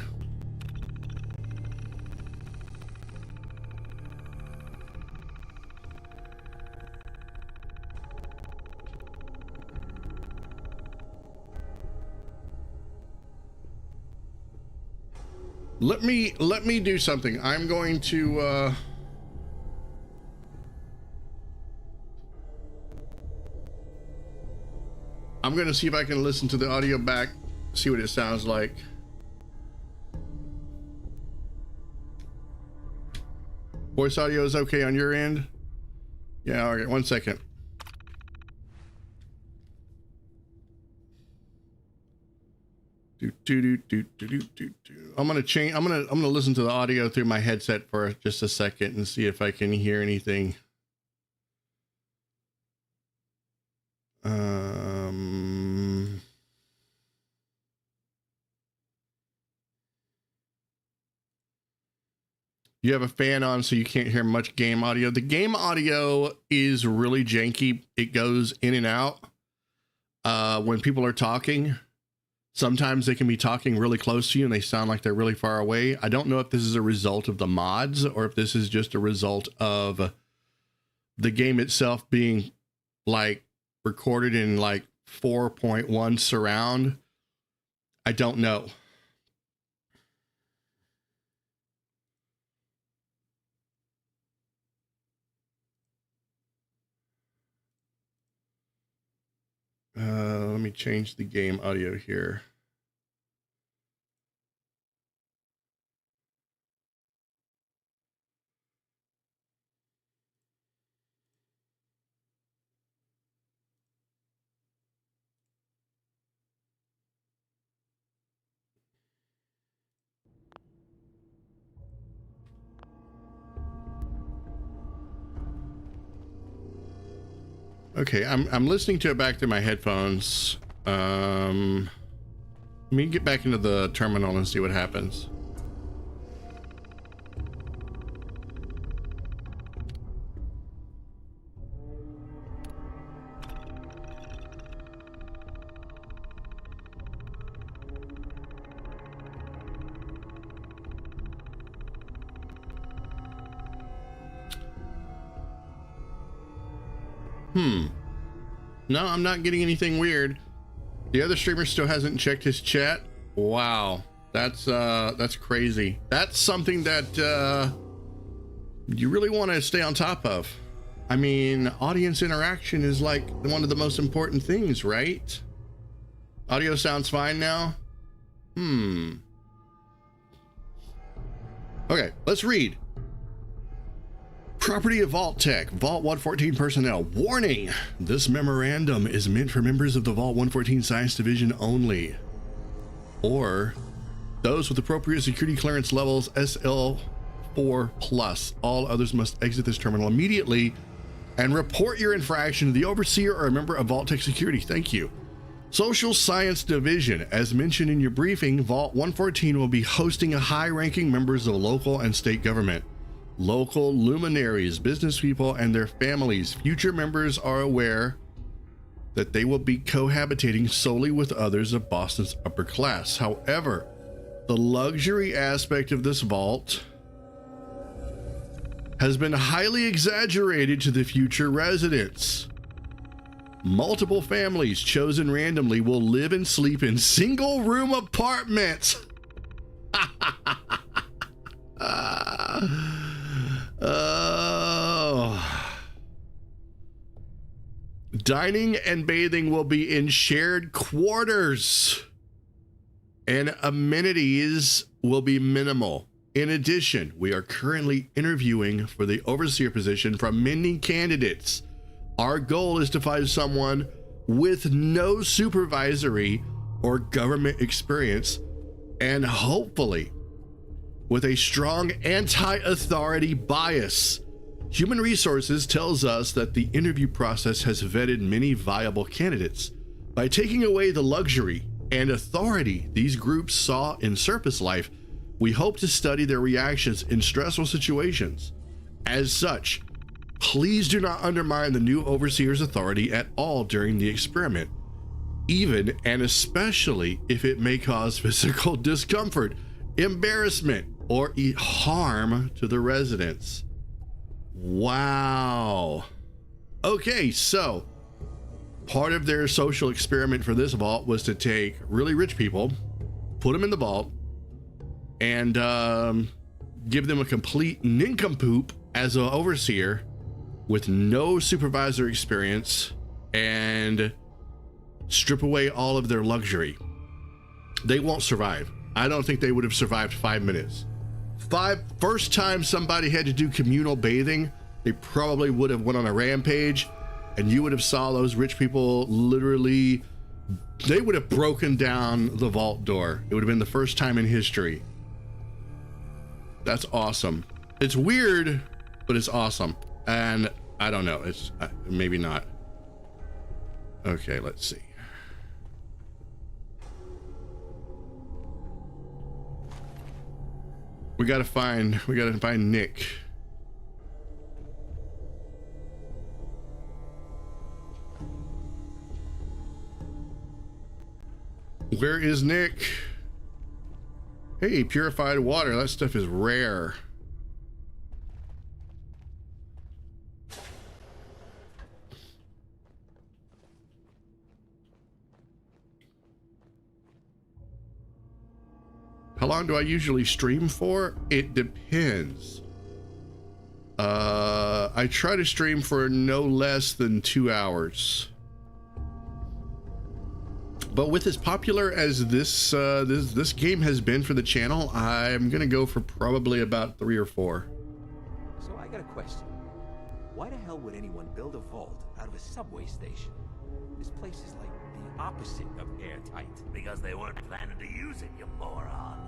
Let me do something. I'm going to I'm going to see if I can listen to the audio back, see what it sounds like. Voice audio is okay on your end? Yeah, all right, 1 second. I'm gonna change. I'm gonna listen to the audio through my headset for just a second and see if I can hear anything. You have a fan on, so you can't hear much game audio. The game audio is really janky. It goes in and out when people are talking. Sometimes they can be talking really close to you and they sound like they're really far away. I don't know if this is a result of the mods or if this is just a result of the game itself being like recorded in like 4.1 surround. I don't know. Let me change the game audio here. Okay, I'm listening to it back through my headphones. Let me get back into the terminal and see what happens. No, I'm not getting anything weird. The other streamer still hasn't checked his chat. Wow, that's crazy. That's something that you really want to stay on top of. I mean, audience interaction is like one of the most important things, right? Audio sounds fine now. Okay, let's read. Property of Vault-Tec, Vault 114 personnel. Warning! This memorandum is meant for members of the Vault 114 Science Division only, or those with appropriate security clearance levels SL4+. All others must exit this terminal immediately and report your infraction to the Overseer or a member of Vault-Tec Security. Thank you. Social Science Division. As mentioned in your briefing, Vault 114 will be hosting high-ranking members of local and state government, local luminaries, business people, and their families. Future members are aware that they will be cohabitating solely with others of Boston's upper class. However, the luxury aspect of this vault has been highly exaggerated to the future residents. Multiple families chosen randomly will live and sleep in single-room apartments. Dining and bathing will be in shared quarters, and amenities will be minimal. In addition, we are currently interviewing for the overseer position from many candidates. Our goal is to find someone with no supervisory or government experience, and hopefully with a strong anti-authority bias. Human Resources tells us that the interview process has vetted many viable candidates. By taking away the luxury and authority these groups saw in surface life, we hope to study their reactions in stressful situations. As such, please do not undermine the new overseer's authority at all during the experiment, even and especially if it may cause physical discomfort, embarrassment, or harm to the residents. Wow. Okay, so part of their social experiment for this vault was to take really rich people, put them in the vault, and give them a complete nincompoop as an overseer with no supervisor experience and strip away all of their luxury. They won't survive. I don't think they would have survived 5 minutes. First time somebody had to do communal bathing, they probably would have went on a rampage, and you would have saw those rich people literally, they would have broken down the vault door. It would have been the first time in history. That's awesome. It's weird, but it's awesome. And I don't know, it's maybe not. Okay, let's see. We gotta find Nick. Where is Nick? Hey, purified water. That stuff is rare. How long do I usually stream for? It depends. I try to stream for no less than 2 hours. But with as popular as this game has been for the channel, I'm gonna go for probably about 3 or 4. So I got a question. Why the hell would anyone build a vault out of a subway station? This place is like the opposite of airtight. Because they weren't planning to use it, you moron.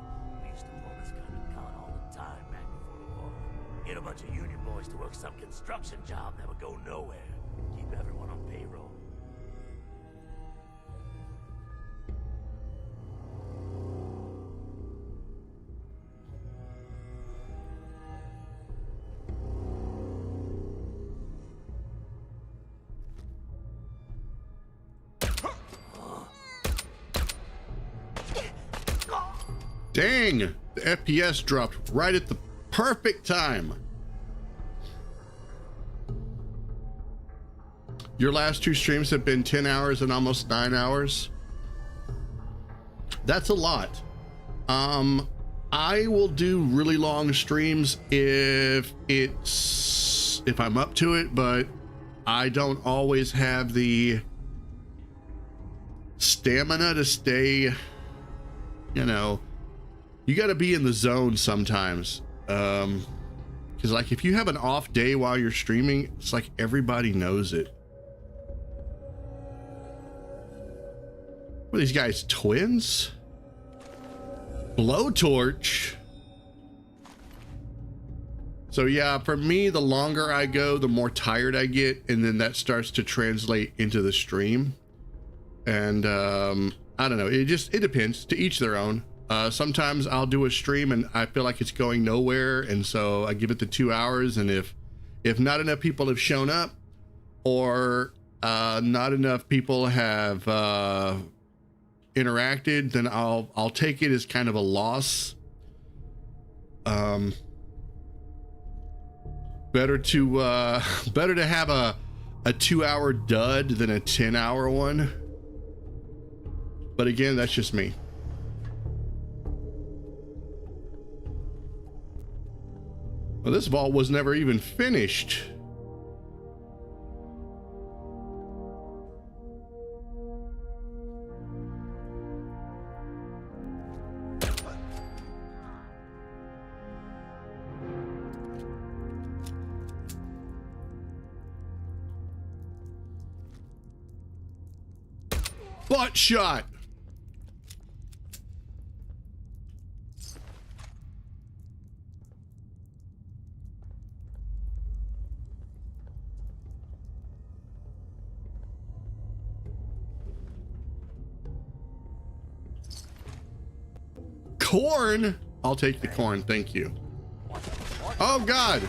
We used to pull this kind of con all the time back before the war. Get a bunch of union boys to work some construction job that would go nowhere. Keep everyone on payroll. Dang, the FPS dropped right at the perfect time. Your last 2 streams have been 10 hours and almost 9 hours. That's a lot. I will do really long streams if I'm up to it, but I don't always have the stamina to stay, you know, you got to be in the zone sometimes. Because like if you have an off day while you're streaming, it's like everybody knows it. What are these guys, twins? Blowtorch. So yeah, for me, the longer I go, the more tired I get, and then that starts to translate into the stream. And I don't know, it depends, to each their own. Sometimes I'll do a stream and I feel like it's going nowhere, and so I give it the 2 hours, and if not enough people have shown up, or not enough people have interacted, then I'll take it as kind of a loss. Better to have a 2-hour dud than a 10-hour one. But again, that's just me. Well, this vault was never even finished. Butt shot. Corn? I'll take the corn, thank you. Oh God.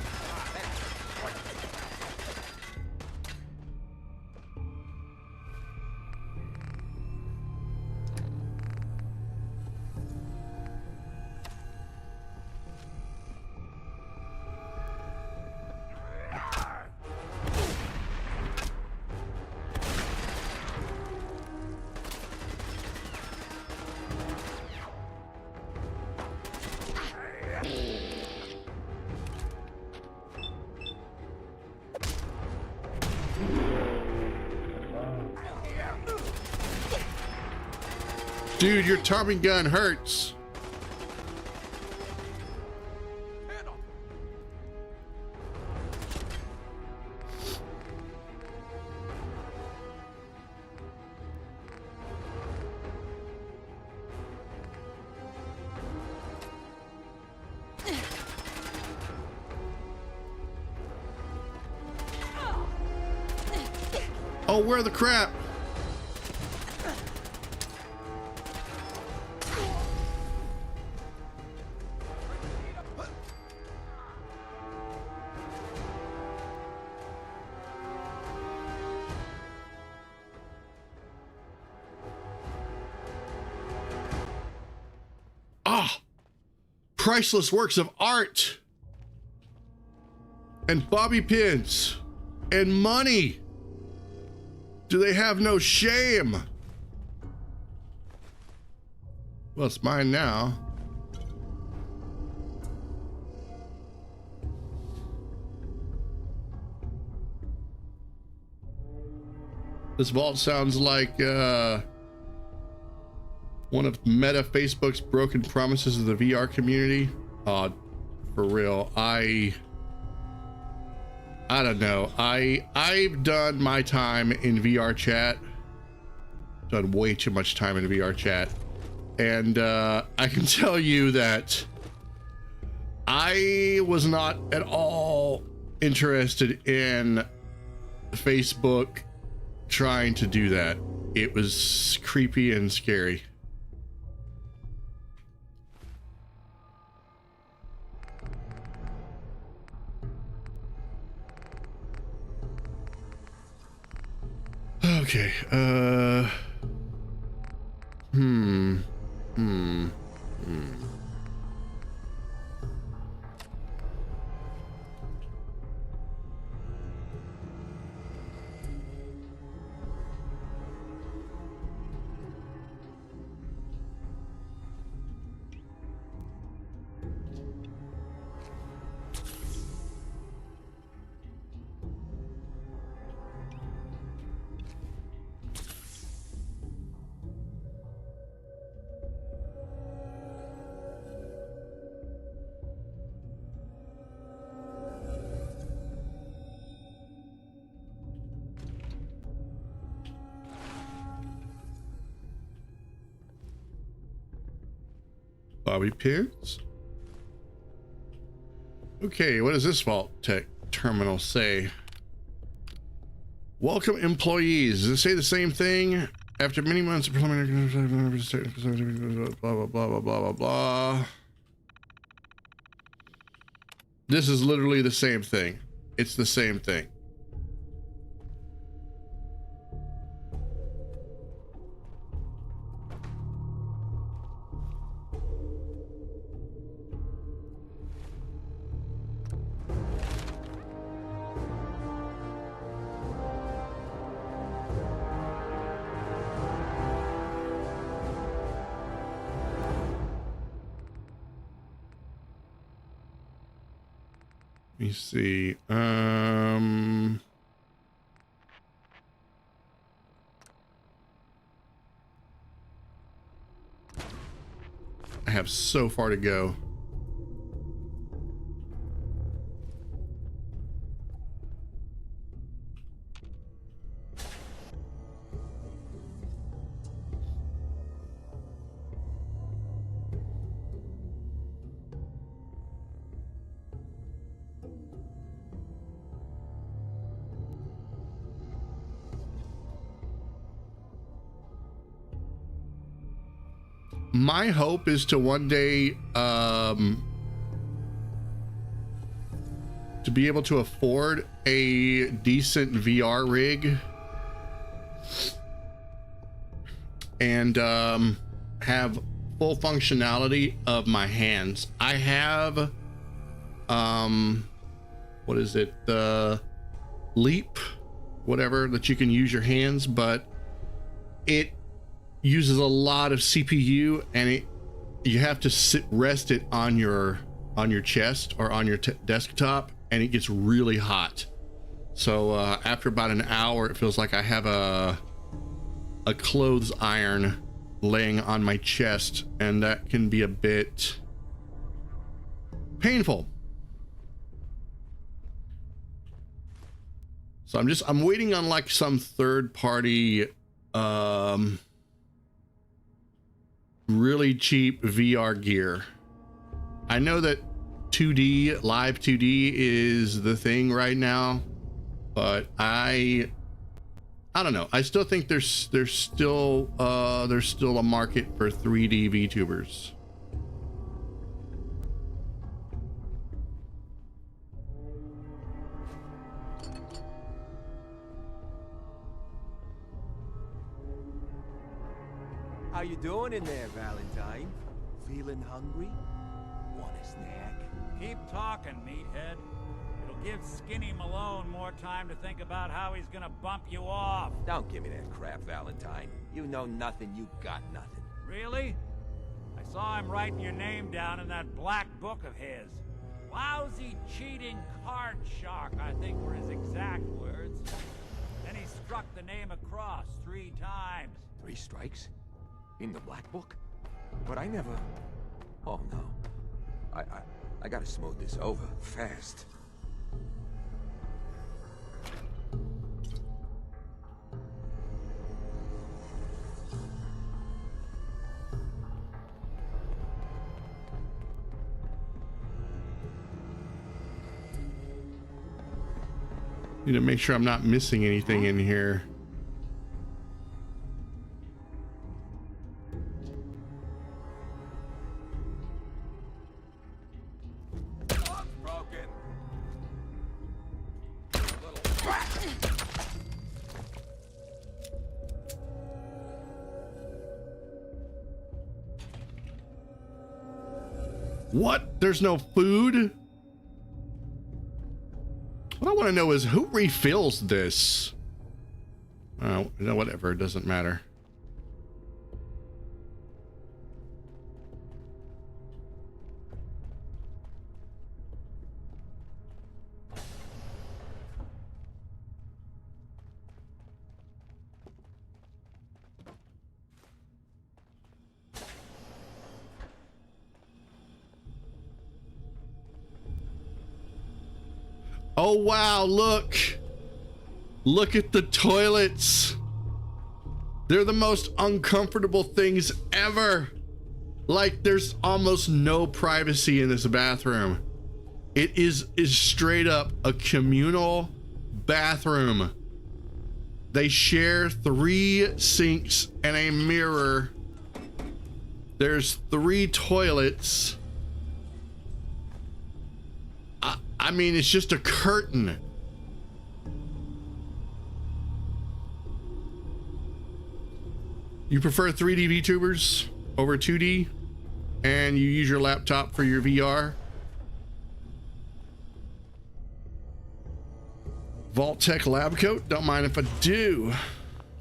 Dude, your Tommy gun hurts. Oh, where the crap? Ah, priceless works of art and bobby pins and money. Do they have no shame? Well, it's mine now. This vault sounds like one of Meta Facebook's broken promises of the VR community. For real, I don't know. I've done my time in VR chat. Done way too much time in VR chat. And I can tell you that I was not at all interested in Facebook trying to do that. It was creepy and scary. Okay, bobby pins. Okay, what does this Vault-Tec terminal say? Welcome employees. Does it say the same thing? After many months of preliminary blah blah blah blah blah blah blah. This is literally the same thing. It's the same thing. Let me see. I have so far to go. my hope is to one day to be able to afford a decent VR rig and have full functionality of my hands. I have what is it, the Leap, whatever, that you can use your hands, but it uses a lot of CPU, and you have to rest it on your chest or on your desktop, and it gets really hot. So after about an hour, it feels like I have a clothes iron laying on my chest, and that can be a bit painful. So I'm waiting on like some third party really cheap VR gear. I know that 2D, live 2D is the thing right now, but I don't know. I still think there's still a market for 3D VTubers. How you doing in there, Valentine? Feeling hungry? Want a snack? Keep talking, meathead. It'll give Skinny Malone more time to think about how he's gonna bump you off. Don't give me that crap, Valentine. You know nothing, you got nothing. Really? I saw him writing your name down in that black book of his. Lousy, cheating card shark, I think were his exact words. Then he struck the name across 3 times. 3 strikes? In the black book? But I never... Oh no. I gotta smooth this over fast. Need to make sure I'm not missing anything in here. What? There's no food? What I want to know is who refills this? Oh, no, whatever. It doesn't matter. Oh, wow, look. Look at the toilets. They're the most uncomfortable things ever. Like, there's almost no privacy in this bathroom. It is straight up a communal bathroom. They share 3 sinks and a mirror. There's 3 toilets. I mean, it's just a curtain. You prefer 3D VTubers over 2D, and you use your laptop for your VR? Vault-Tec lab coat? Don't mind if I do.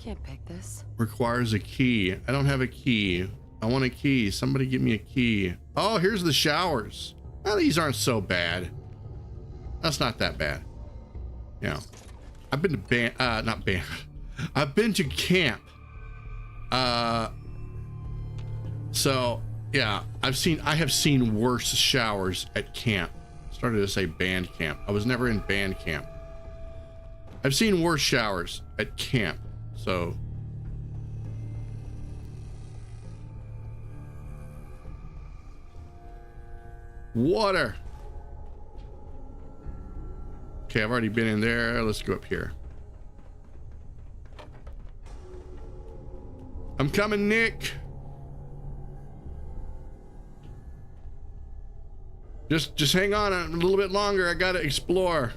Can't pick this. Requires a key. I don't have a key. I want a key. Somebody give me a key. Oh, here's the showers. Well, these aren't so bad. That's not that bad. You know, I've been to I've been to camp. So yeah, I have seen worse showers at camp. Started to say band camp. I was never in band camp. I've seen worse showers at camp. So water. Okay, I've already been in there. Let's go up here. I'm coming, Nick. Just hang on a little bit longer. I gotta explore.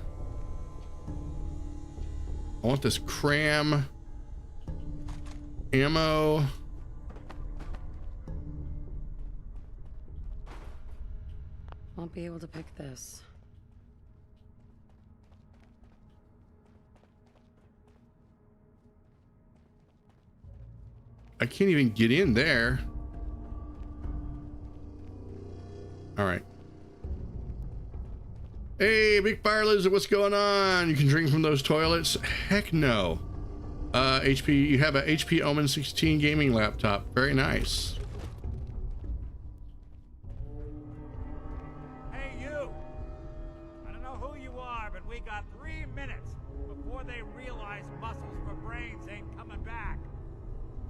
I want this cram ammo. Won't be able to pick this. I can't even get in there. All right. Hey, Big Fire Lizard, what's going on? You can drink from those toilets? Heck no. HP, you have a HP Omen 16 gaming laptop. Very nice. Hey, you! I don't know who you are, but we got 3 minutes before they realize muscles for brains ain't coming back.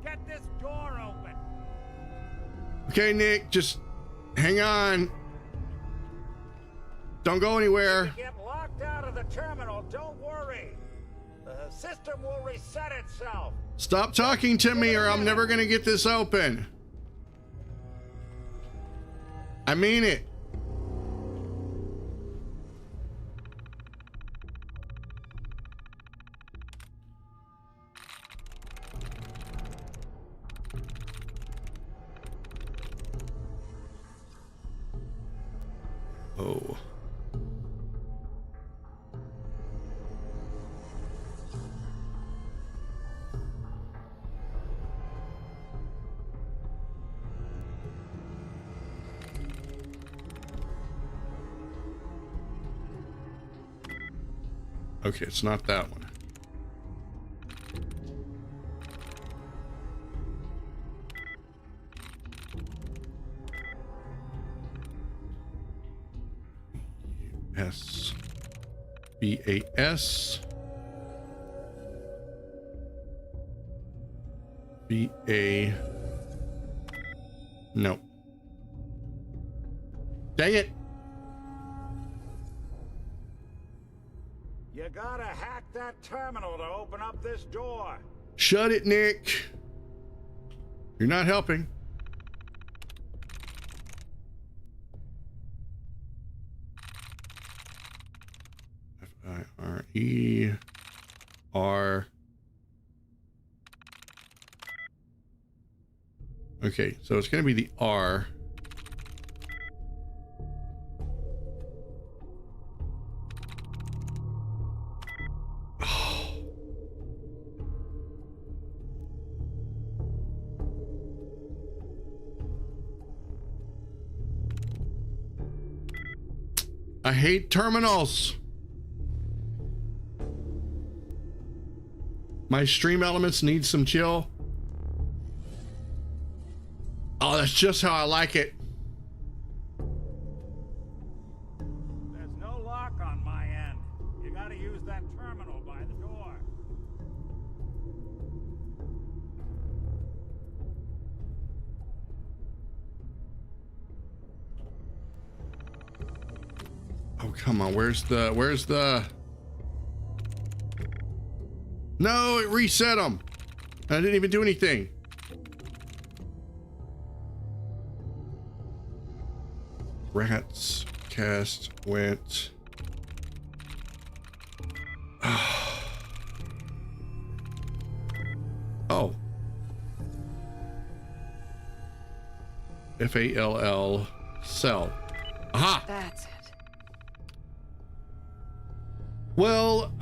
Get this door open! Okay, Nick, just hang on. Don't go anywhere. If you get locked out of the terminal, don't worry. The system will reset itself. Stop talking to me or I'm never gonna get this open. I mean it. Oh. Okay, it's not that one. S B A S B A. No. Dang it. You gotta hack that terminal to open up this door. Shut it, Nick. You're not helping. F-I-R-E-R. Okay, so it's going to be the R. I hate terminals. My stream elements need some chill. Oh, that's just how I like it. There's no lock on my end. You gotta use that terminal by the door. Oh, come on. Where's the... No, it reset them. I didn't even do anything. Rats, cast, went. Oh. F-A-L-L, cell. Aha! That's it. Well,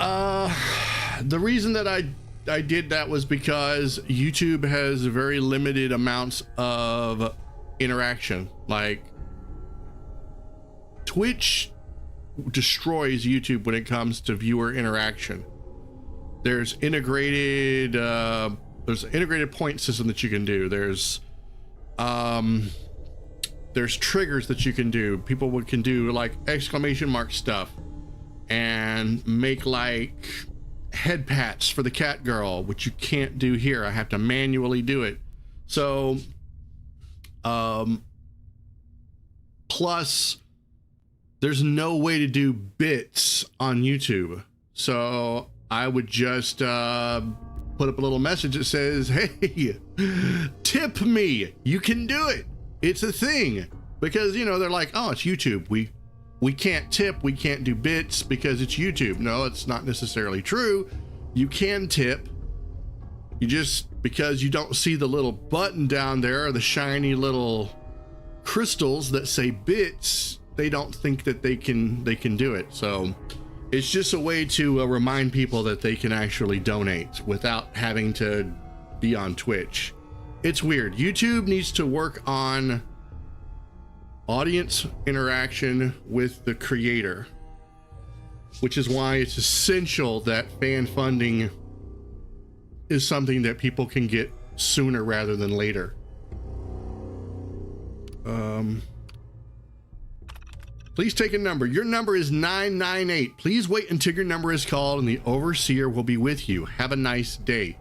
the reason that I did that was because YouTube has very limited amounts of interaction. Like, Twitch destroys YouTube when it comes to viewer interaction. There's integrated point system that you can do. There's triggers that you can do. People can do like exclamation mark stuff and make like head pats for the Catgirl, which you can't do here. I have to manually do it. So, plus there's no way to do bits on YouTube. So I would just put up a little message that says, hey, tip me. You can do it. It's a thing. Because, you know, they're like, oh, it's YouTube. we can't tip, we can't do bits because it's YouTube. No, it's not necessarily true. You can tip. You just, because you don't see the little button down there, or the shiny little crystals that say bits, they don't think that they can do it. So it's just a way to remind people that they can actually donate without having to be on Twitch. It's weird. YouTube needs to work on audience interaction with the creator, which is why it's essential that fan funding is something that people can get sooner rather than later. Please take a number. Your number is 998. Please wait until your number is called and the overseer will be with you. Have a nice day.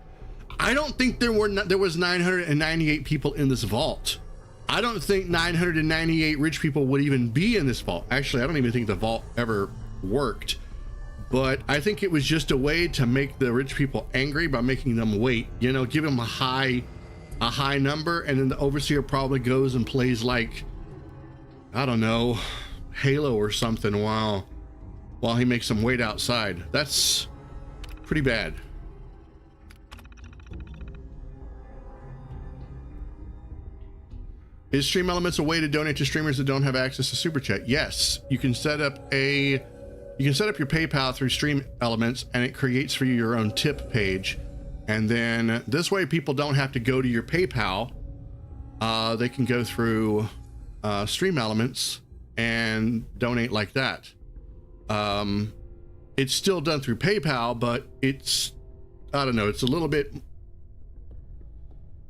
I don't think there was 998 people in this vault. I don't think 998 rich people would even be in this vault. Actually, I don't even think the vault ever worked. But I think it was just a way to make the rich people angry by making them wait. You know, give them a high number, and then the overseer probably goes and plays like, I don't know, Halo or something while he makes them wait outside. That's pretty bad. Is Stream Elements a way to donate to streamers that don't have access to Super Chat? Yes, you can set up your PayPal through Stream Elements, and it creates for you your own tip page. And then this way people don't have to go to your PayPal. They can go through Stream Elements and donate like that. It's still done through PayPal, but it's, I don't know, it's a little bit,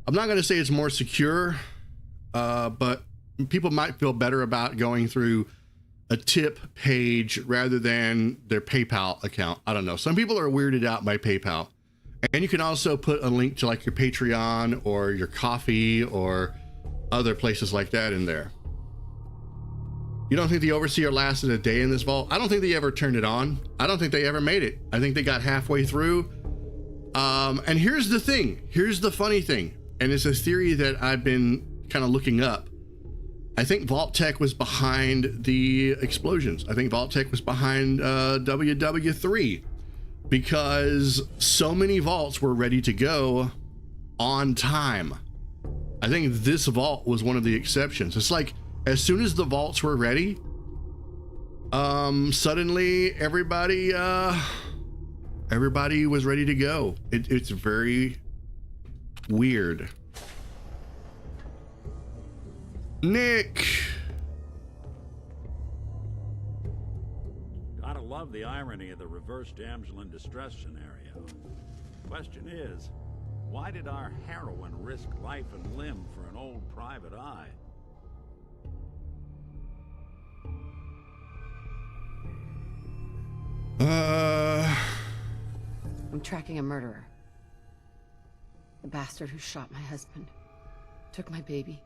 I'm not going to say it's more secure, but people might feel better about going through a tip page rather than their PayPal account. I don't know. Some people are weirded out by PayPal. And you can also put a link to like your Patreon or your Coffee or other places like that in there. You don't think the overseer lasted a day in this vault? I don't think they ever turned it on. I don't think they ever made it. I think they got halfway through. And here's the thing. Here's the funny thing. And it's a theory that I've been kind of looking up. I think Vault-Tec was behind the explosions. I think Vault-Tec was behind WW3 because so many vaults were ready to go on time. I think this vault was one of the exceptions. It's like as soon as the vaults were ready, suddenly everybody was ready to go. It's very weird. Nick. Gotta love the irony of the reverse damsel in distress scenario. Question is, why did our heroine risk life and limb for an old private eye? I'm tracking a murderer. The bastard who shot my husband. Took my baby.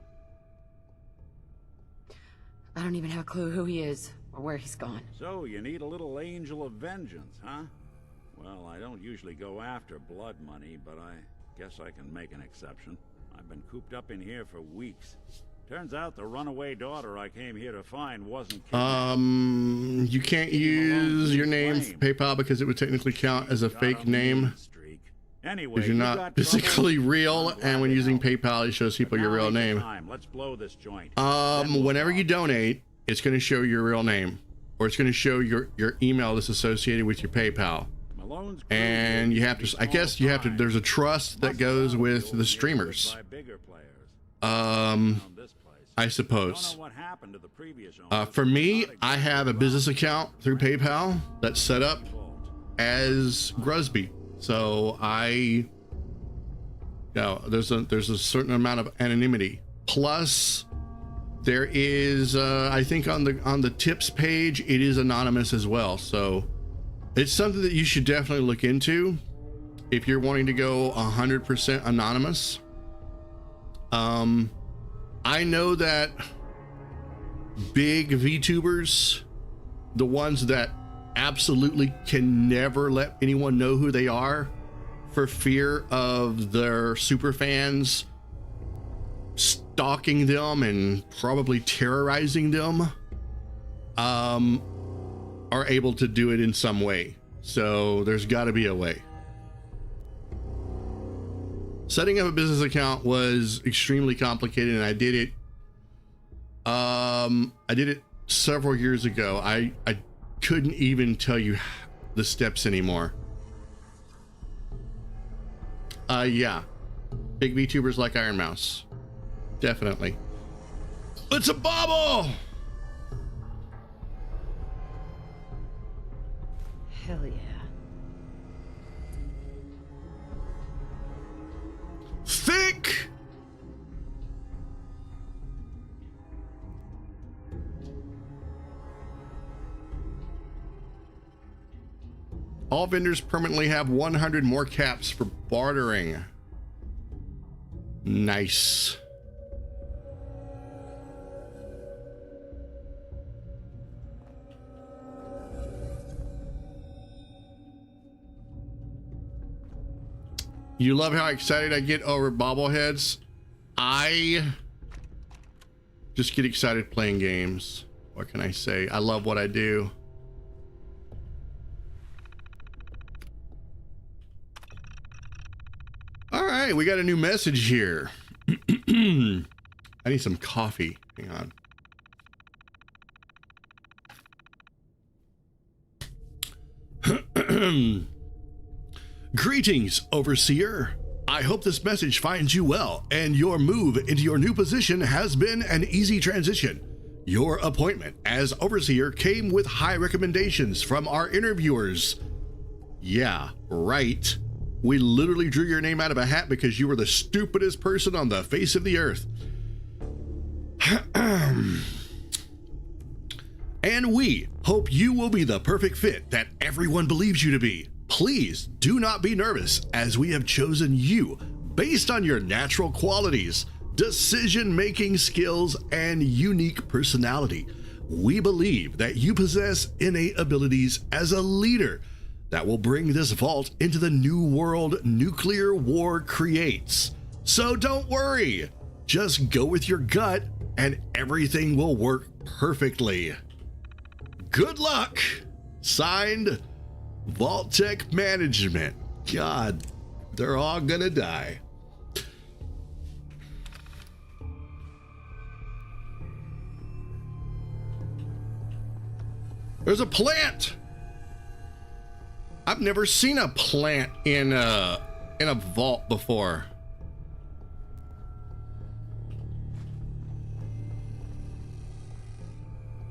I don't even have a clue who he is or where he's gone. So you need a little angel of vengeance, huh? Well, I don't usually go after blood money, but I guess I can make an exception. I've been cooped up in here for weeks. Turns out the runaway daughter I came here to find wasn't kidnapped. You can't use your name for PayPal because it would technically count as a fake name. Anyway, because you're not physically real, and when using PayPal, it shows people your real name. Let's blow this joint. Whenever you donate, it's going to show your real name, or it's going to show your email that's associated with your PayPal. And you have to, I guess you have to, there's a trust that goes with the streamers. I suppose. For me, I have a business account through PayPal that's set up as Gruzbee. So there's a certain amount of anonymity. Plus, there is, I think on the tips page, it is anonymous as well. So it's something that you should definitely look into if you're wanting to go 100% anonymous. I know that big VTubers, the ones that absolutely can never let anyone know who they are for fear of their super fans stalking them and probably terrorizing them, are able to do it in some way. So there's got to be a way. Setting up a business account was extremely complicated, and I did it several years ago. I couldn't even tell you the steps anymore. Yeah, big VTubers like Iron Mouse, definitely. It's a bauble. Hell yeah. Thick. All vendors permanently have 100 more caps for bartering. Nice. You love how excited I get over bobbleheads. I just get excited playing games. What can I say? I love what I do. All right, we got a new message here. I need some coffee. Hang on. Greetings, Overseer. I hope this message finds you well and your move into your new position has been an easy transition. Your appointment as Overseer came with high recommendations from our interviewers. Yeah, right. We literally drew your name out of a hat because you were the stupidest person on the face of the earth. And we hope you will be the perfect fit that everyone believes you to be. Please do not be nervous, as we have chosen you based on your natural qualities, decision-making skills, and unique personality. We believe that you possess innate abilities as a leader that will bring this vault into the new world nuclear war creates. So don't worry, just go with your gut and everything will work perfectly. Good luck. Signed, Vault-Tec Management. God, they're all gonna die. There's a plant. I've never seen a plant in a vault before.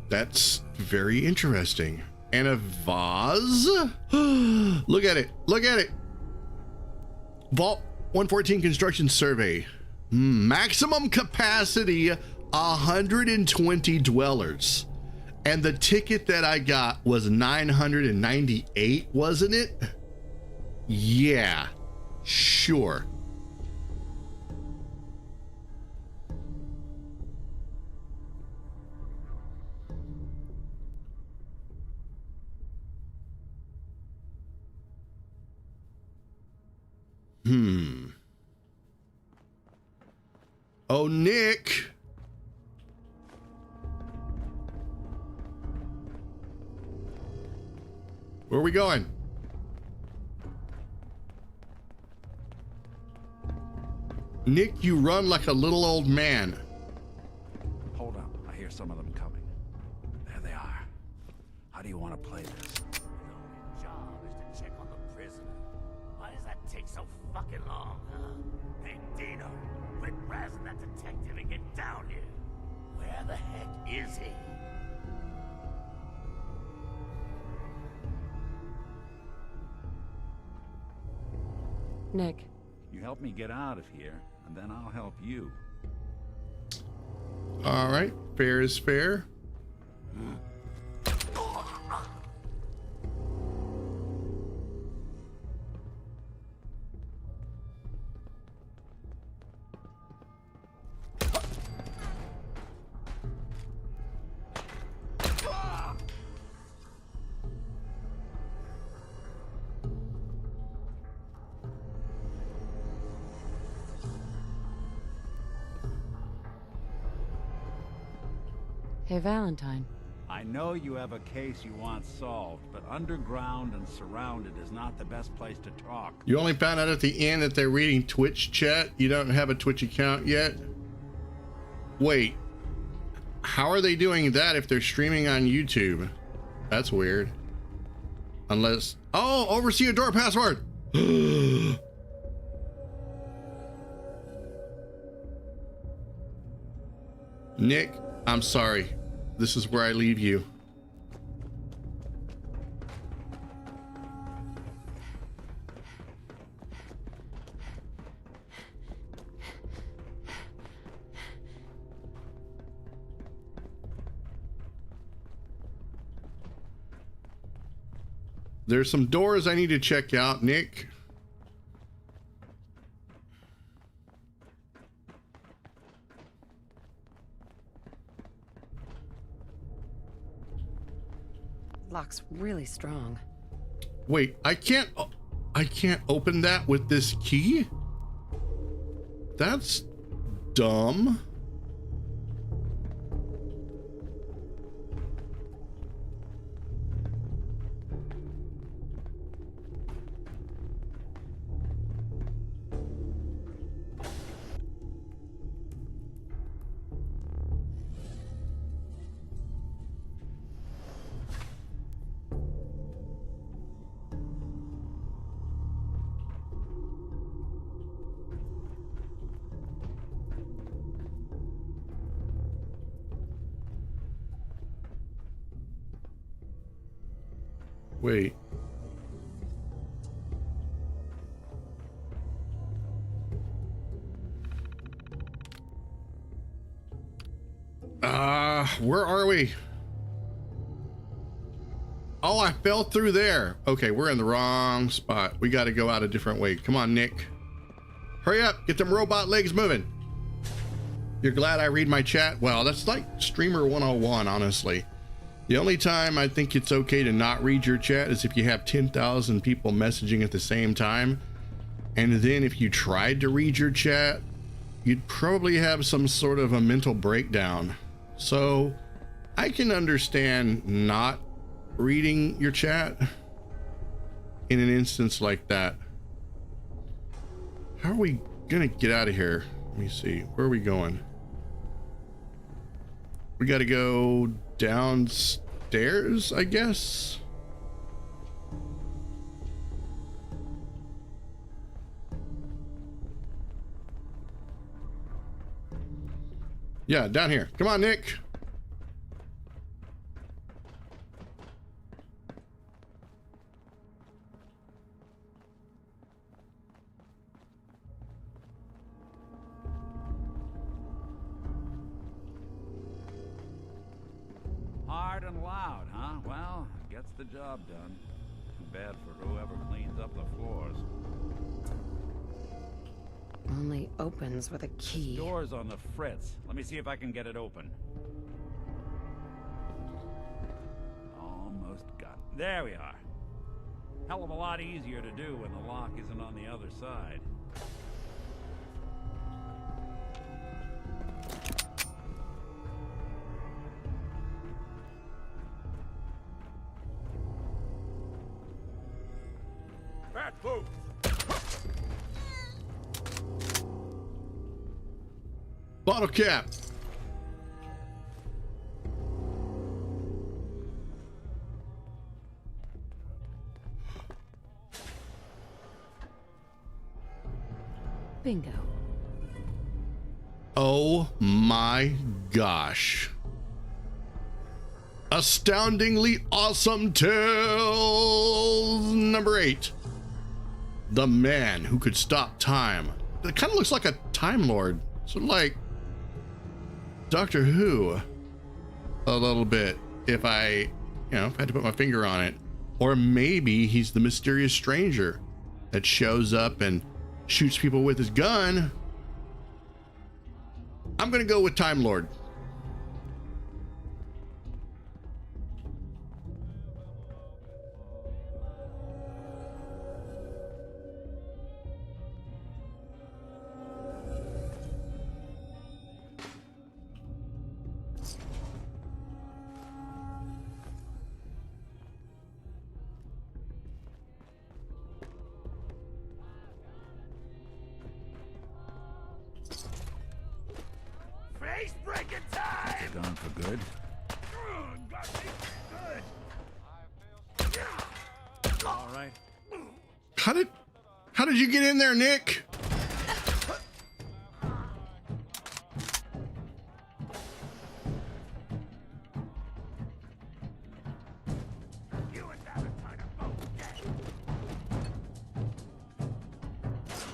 That's very interesting. And a vase? Look at it. Look at it. Vault 114 construction survey. Maximum capacity 120 dwellers. And the ticket that I got was 998, wasn't it? Yeah, sure. Oh, Nick. Where are we going? Nick, you run like a little old man. Hold up, I hear some of them coming. There they are. How do you want to play this? Your job is to check on the prisoner. Why does that take so fucking long, huh? Hey, Dino, quit razzing that detective and get down here. Where the heck is he? Nick. You help me get out of here, and then I'll help you. All right, fair is fair. Hey, Valentine. I know you have a case you want solved, but underground and surrounded is not the best place to talk. You only found out at the end that they're reading Twitch chat? You don't have a Twitch account yet? Wait. How are they doing that if they're streaming on YouTube? That's weird. Unless... Oh! Oversee a door password! Nick, I'm sorry. This is where I leave you. There's some doors I need to check out, Nick. Lock's really strong. Wait, I can't open that with this key? That's dumb. Wait. Where are we? Oh, I fell through there. Okay, we're in the wrong spot. We got to go out a different way. Come on, Nick. Hurry up. Get them robot legs moving. You're glad I read my chat? Well, that's like Streamer 101, honestly. The only time I think it's okay to not read your chat is if you have 10,000 people messaging at the same time. And then if you tried to read your chat, you'd probably have some sort of a mental breakdown. So I can understand not reading your chat in an instance like that. How are we gonna get out of here? Let me see. Where are we going? We gotta go downstairs, I guess. Yeah, down here. Come on, Nick. Hard and loud, huh? Well, gets the job done. Too bad for whoever cleans up the floors. Only opens with a key. Door's on the fritz. Let me see if I can get it open. Almost got it. There we are. Hell of a lot easier to do when the lock isn't on the other side. Back move. Bottle cap. Bingo. Oh my gosh. Astoundingly awesome tales number 8. The man who could stop time. It kind of looks like a Time Lord. Sort of like Doctor Who. A little bit. If I had to put my finger on it. Or maybe he's the mysterious stranger that shows up and shoots people with his gun. I'm gonna go with Time Lord. gone for good. All right. How did you get in there, Nick?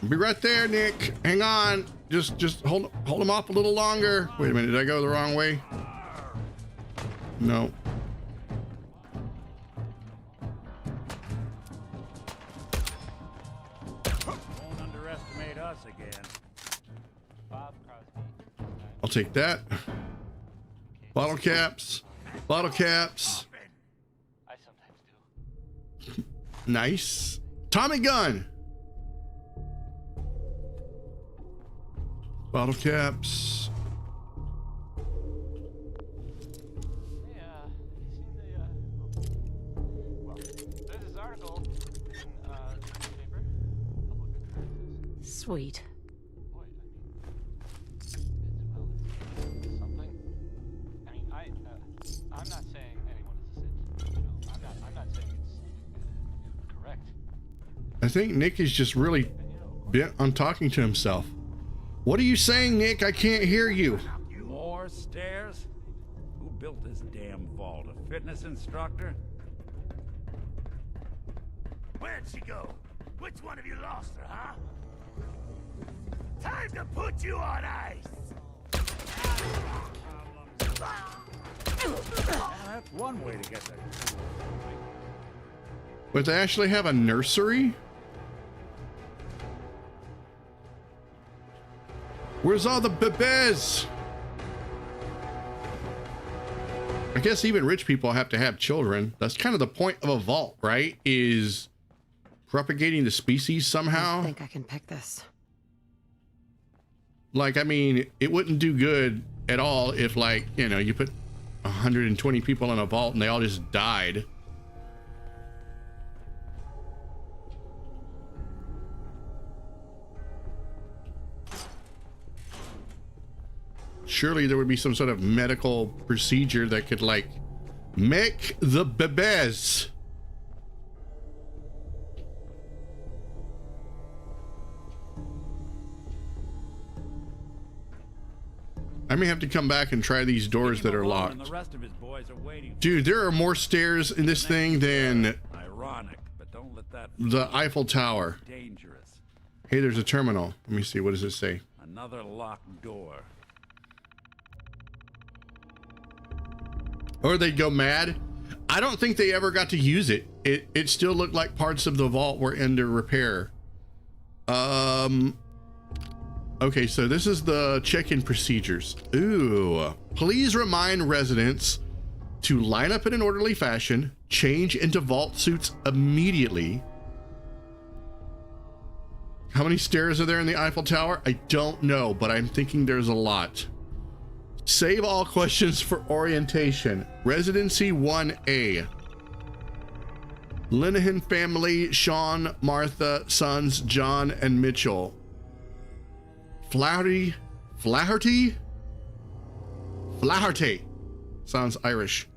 Be right there, Nick. Hang on. Just hold him off a little longer. Wait a minute, did I go the wrong way? No. Won't underestimate us again. I'll take that. Bottle caps. Bottle caps. I sometimes do. Nice. Tommy gun. Bottle caps. Sweet. I'm not saying anyone is a sin. I'm not saying it's correct. I think Nick is just really bent on talking to himself. What are you saying, Nick? I can't hear you. More stairs? Who built this damn vault? A fitness instructor? Where'd she go? Which one of you lost her, huh? Time to put you on ice! That's one way to get there. But they actually have a nursery? Where's all the bebés? I guess even rich people have to have children. That's kind of the point of a vault, right? Is propagating the species somehow. I think I can pick this. Like, I mean, it wouldn't do good at all if, like, you know, you put 120 people in a vault and they all just died. Surely there would be some sort of medical procedure that could, like, make the bebés. I may have to come back and try these doors that are locked. The rest of his boys are waiting. Dude, there are more stairs in this thing than Ironic, but don't let that the Eiffel Tower. Dangerous. Hey, there's a terminal. Let me see. What does it say? Another locked door. Or they'd go mad. I don't think they ever got to use it. It still looked like parts of the vault were under repair. Okay, so this is the check-in procedures. Ooh. Please remind residents to line up in an orderly fashion, change into vault suits immediately. How many stairs are there in the Eiffel Tower? I don't know, but I'm thinking there's a lot. Save all questions for orientation. Residency 1A. Linehan family, Sean, Martha, sons, John, and Mitchell. Flaherty? Sounds Irish.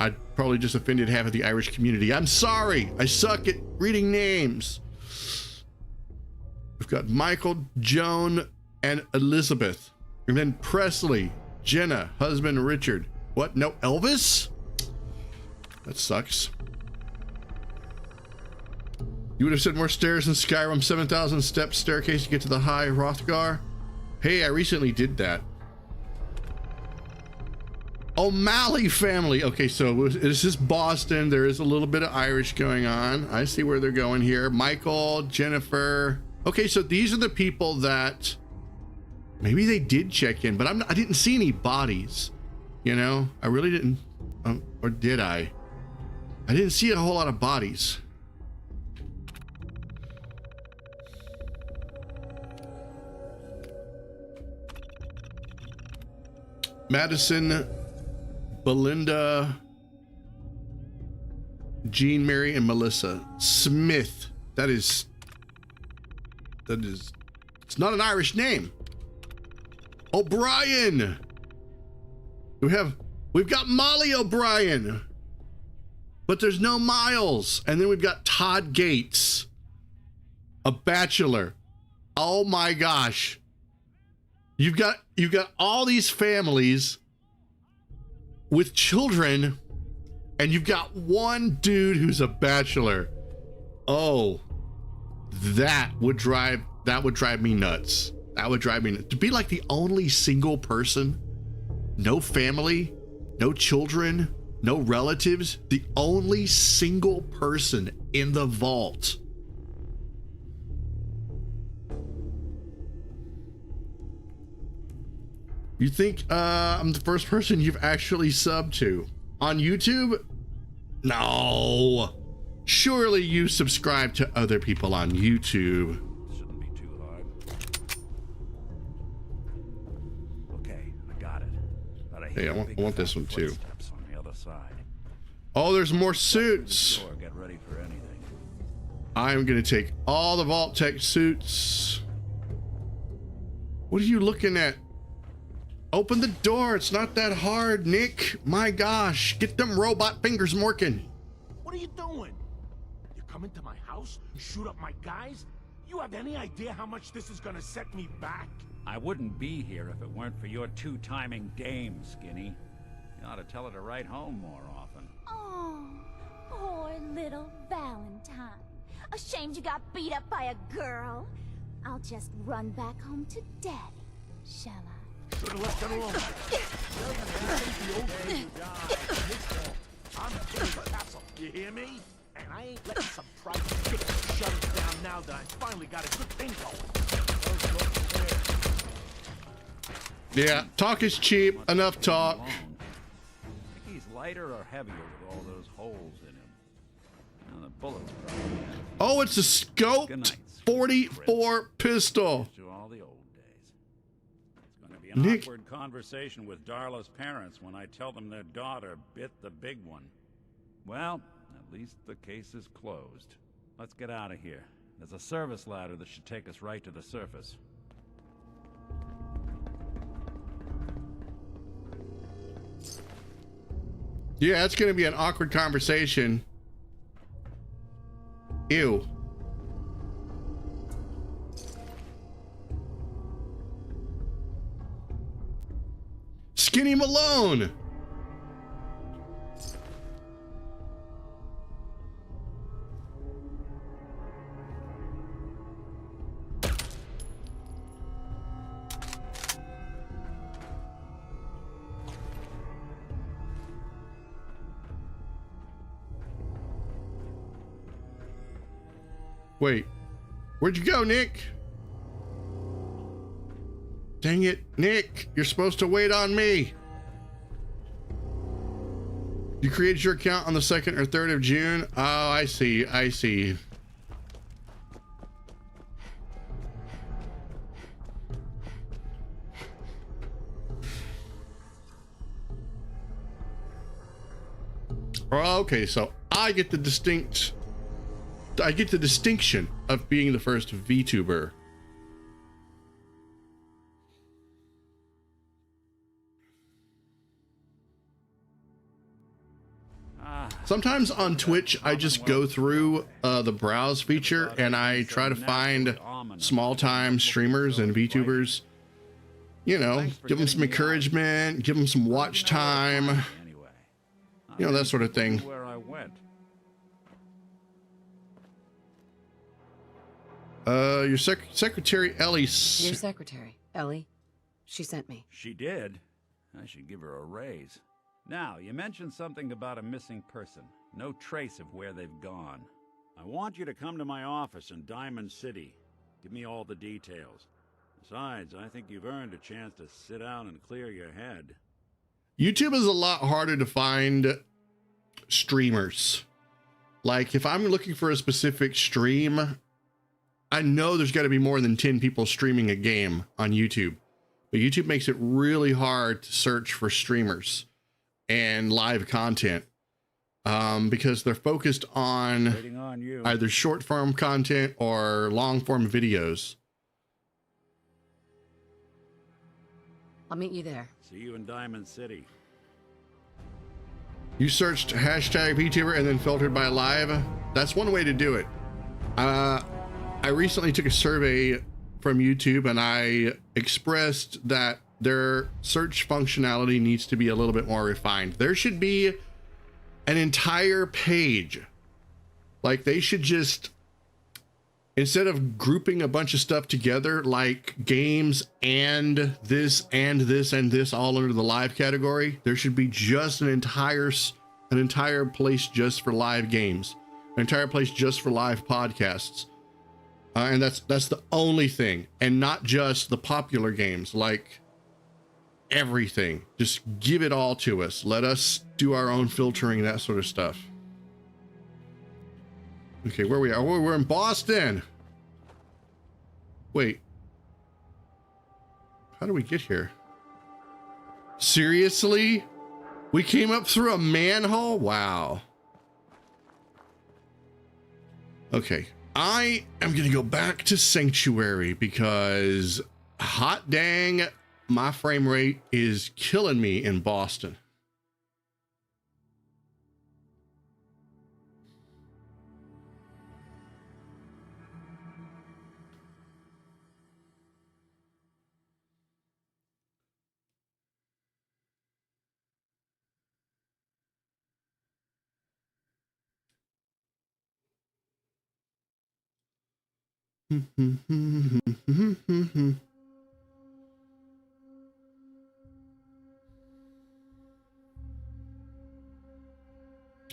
I probably just offended half of the Irish community. I'm sorry. I suck at reading names. We've got Michael, Joan, and Elizabeth. And then Presley, Jenna, husband Richard. What? No Elvis? That sucks. You would have said more stairs in Skyrim, 7,000 steps staircase to get to the high Hrothgar. Hey, I recently did that. O'Malley family. Okay, so this is Boston. There is a little bit of Irish going on. I see where they're going here. Michael, Jennifer. Okay, so these are the people that maybe they did check in, but I didn't see any bodies. You know, I really didn't. Or did I? I didn't see a whole lot of bodies. Madison, Belinda, Jean, Mary, and Melissa Smith. That is, it's not an Irish name. O'Brien. We've got Molly O'Brien, but there's no Miles. And then we've got Todd Gates, a bachelor. Oh my gosh. You've got all these families with children, and you've got one dude who's a bachelor. Oh, that would drive me nuts. That would drive me nuts. To be like the only single person, no family, no children, no relatives, the only single person in the vault. You think I'm the first person you've actually subbed to on YouTube? No. Surely you subscribe to other people on YouTube. Shouldn't be too hard. Okay, I got it. But Hey, I want this one too. On the other side. Oh, there's more suits. Get ready for anything. I'm gonna take all the Vault-Tec suits. What are you looking at? Open the door. It's not that hard, Nick. My gosh, get them robot fingers working. What are you doing? You come into my house and shoot up my guys? You have any idea how much this is gonna set me back? I wouldn't be here if it weren't for your two-timing dame, Skinny. You ought to tell her to write home more often. Oh, poor little Valentine. Ashamed you got beat up by a girl? I'll just run back home to Daddy, shall I? Should've left it alone. I'm King Castle, you hear me? And I ain't letting some private shit shut us down now that I finally got a good thing going. Yeah, talk is cheap. Enough talk. Think he's lighter or heavier with all those holes in him? And the bullets probably. Oh, it's a scoped 44 pistol. To all the old days. It's going to be an awkward conversation with Darla's parents when I tell them their daughter bit the big one. Well, at least the case is closed. Let's get out of here. There's a service ladder that should take us right to the surface. Yeah, it's going to be an awkward conversation. Ew. Skinny Malone. Wait, where'd you go, Nick? Dang it, Nick, you're supposed to wait on me. You created your account on the 2nd or 3rd of June? Oh, I see. Okay, so I get the distinction of being the first VTuber. Sometimes on Twitch, I just go through the browse feature and I try to find small-time streamers and VTubers. You know, give them some encouragement, give them some watch time, you know, that sort of thing. Your secretary, Ellie. Your secretary, Ellie. She sent me. She did? I should give her a raise. Now, you mentioned something about a missing person. No trace of where they've gone. I want you to come to my office in Diamond City. Give me all the details. Besides, I think you've earned a chance to sit down and clear your head. YouTube is a lot harder to find streamers. Like, if I'm looking for a specific stream, I know there's got to be more than 10 people streaming a game on YouTube. But YouTube makes it really hard to search for streamers and live content because they're focused on either short form content or long form videos. I'll meet you there. See you in Diamond City. You searched hashtag Vtuber and then filtered by live. That's one way to do it. I recently took a survey from YouTube and I expressed that their search functionality needs to be a little bit more refined. There should be an entire page. Like they should just, instead of grouping a bunch of stuff together, like games and this and this and this all under the live category, there should be just an entire place just for live games, an entire place just for live podcasts. And that's the only thing, and not just the popular games, like everything. Just give it all to us. Let us do our own filtering, that sort of stuff. Okay, where we are? Oh, we're in Boston. Wait. How do we get here? Seriously? We came up through a manhole? Wow. Okay. I am going to go back to Sanctuary because hot dang, my frame rate is killing me in Boston.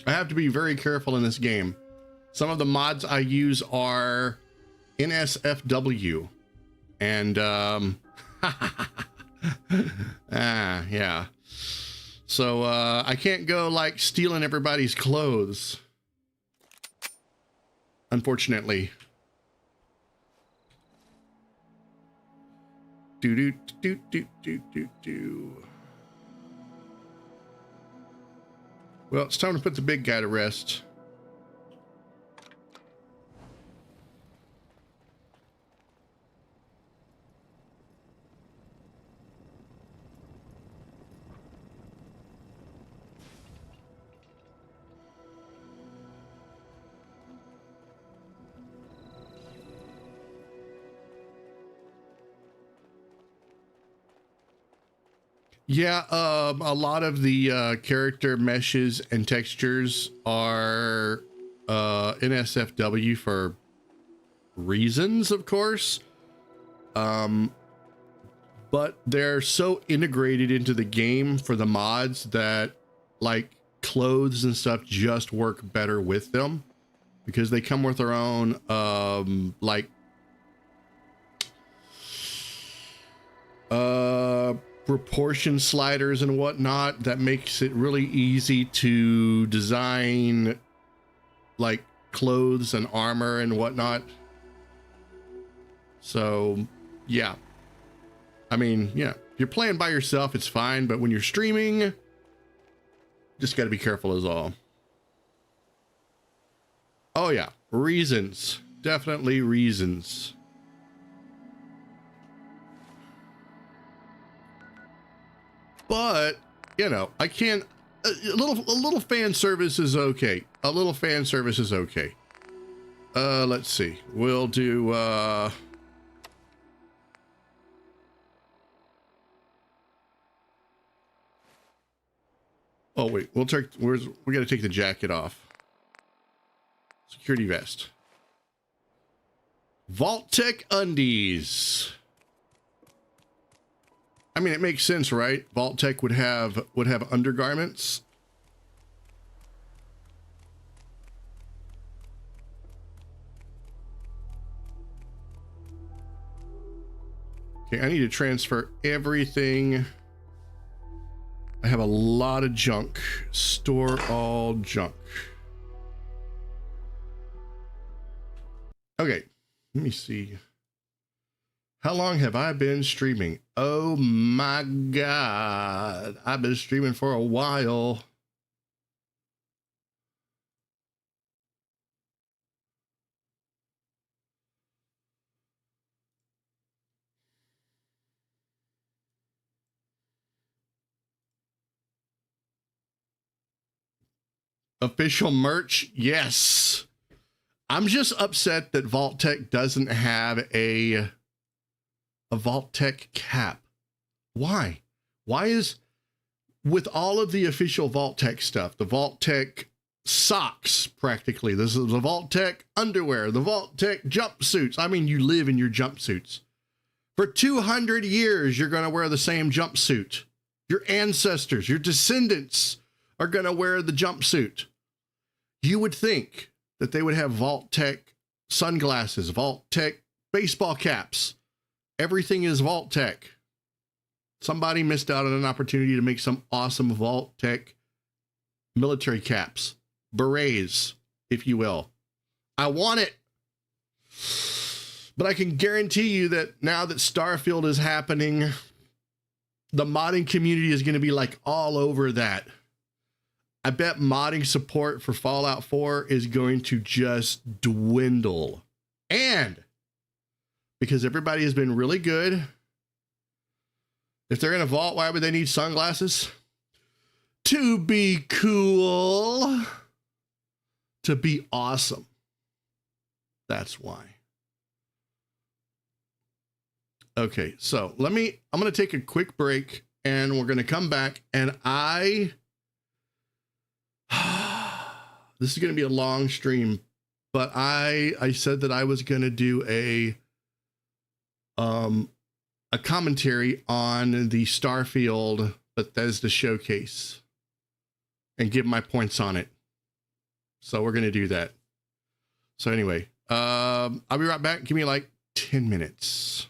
I have to be very careful in this game. Some of the mods I use are NSFW and yeah. So I can't go like stealing everybody's clothes, unfortunately. Well, it's time to put the big guy to rest. Yeah, a lot of the character meshes and textures are NSFW for reasons, of course. But they're so integrated into the game for the mods that like clothes and stuff just work better with them because they come with their own like proportion sliders and whatnot that makes it really easy to design like clothes and armor and whatnot. So yeah, I mean, yeah, if you're playing by yourself, it's fine, but when you're streaming, just got to be careful is all. Oh yeah, reasons, definitely reasons. But you know, I can't. A little fan service is okay. A little fan service is okay. Let's see. We'll do. Oh wait, we'll take. We got to take the jacket off. Security vest. Vault-Tec undies. I mean, it makes sense, right? Vault-Tec would have undergarments. Okay, I need to transfer everything. I have a lot of junk. Store all junk. Okay, let me see. How long have I been streaming? Oh my God. I've been streaming for a while. Official merch, yes. I'm just upset that Vault-Tec doesn't have a Vault-Tec cap. Why? Why is, with all of the official Vault-Tec stuff, the Vault-Tec socks, practically, this is the Vault-Tec underwear, the Vault-Tec jumpsuits. I mean, you live in your jumpsuits. For 200 years, you're going to wear the same jumpsuit. Your ancestors, your descendants are going to wear the jumpsuit. You would think that they would have Vault-Tec sunglasses, Vault-Tec baseball caps. Everything is Vault-Tec. Somebody missed out on an opportunity to make some awesome Vault-Tec military caps, berets, if you will. I want it. But I can guarantee you that now that Starfield is happening, the modding community is going to be like all over that. I bet modding support for Fallout 4 is going to just dwindle. And because everybody has been really good, if they're in a vault, why would they need sunglasses? To be cool. To be awesome. That's why. Okay, so I'm going to take a quick break and we're going to come back and this is going to be a long stream, but I said that I was going to do a commentary on the Starfield Bethesda showcase and give my points on it. So we're going to do that. So anyway, I'll be right back. Give me like 10 minutes.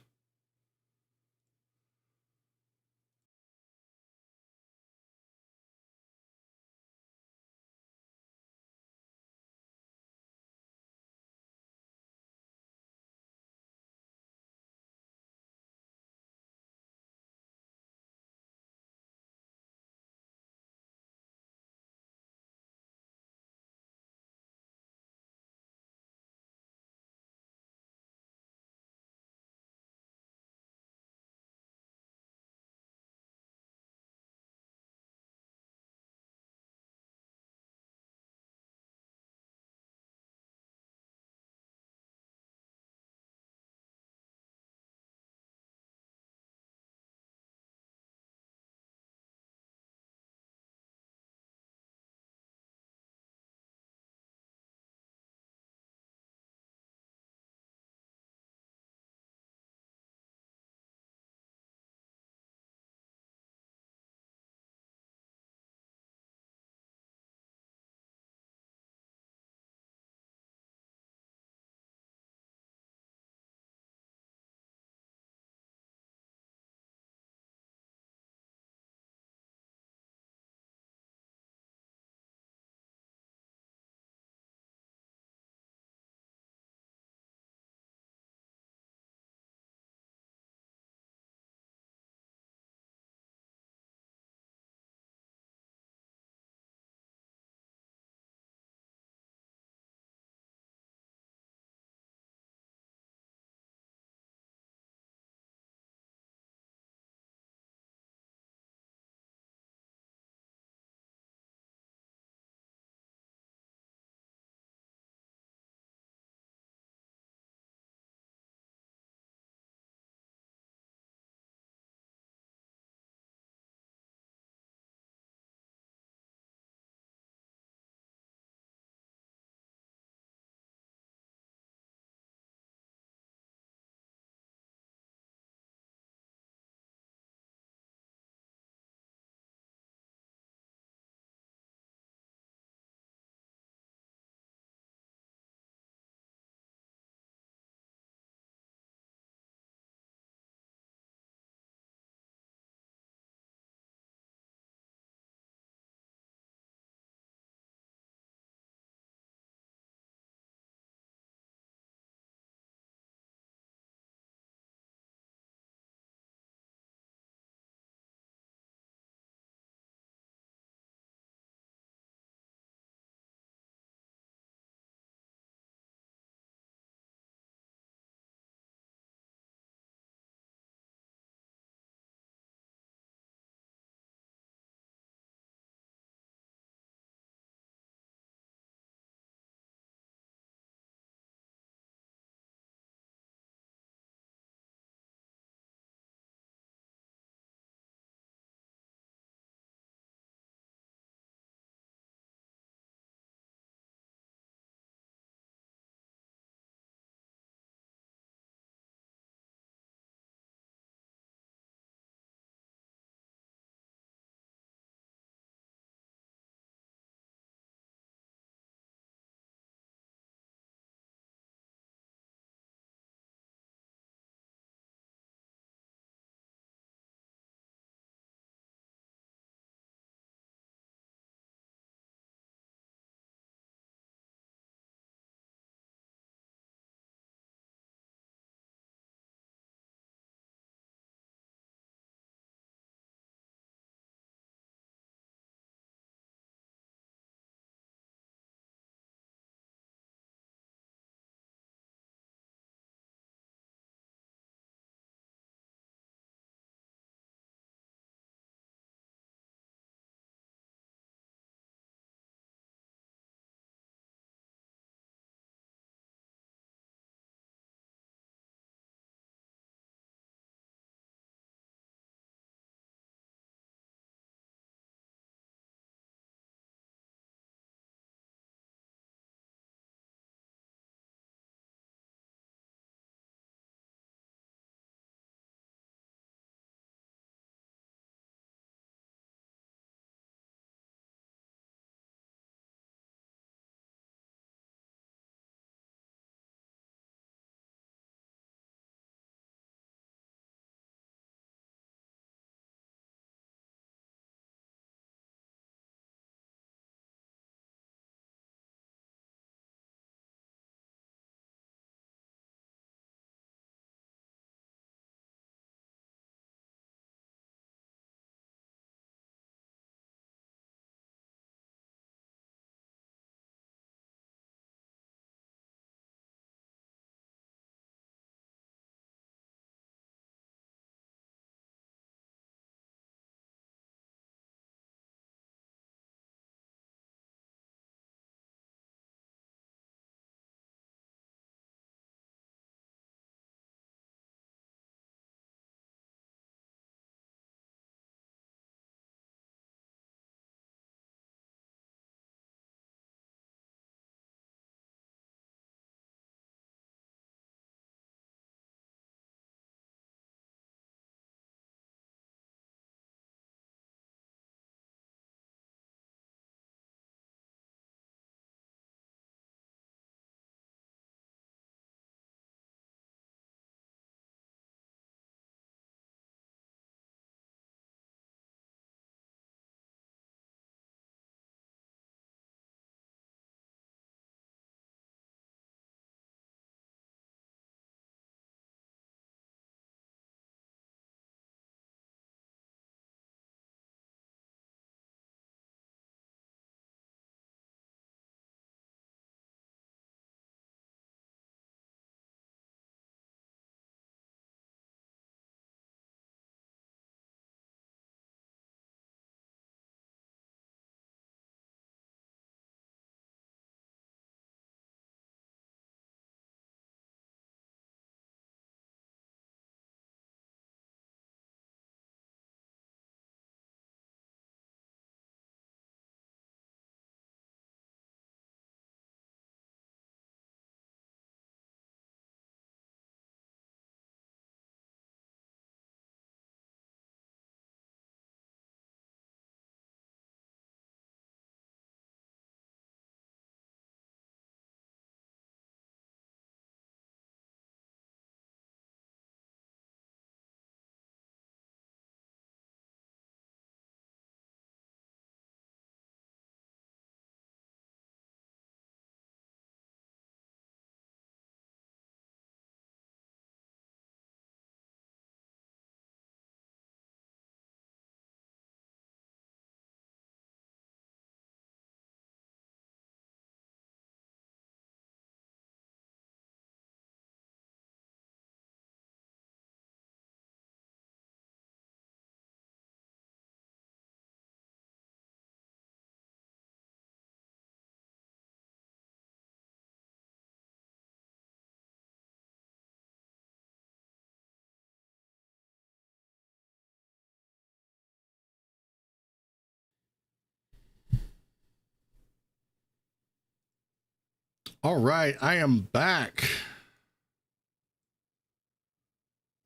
All right, I am back.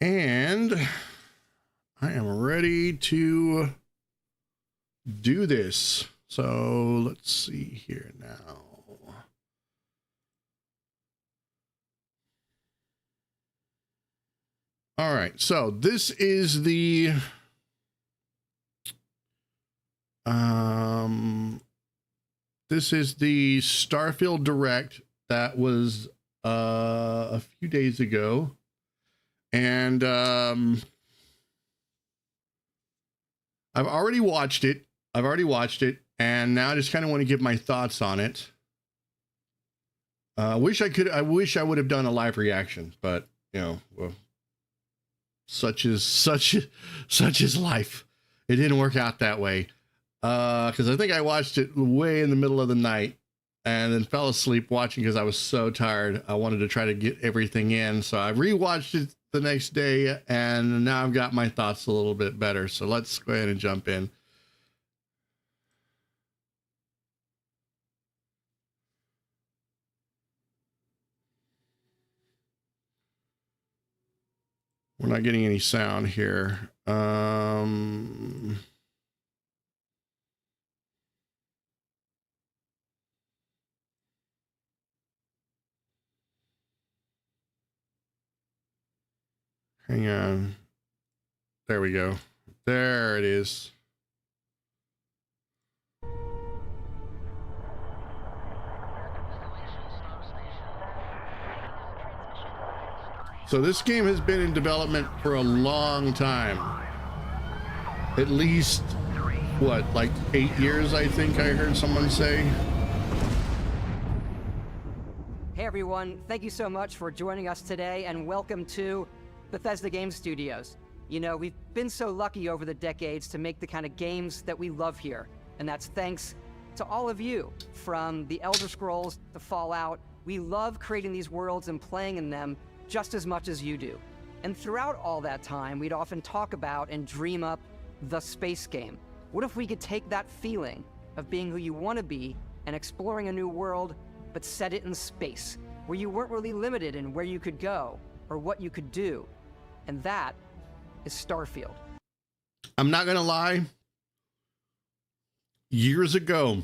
And I am ready to do this. So let's see here now. All right, so this is the Starfield Direct that was a few days ago, and I've already watched it. And now I just kind of want to give my thoughts on it. I wish I would have done a live reaction, but you know, well, such is life. It didn't work out that way. Because I think I watched it way in the middle of the night and then fell asleep watching because I was so tired. I wanted to try to get everything in. So I rewatched it the next day, and now I've got my thoughts a little bit better. So let's go ahead and jump in. We're not getting any sound here. Hang on. There we go. There it is. So this game has been in development for a long time. At least, what, like 8 years, I think I heard someone say. Hey everyone, thank you so much for joining us today, and welcome to Bethesda Game Studios. You know, we've been so lucky over the decades to make the kind of games that we love here, and that's thanks to all of you. From the Elder Scrolls to Fallout, we love creating these worlds and playing in them just as much as you do. And throughout all that time, we'd often talk about and dream up the space game. What if we could take that feeling of being who you want to be and exploring a new world, but set it in space, where you weren't really limited in where you could go or what you could do? And that is Starfield. I'm not gonna lie. Years ago,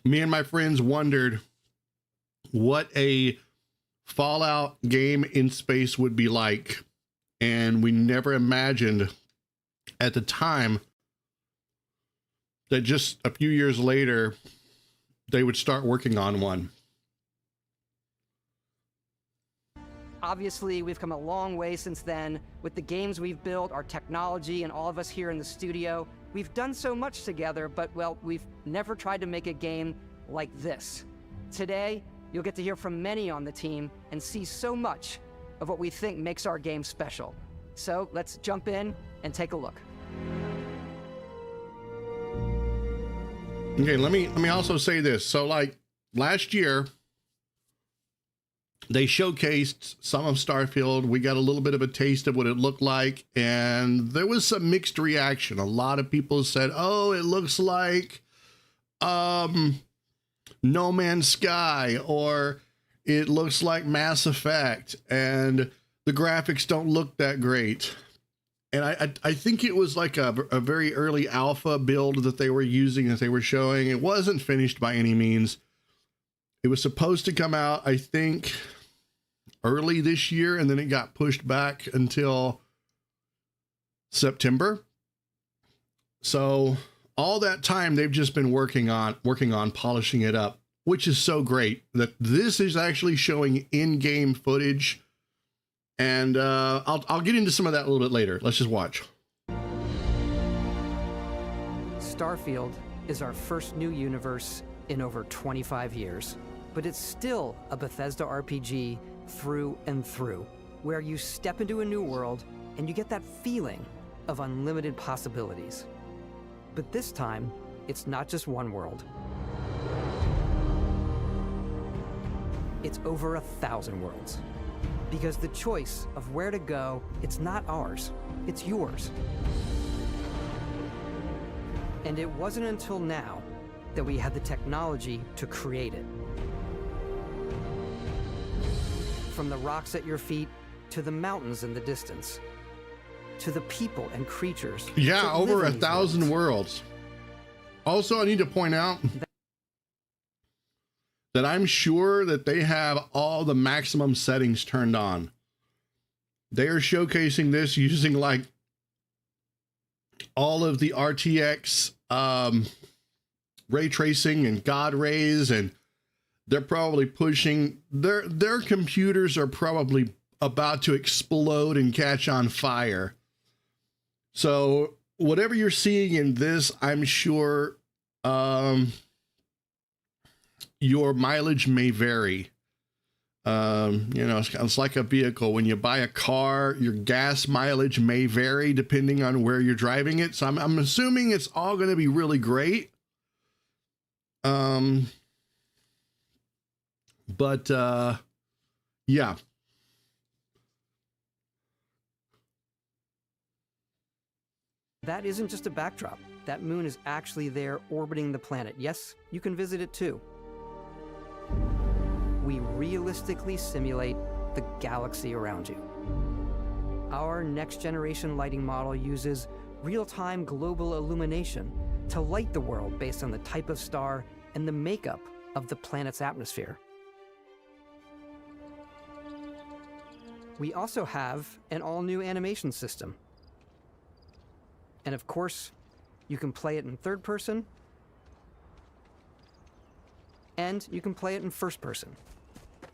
me and my friends wondered what a Fallout game in space would be like, and we never imagined at the time that just a few years later they would start working on one. Obviously, we've come a long way since then with the games we've built, our technology, and all of us here in the studio. We've done so much together, but well, we've never tried to make a game like this. Today, you'll get to hear from many on the team and see so much of what we think makes our game special. So let's jump in and take a look. Okay, let me also say this. So like last year, they showcased some of Starfield. We got a little bit of a taste of what it looked like, and there was some mixed reaction. A lot of people said, oh, it looks like No Man's Sky, or it looks like Mass Effect, and the graphics don't look that great. And I think it was like a very early alpha build that they were using, that they were showing. It wasn't finished by any means. It was supposed to come out, I think, early this year, and then it got pushed back until September. So all that time they've just been working on polishing it up, which is so great that this is actually showing in-game footage. And I'll get into some of that a little bit later. Let's just watch. Starfield is our first new universe in over 25 years, but it's still a Bethesda RPG through and through, where you step into a new world and you get that feeling of unlimited possibilities. But this time, it's not just one world. It's over 1,000 worlds. Because the choice of where to go, it's not ours, it's yours. And it wasn't until now that we had the technology to create it. From the rocks at your feet to the mountains in the distance, to the people and creatures. Yeah, over 1,000 worlds. Also, I need to point out that I'm sure that they have all the maximum settings turned on. They are showcasing this using like all of the RTX ray tracing and God rays, and they're probably pushing their computers are probably about to explode and catch on fire. So whatever you're seeing in this, I'm sure your mileage may vary. You know, it's like a vehicle. When you buy a car, your gas mileage may vary depending on where you're driving it. So I'm assuming it's all going to be really great. But yeah. That isn't just a backdrop. That moon is actually there orbiting the planet. Yes, you can visit it too. We realistically simulate the galaxy around you. Our next generation lighting model uses real-time global illumination to light the world based on the type of star and the makeup of the planet's atmosphere. We also have an all-new animation system. And of course, you can play it in third person, and you can play it in first person.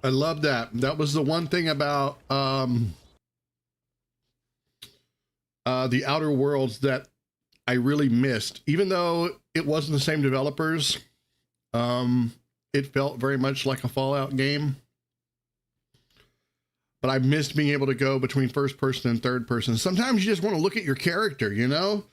I love that. That was the one thing about the Outer Worlds that I really missed. Even though it wasn't the same developers, it felt very much like a Fallout game. But I missed being able to go between first person and third person. Sometimes you just want to look at your character, you know?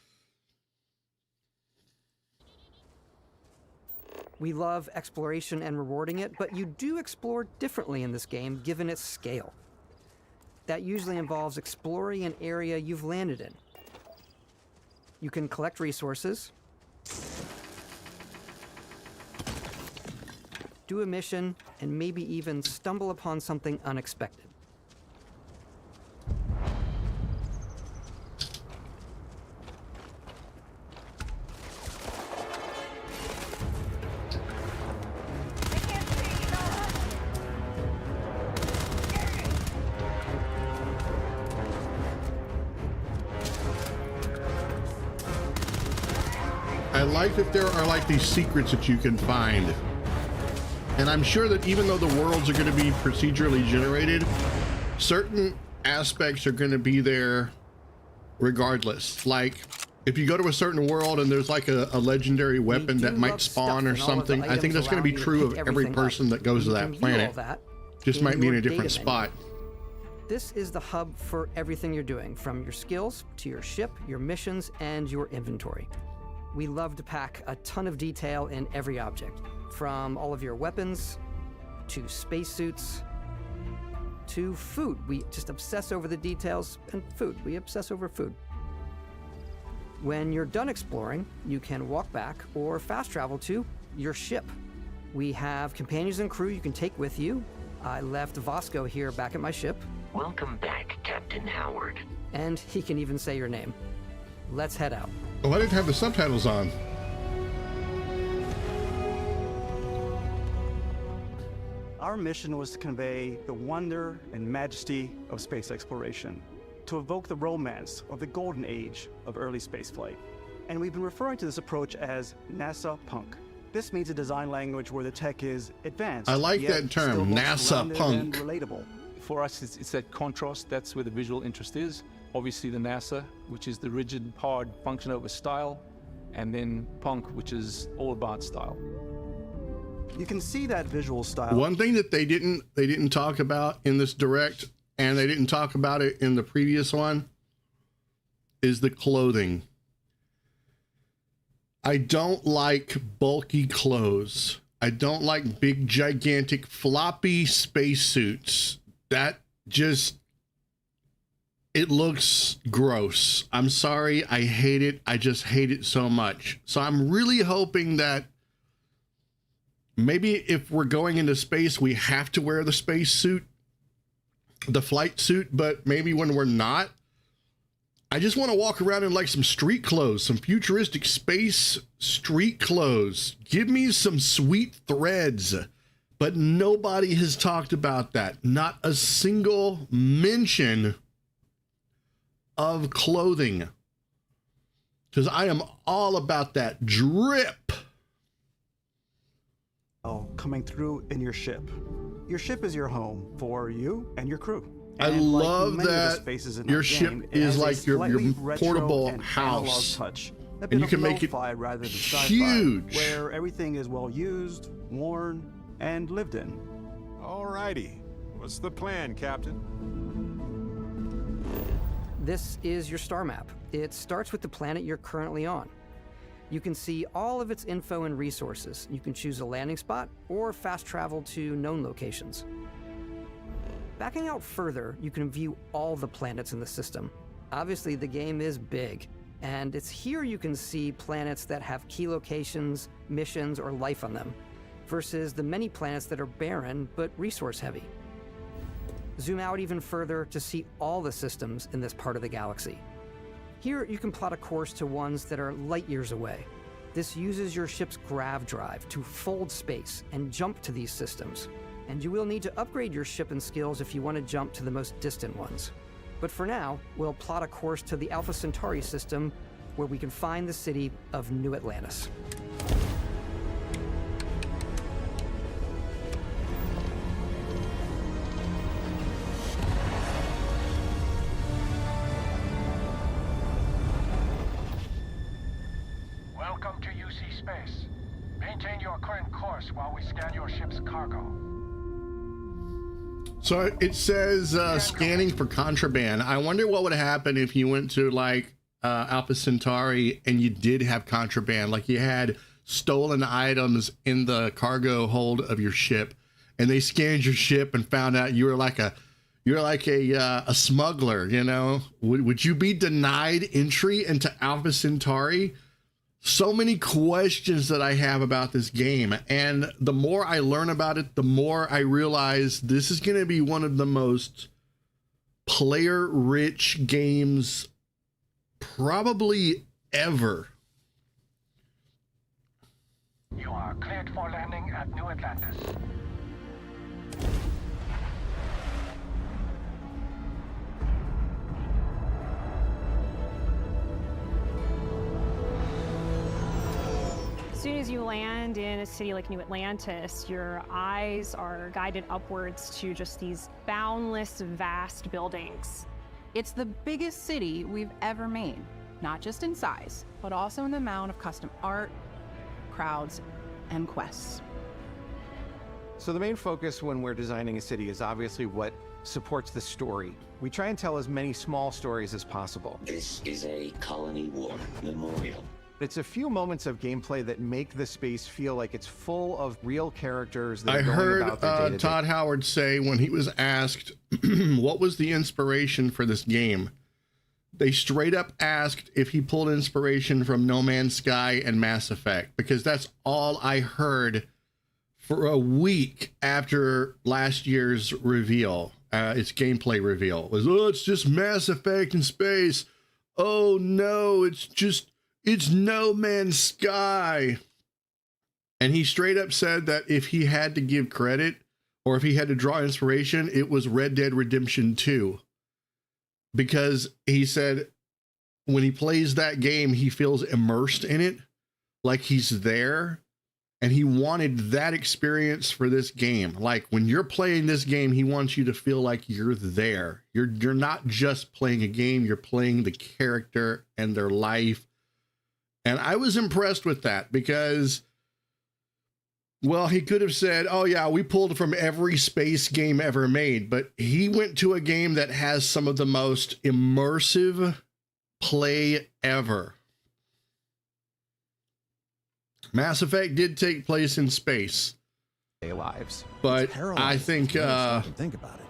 We love exploration and rewarding it, but you do explore differently in this game given its scale. That usually involves exploring an area you've landed in. You can collect resources, do a mission, and maybe even stumble upon something unexpected. I like that there are like these secrets that you can find. And I'm sure that even though the worlds are going to be procedurally generated, certain aspects are going to be there regardless. Like if you go to a certain world and there's like a legendary weapon that might spawn or something, I think that's going to be true of every person that goes to that planet. Just might be in a different spot. This is the hub for everything you're doing, from your skills to your ship, your missions, and your inventory. We love to pack a ton of detail in every object, from all of your weapons, to spacesuits, to food. We just obsess over the details, and food. We obsess over food. When you're done exploring, you can walk back or fast travel to your ship. We have companions and crew you can take with you. I left Vasco here back at my ship. Welcome back, Captain Howard. And he can even say your name. Let's head out. Oh, I didn't have the subtitles on. Our mission was to convey the wonder and majesty of space exploration, to evoke the romance of the golden age of early spaceflight. And we've been referring to this approach as NASA Punk. This means a design language where the tech is advanced. I like that term, NASA Punk. And relatable. For us, it's that contrast. That's where the visual interest is. Obviously the NASA, which is the rigid, hard function over style, and then Punk, which is all about style. You can see that visual style. One thing that they didn't talk about in this direct, and they didn't talk about it in the previous one, is the clothing. I don't like bulky clothes. I don't like big, gigantic, floppy spacesuits. That just, it looks gross. I'm sorry. I hate it. I just hate it so much. So I'm really hoping that maybe if we're going into space, we have to wear the spacesuit. the flight suit, but maybe when we're not, I just want to walk around in like some street clothes, some futuristic space street clothes. Give me some sweet threads. But nobody has talked about that. Not a single mention of clothing. Because I am all about that drip. Oh, coming through in your ship. Your ship is your home for you and your crew. I And like love many of the that spaces in your that ship game, it is has a like your slightly retro portable and house. analog touch. A And bit you of can make it lo-fi rather than sci-fi, huge. where everything is well used, worn, and lived in. Alrighty. What's the plan, Captain? This is your star map. It starts with the planet you're currently on. You can see all of its info and resources. You can choose a landing spot or fast travel to known locations. Backing out further, you can view all the planets in the system. Obviously, the game is big, and it's here you can see planets that have key locations, missions, or life on them, versus the many planets that are barren but resource heavy. Zoom out even further to see all the systems in this part of the galaxy. Here, you can plot a course to ones that are light years away. This uses your ship's grav drive to fold space and jump to these systems. And you will need to upgrade your ship and skills if you want to jump to the most distant ones. But for now, we'll plot a course to the Alpha Centauri system, where we can find the city of New Atlantis. Welcome to UC Space. Maintain your current course while we scan your ship's cargo. So it says scanning for contraband. I wonder what would happen if you went to like Alpha Centauri and you did have contraband, like you had stolen items in the cargo hold of your ship, and they scanned your ship and found out you were like a smuggler. You know, would you be denied entry into Alpha Centauri? So many questions that I have about this game, and the more I learn about it, the more I realize this is going to be one of the most player-rich games probably ever. You are cleared for landing at New Atlantis. As soon as you land in a city like New Atlantis, your eyes are guided upwards to just these boundless, vast buildings. It's the biggest city we've ever made, not just in size, but also in the amount of custom art, crowds, and quests. So the main focus when we're designing a city is obviously what supports the story. We try and tell as many small stories as possible. This is a colony war memorial. It's a few moments of gameplay that make the space feel like it's full of real characters that I are going heard about their day-to-day. Todd Howard say when he was asked what was the inspiration for this game, they straight up asked if he pulled inspiration from No Man's Sky and Mass Effect, because that's all I heard for a week after last year's reveal, its gameplay reveal, was, oh, it's just Mass Effect in space. Oh no, it's No Man's Sky. And he straight up said that if he had to give credit or if he had to draw inspiration, it was Red Dead Redemption 2. Because he said when he plays that game, he feels immersed in it, like he's there. And he wanted that experience for this game. Like when you're playing this game, he wants you to feel like you're there. You're not just playing a game, you're playing the character and their life. And I was impressed with that because, well, he could have said, oh yeah, we pulled from every space game ever made, but he went to a game that has some of the most immersive play ever. Mass Effect did take place in space. Lives. But I think think about it.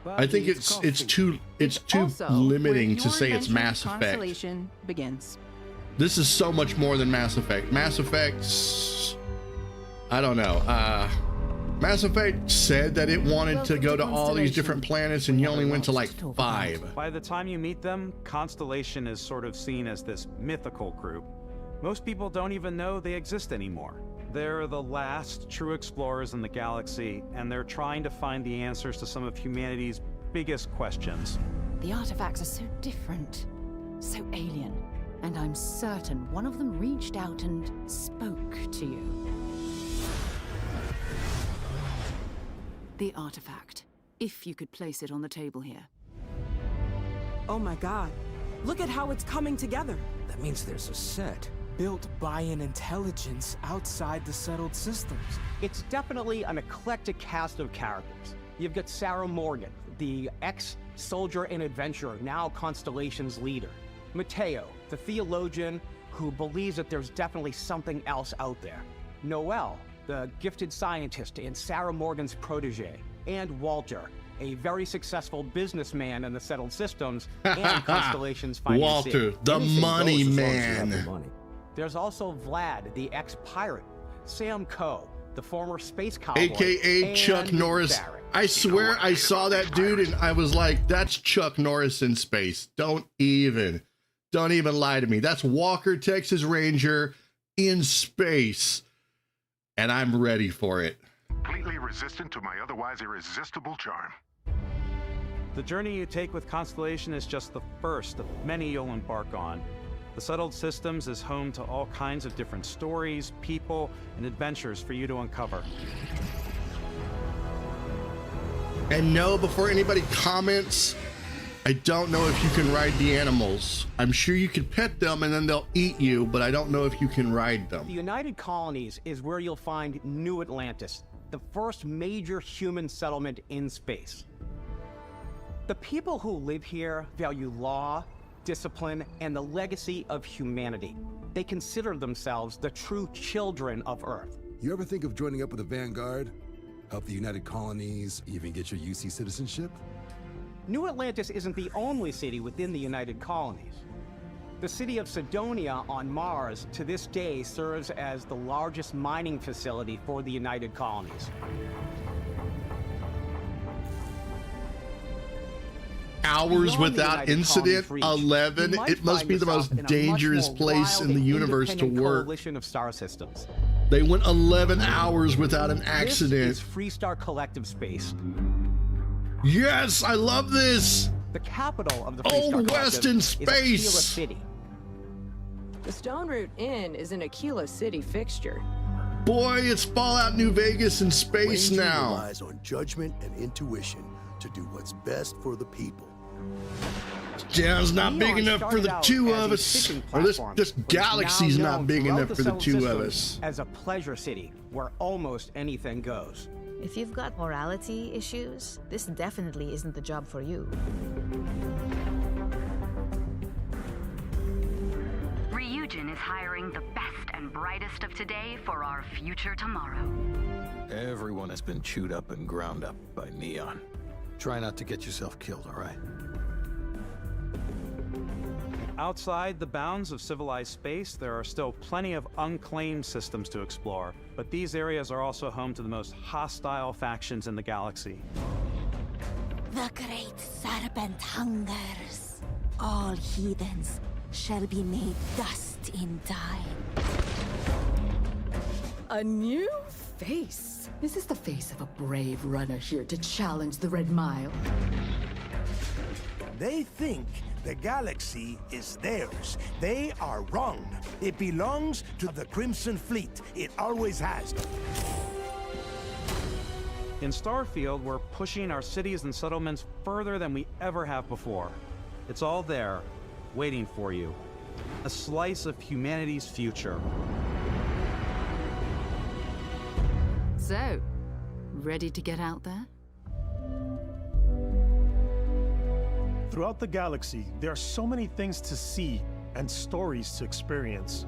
I think it's too also limiting where to your say it's adventure Mass Effect. Constellation begins. This is so much more than Mass Effect. Mass Effect, I don't know. Mass Effect said that it wanted to go to all these different planets, and you only went to like 5. By the time you meet them, Constellation is sort of seen as this mythical group. Most people don't even know they exist anymore. They're the last true explorers in the galaxy, and they're trying to find the answers to some of humanity's biggest questions. The artifacts are so different, so alien, and I'm certain one of them reached out and spoke to you. The artifact, if you could place it on the table here. Oh my god, look at how it's coming together. That means there's a set built by an intelligence outside the settled systems. It's definitely an eclectic cast of characters. You've got Sarah Morgan, the ex-soldier and adventurer, now Constellation's leader. Mateo, the theologian who believes that there's definitely something else out there. Noel, the gifted scientist and Sarah Morgan's protege. And Walter, a very successful businessman in the settled systems and Constellation's financier. Walter, the money man. There's also Vlad, the ex-pirate. Sam Coe, the former space cowboy. AKA Chuck Norris. Barrett. I swear I saw that dude and I was like, that's Chuck Norris in space. Don't even lie to me. That's Walker, Texas Ranger in space. And I'm ready for it. Completely resistant to my otherwise irresistible charm. The journey you take with Constellation is just the first of many you'll embark on. The settled systems is home to all kinds of different stories, people, and adventures for you to uncover. And no, before anybody comments, I don't know if you can ride the animals. I'm sure you can pet them and then they'll eat you, but I don't know if you can ride them. The United Colonies is where you'll find New Atlantis, the first major human settlement in space. The people who live here value law, discipline, and the legacy of humanity. They consider themselves the true children of Earth. You ever think of joining up with the Vanguard? Help the United Colonies, even get your UC citizenship? New Atlantis isn't the only city within the United Colonies. The city of Sidonia on Mars to this day serves as the largest mining facility for the United Colonies. Hours without incident, 11. It must be the most dangerous place in the universe to work. Coalition of star systems. They went 11 hours without an accident. This is Freestar Collective Space. Yes, I love this. The capital of the Freestar Old West in space. Is Aquila City. The Stone Root Inn is an Aquila City fixture. Boy, it's Fallout New Vegas in space Ranger now. relies on judgment and intuition to do what's best for the people. Town's not big enough for the two of us. Or this galaxy's not big enough for the two of us. As a pleasure city where almost anything goes. If you've got morality issues, this definitely isn't the job for you. Ryujin is hiring the best and brightest of today for our future tomorrow. Everyone has been chewed up and ground up by Neon. Try not to get yourself killed, all right? Outside the bounds of civilized space, there are still plenty of unclaimed systems to explore, but these areas are also home to the most hostile factions in the galaxy. The great serpent hungers. All heathens shall be made dust in time. A new face. Is this the face of a brave runner here to challenge the Red Mile? They think the galaxy is theirs. They are wrong. It belongs to the Crimson Fleet. It always has. In Starfield, we're pushing our cities and settlements further than we ever have before. It's all there, waiting for you. A slice of humanity's future. So, ready to get out there? Throughout the galaxy, there are so many things to see and stories to experience.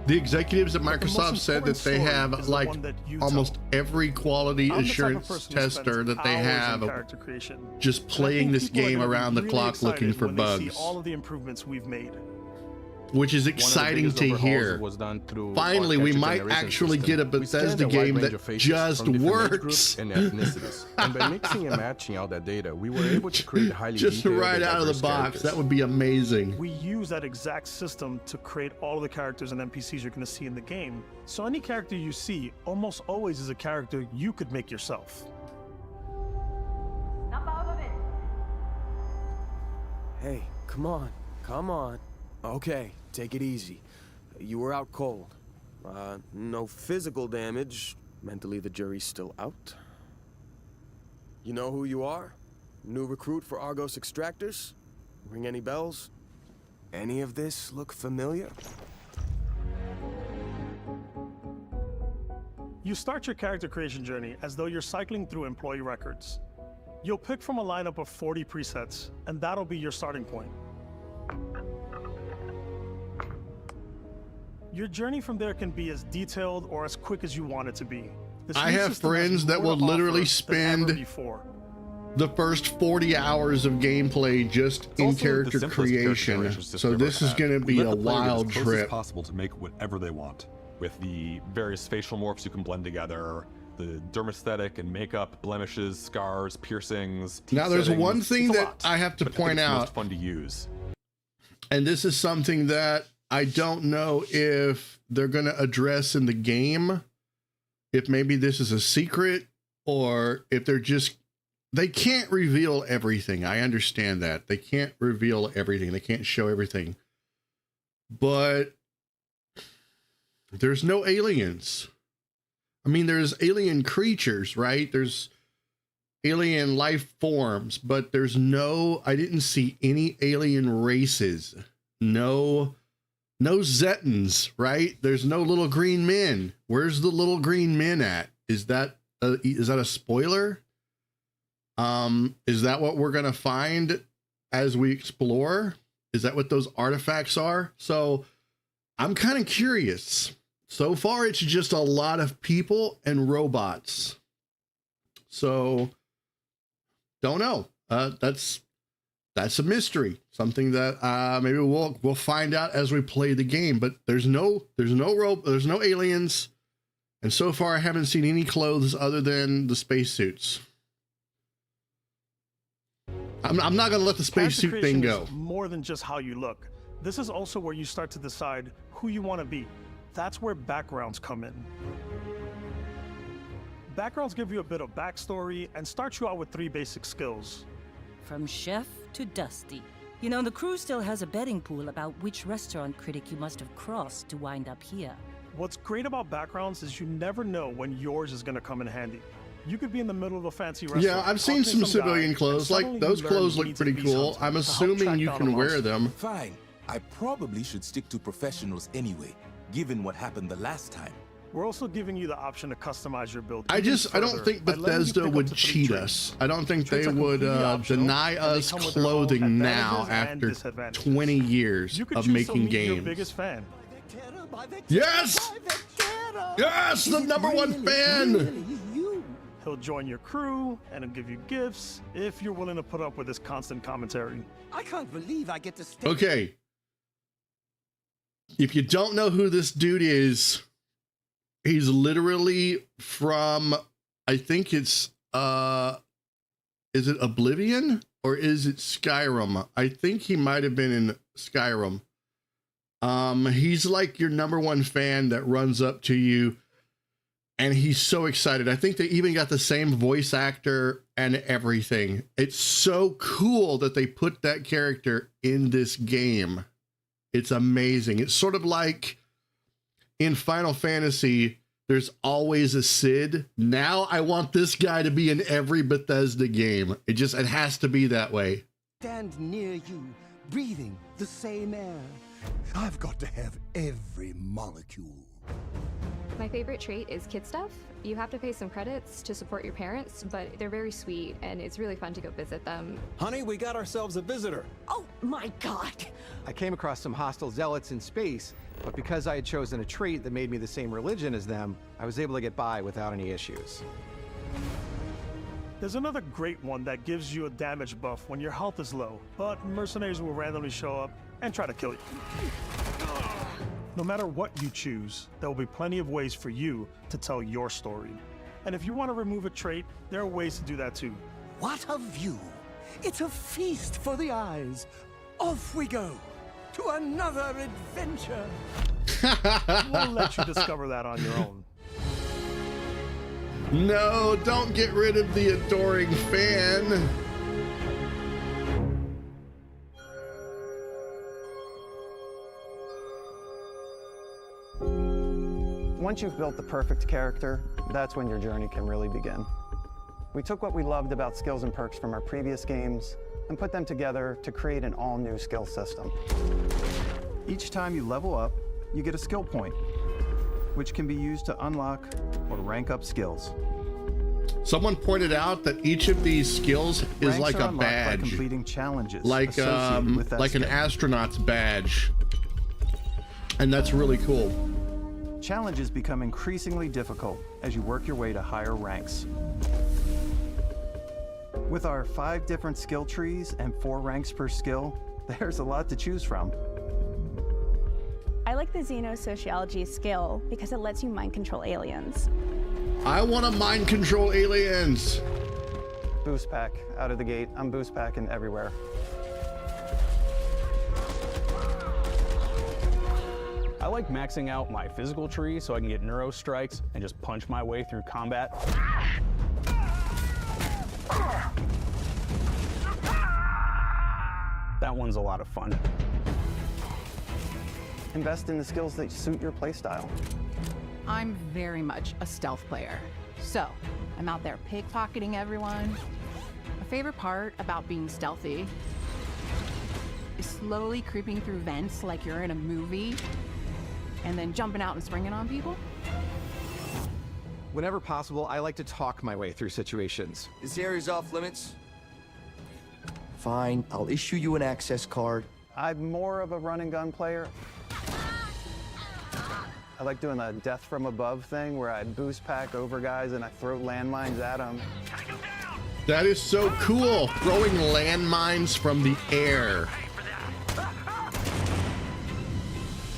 The executives at Microsoft said that they have like almost every quality assurance tester that they have just playing this game around the clock looking for bugs. All of the improvements we've made. which is exciting to hear. Finally, we might actually get a Bethesda game that just works. And ethnicities. And by mixing and matching all that data, we were able to create a highly just right out of the box. That would be amazing. We use that exact system to create all of the characters and NPCs you're going to see in the game. So any character you see almost always is a character you could make yourself. Hey, come on, come on. Okay, take it easy. You were out cold. No physical damage. Mentally, the jury's still out. You know who you are? New recruit for Argos Extractors? Ring any bells? Any of this look familiar? You start your character creation journey as though you're cycling through employee records. You'll pick from a lineup of 40 presets, and that'll be your starting point. Your journey from there can be as detailed or as quick as you want it to be. I have friends that will literally spend the first 40 hours of gameplay just in character creation. So this is going to be a wild trip. It's possible to make whatever they want with the various facial morphs you can blend together, the dermesthetic and makeup, blemishes, scars, piercings. Now, there's one thing that I have to point out. Most fun to use. And this is something that I don't know if they're going to address in the game. If maybe this is a secret, or if they can't reveal everything. I understand that. They can't reveal everything. They can't show everything. But there's no aliens. I mean, there's alien creatures, right? There's alien life forms, but I didn't see any alien races. No Zetans, right? There's no little green men. Where's the little green men at? Is that a spoiler? Is that what we're going to find as we explore? Is that what those artifacts are? So I'm kind of curious. So far, it's just a lot of people and robots. So don't know. That's a mystery. Something that maybe we'll find out as we play the game. But there's no aliens, and so far I haven't seen any clothes other than the spacesuits. I'm not going to let the spacesuit thing go. More than just how you look. This is also where you start to decide who you want to be. That's where backgrounds come in. Backgrounds give you a bit of backstory and start you out with 3 basic skills. From chef to Dusty. You know, the crew still has a betting pool about which restaurant critic you must have crossed to wind up here. What's great about backgrounds is you never know when yours is going to come in handy. You could be in the middle of a fancy restaurant. Yeah, I've seen some civilian clothes. Like, those clothes look pretty cool. I'm assuming you can wear them. Fine. I probably should stick to professionals anyway, given what happened the last time. We're also giving you the option to customize your build. I don't think Bethesda would cheat us. I don't think they would deny us clothing now after 20 years of making games. Your biggest fan. Yes! Yes, the #1 fan! He'll join your crew and he'll give you gifts if you're willing to put up with his constant commentary. I can't believe I get to stay. Okay. If you don't know who this dude is, he's literally from, I think it's, is it Oblivion or is it Skyrim? I think he might have been in Skyrim. He's like your #1 fan that runs up to you and he's so excited. I think they even got the same voice actor and everything. It's so cool that they put that character in this game. It's amazing. It's sort of like in Final Fantasy, there's always a Cid. Now I want this guy to be in every Bethesda game. It has to be that way. Stand near you, breathing the same air. I've got to have every molecule. My favorite trait is kid stuff. You have to pay some credits to support your parents, but they're very sweet and it's really fun to go visit them. Honey, we got ourselves a visitor. Oh my God! I came across some hostile zealots in space, but because I had chosen a trait that made me the same religion as them, I was able to get by without any issues. There's another great one that gives you a damage buff when your health is low, but mercenaries will randomly show up and try to kill you. No matter what you choose, there will be plenty of ways for you to tell your story. And if you want to remove a trait, there are ways to do that too. What a view! It's a feast for the eyes. Off we go to another adventure. We'll let you discover that on your own. No, don't get rid of the adoring fan. Once you've built the perfect character, that's when your journey can really begin. We took what we loved about skills and perks from our previous games and put them together to create an all-new skill system. Each time you level up, you get a skill point, which can be used to unlock or rank up skills. Someone pointed out that each of these skills is Ranks like are a unlocked by badge, completing challenges like associated with that an skill. astronaut's badge, and that's really cool. Challenges become increasingly difficult as you work your way to higher ranks. With our 5 different skill trees and 4 ranks per skill, there's a lot to choose from. I like the xenosociology skill because it lets you mind control aliens. I want to mind control aliens. Boost pack out of the gate. I'm boost packing everywhere. I like maxing out my physical tree so I can get neuro strikes and just punch my way through combat. That one's a lot of fun. Invest in the skills that suit your playstyle. I'm very much a stealth player. So, I'm out there pickpocketing everyone. My favorite part about being stealthy is slowly creeping through vents like you're in a movie and then jumping out and springing on people. Whenever possible, I like to talk my way through situations. This area's off limits. Fine, I'll issue you an access card. I'm more of a run and gun player. I like doing the death from above thing where I boost pack over guys and I throw landmines at them. That is so cool, throwing landmines from the air.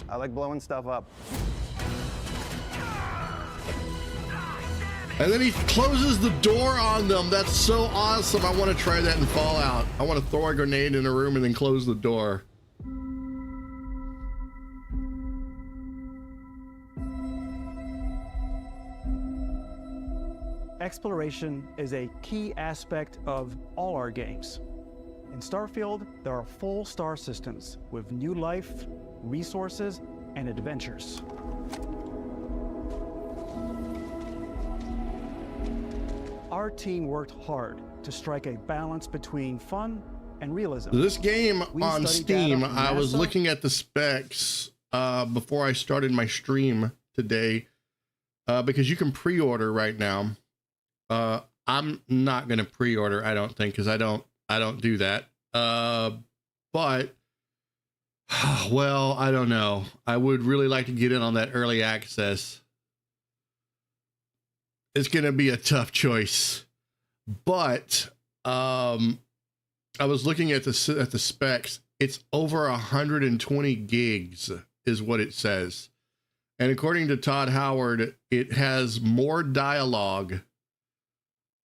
I like blowing stuff up. And then he closes the door on them. That's so awesome. I want to try that in Fallout. I want to throw a grenade in a room and then close the door. Exploration is a key aspect of all our games. In Starfield, there are full star systems with new life, resources, and adventures. Our team worked hard to strike a balance between fun and realism. This game on studied data Steam, from I was NASA. looking at the specs before I started my stream today because you can pre-order right now. I'm not going to pre-order, I don't think, because I don't do that. But well, I don't know. I would really like to get in on that early access. It's going to be a tough choice, but I was looking at the specs. It's over 120 gigs is what it says. And according to Todd Howard, it has more dialogue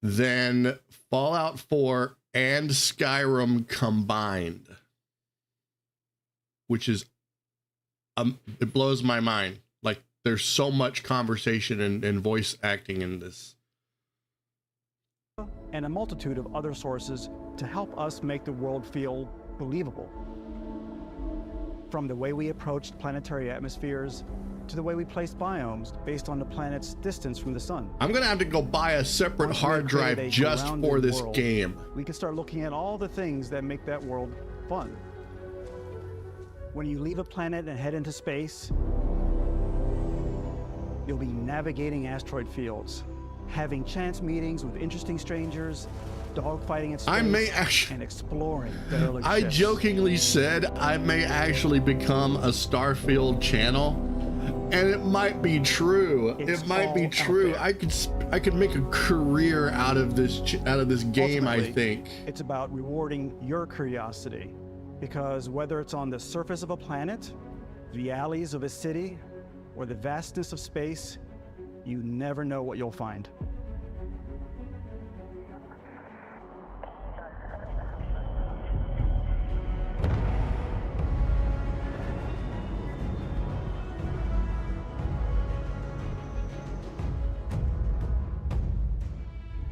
than Fallout 4 and Skyrim combined, which is it blows my mind. Like, there's so much conversation and voice acting in this. And a multitude of other sources to help us make the world feel believable. From the way we approached planetary atmospheres to the way we placed biomes based on the planet's distance from the sun. I'm gonna have to go buy a separate hard drive just for this game. We can start looking at all the things that make that world fun. When you leave a planet and head into space, you'll be navigating asteroid fields, having chance meetings with interesting strangers, dogfighting in space, and exploring the early I ships. jokingly said I may actually become a Starfield channel, and it might be true. It's it might be all true. out there. I could make a career out of this game. I Ultimately, think. It's about rewarding your curiosity, because whether it's on the surface of a planet the alleys of a city, or the vastness of space, you never know what you'll find.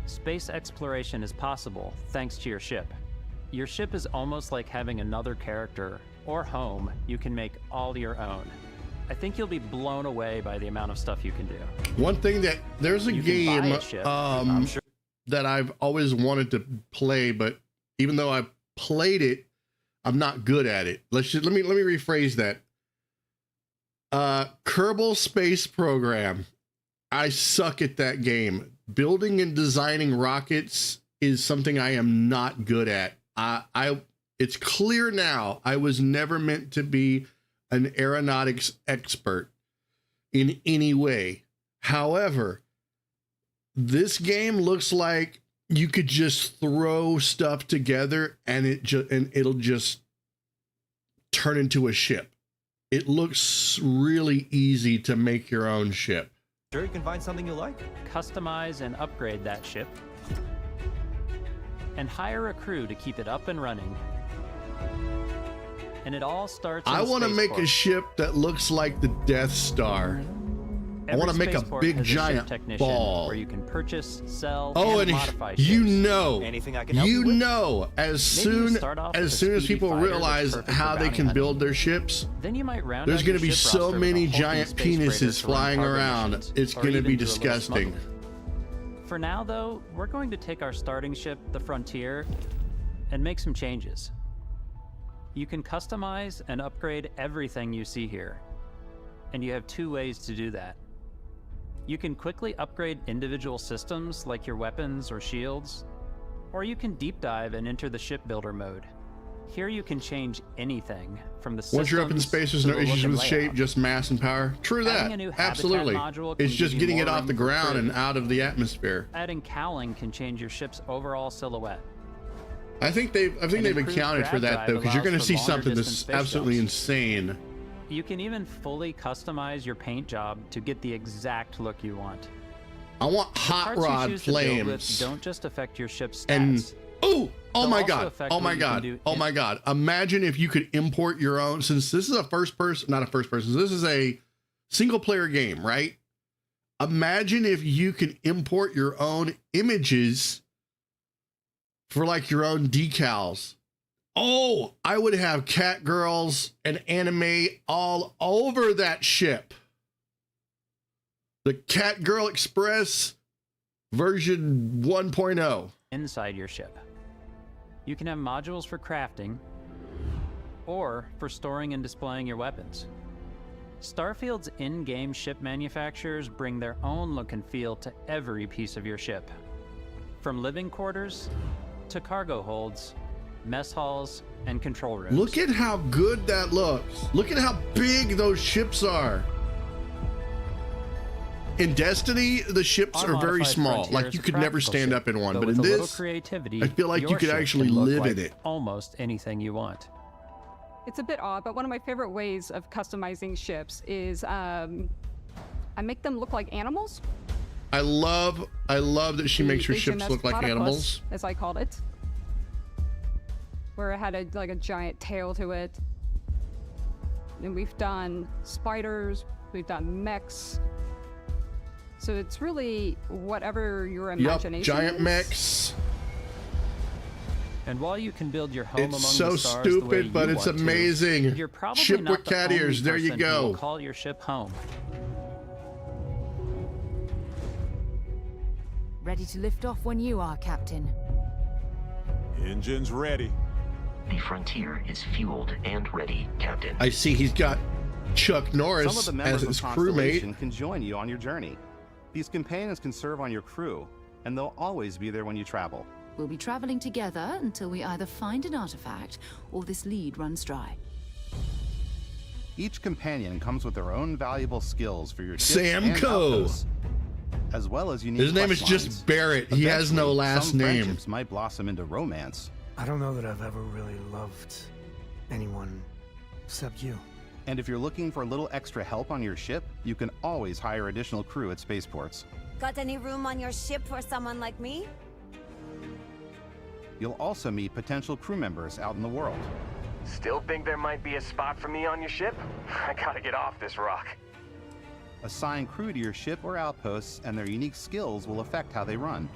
Space exploration is possible thanks to your ship. Your ship is almost like having another character or home you can make all your own. I think you'll be blown away by the amount of stuff you can do. One thing that there's a game that I've always wanted to play, but even though I've played it, I'm not good at it. Let me rephrase that. Kerbal Space Program. I suck at that game. Building and designing rockets is something I am not good at. It's clear now I was never meant to be an aeronautics expert in any way. However, this game looks like you could just throw stuff together and it'll just turn into a ship. It looks really easy to make your own ship. Sure you can find something you like? Customize and upgrade that ship, and hire a crew to keep it up and running. And it all starts in I want to make spaceport. a ship that looks like the Death Star. I want to make a spaceport big has giant technician ball. where you can purchase, sell, Oh, and and modify you ships. know, Anything I can help you you with? know, as soon as people fighter realize that's perfect how for they bounty can hunting. build their ships, Then you might round there's out going to your be ship so roster with many a hulking giant space freighter penises to run flying cargo around. missions, It's or going to even be do a little disgusting. smuggling. For now, though, we're going to take our starting ship, the Frontier, and make some changes. You can customize and upgrade everything you see here, and you have two ways to do that. You can quickly upgrade individual systems like your weapons or shields, or you can deep dive and enter the shipbuilder mode. Here you can change anything from the systems. Once you're up in space, there's to no the look issues and with shape, layout. just mass and power. True Adding that. a new habitat Absolutely. module can It's just give you getting it more off the room for ground crew. and out of the atmosphere. Adding cowling can change your ship's overall silhouette. I think they've improved accounted for grab that drive though, because you're going to allows see for longer something distance that's space absolutely jumps. insane. You can even fully customize your paint job to get the exact look you want. I want The hot parts you rod choose to build with flames. don't just affect your ship's stats. And oh They'll my also god, affect oh what my you can god, do oh my god! Imagine if you could import your own. Since this is a first person, not a first person. This is a single player game, right? Imagine if you can import your own images for like your own decals. Oh, I would have Catgirls and anime all over that ship. The Catgirl Express version 1.0. Inside your ship. You can have modules for crafting or for storing and displaying your weapons. Starfield's in-game ship manufacturers bring their own look and feel to every piece of your ship. From living quarters to cargo holds, mess halls, and control rooms. Look at how good that looks. Look at how big those ships are. In Destiny, the ships Our are very modified small. Frontier Like is you a could never practical stand ship, up in one. but But with in a little this, creativity, I feel like you your could ship actually can look live like in it. almost anything you want. It's a bit odd, but one of my favorite ways of customizing ships is I make them look like animals. I love that she makes her ships HMS look like Platypus, animals. as I called it, where it had a giant tail to it. And we've done spiders, we've done mechs. So it's really whatever your imagination Giant is. mechs. And while you can build your home among It's so the stars the way stupid, you but it's want to, amazing. you're probably Ship not with the cat only ears. There you person who will go. call your ship home. Ready to lift off when you are, Captain. Engines ready. The Frontier is fueled and ready, Captain. I see he's got Chuck Some of Norris the as members his of Constellation crewmate. can join you on your journey. These companions can serve on your crew, and they'll always be there when you travel. We'll be traveling together until we either find an artifact or this lead runs dry. Each companion comes with their own valuable skills for your ships Sam and Coe. outposts, as well as unique His name quest is just lines. Barrett. He has no Eventually, last some name. friendships might blossom into romance. I don't know that I've ever really loved anyone except you. And if you're looking for a little extra help on your ship, you can always hire additional crew at spaceports. Got any room on your ship for someone like me? You'll also meet potential crew members out in the world. Still think there might be a spot for me on your ship? I gotta get off this rock. Assign crew to your ship or outposts, and their unique skills will affect how they run.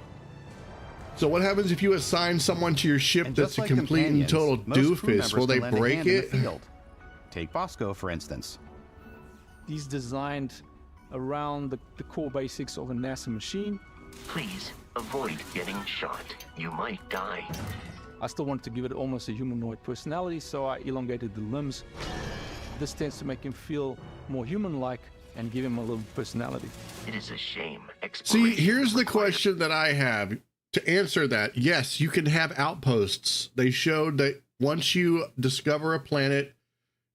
So what happens if you assign someone to your ship And that's just a like complete and companions, total most crew doofus? Will members they can lend a break hand in it? the field. Take Bosco, for instance. He's designed around the core basics of a NASA machine. Please avoid getting shot. You might die. I still wanted to give it almost a humanoid personality, so I elongated the limbs. This tends to make him feel more human-like and give him a little personality. It is a shame. See, here's the question that I have to answer that. Yes, you can have outposts. They showed that once you discover a planet,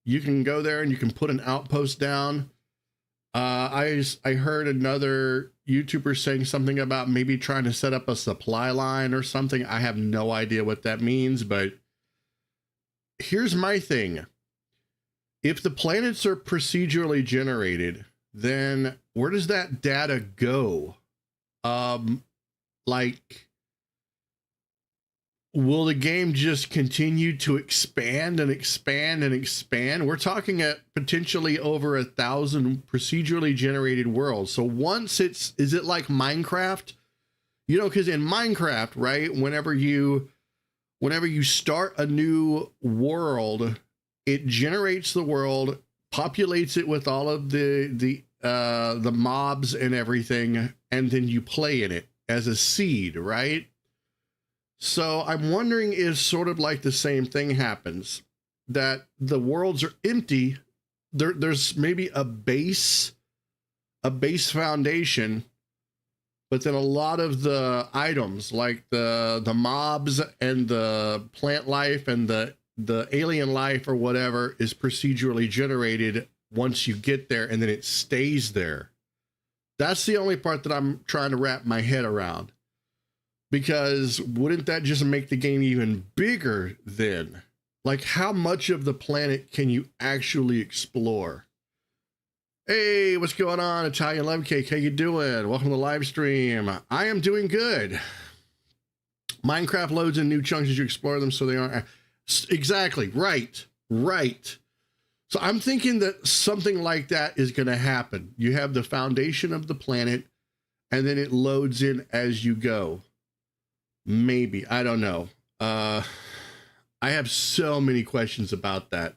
you can go there and you can put an outpost down. I heard another YouTuber saying something about maybe trying to set up a supply line or something. I have no idea what that means, but here's my thing. If the planets are procedurally generated, then where does that data go? Like, will the game just continue to expand and expand and expand? We're talking at potentially over 1,000 procedurally generated worlds. So once is it like Minecraft? You know, because in Minecraft, right, whenever you start a new world, it generates the world, populates it with all of the mobs and everything, and then you play in it as a seed, right? So I'm wondering if sort of like the same thing happens, that the worlds are empty. There's maybe a base foundation, but then a lot of the items like the mobs and the plant life and the alien life or whatever is procedurally generated once you get there, and then it stays there. That's the only part that I'm trying to wrap my head around. Because wouldn't that just make the game even bigger then? Like, how much of the planet can you actually explore? Hey, what's going on, Italian Love Cake? How you doing? Welcome to the live stream. I am doing good. Minecraft loads in new chunks as you explore them, so they aren't... Exactly, right. So I'm thinking that something like that is going to happen. You have the foundation of the planet, and then it loads in as you go. Maybe, I don't know. I have so many questions about that.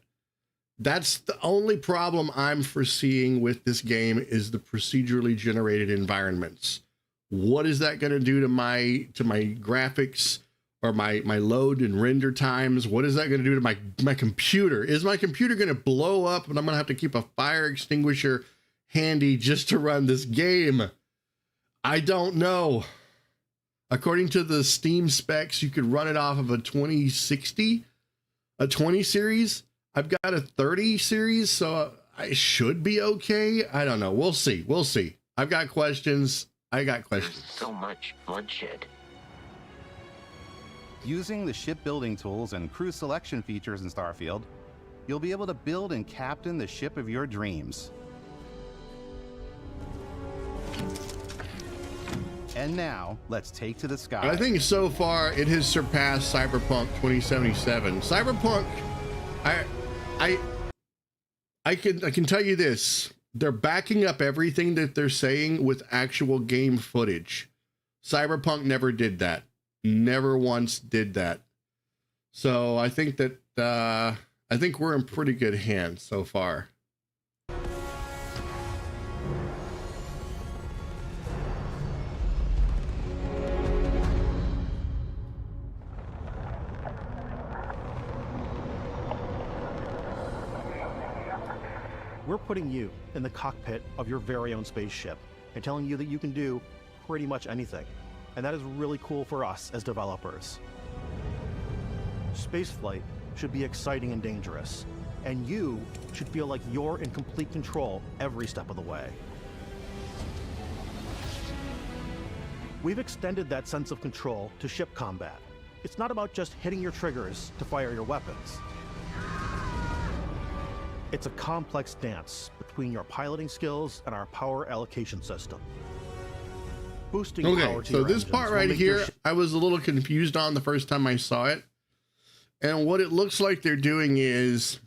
That's the only problem I'm foreseeing with this game, is the procedurally generated environments. What is that going to do to my graphics or my load and render times? What is that going to do to my computer? Is my computer going to blow up and I'm going to have to keep a fire extinguisher handy just to run this game? I don't know. According to the Steam specs, you could run it off of a 2060, a 20 series. I've got a 30 series, so I should be okay. I don't know. We'll see. I've got questions. There's so much bloodshed. Using the shipbuilding tools and crew selection features in Starfield, you'll be able to build and captain the ship of your dreams. And now, let's take to the sky. I think so far it has surpassed Cyberpunk 2077. Cyberpunk, I can tell you this. They're backing up everything that they're saying with actual game footage. Cyberpunk never did that. Never once did that. So I think that I think we're in pretty good hands so far. We're putting you in the cockpit of your very own spaceship and telling you that you can do pretty much anything. And that is really cool for us as developers. Spaceflight should be exciting and dangerous, and you should feel like you're in complete control every step of the way. We've extended that sense of control to ship combat. It's not about just hitting your triggers to fire your weapons. It's a complex dance between your piloting skills and our power allocation system. Boosting power Okay, to so your this engines part will right make your here, I was a little confused on the first time I saw it. And what it looks like they're doing is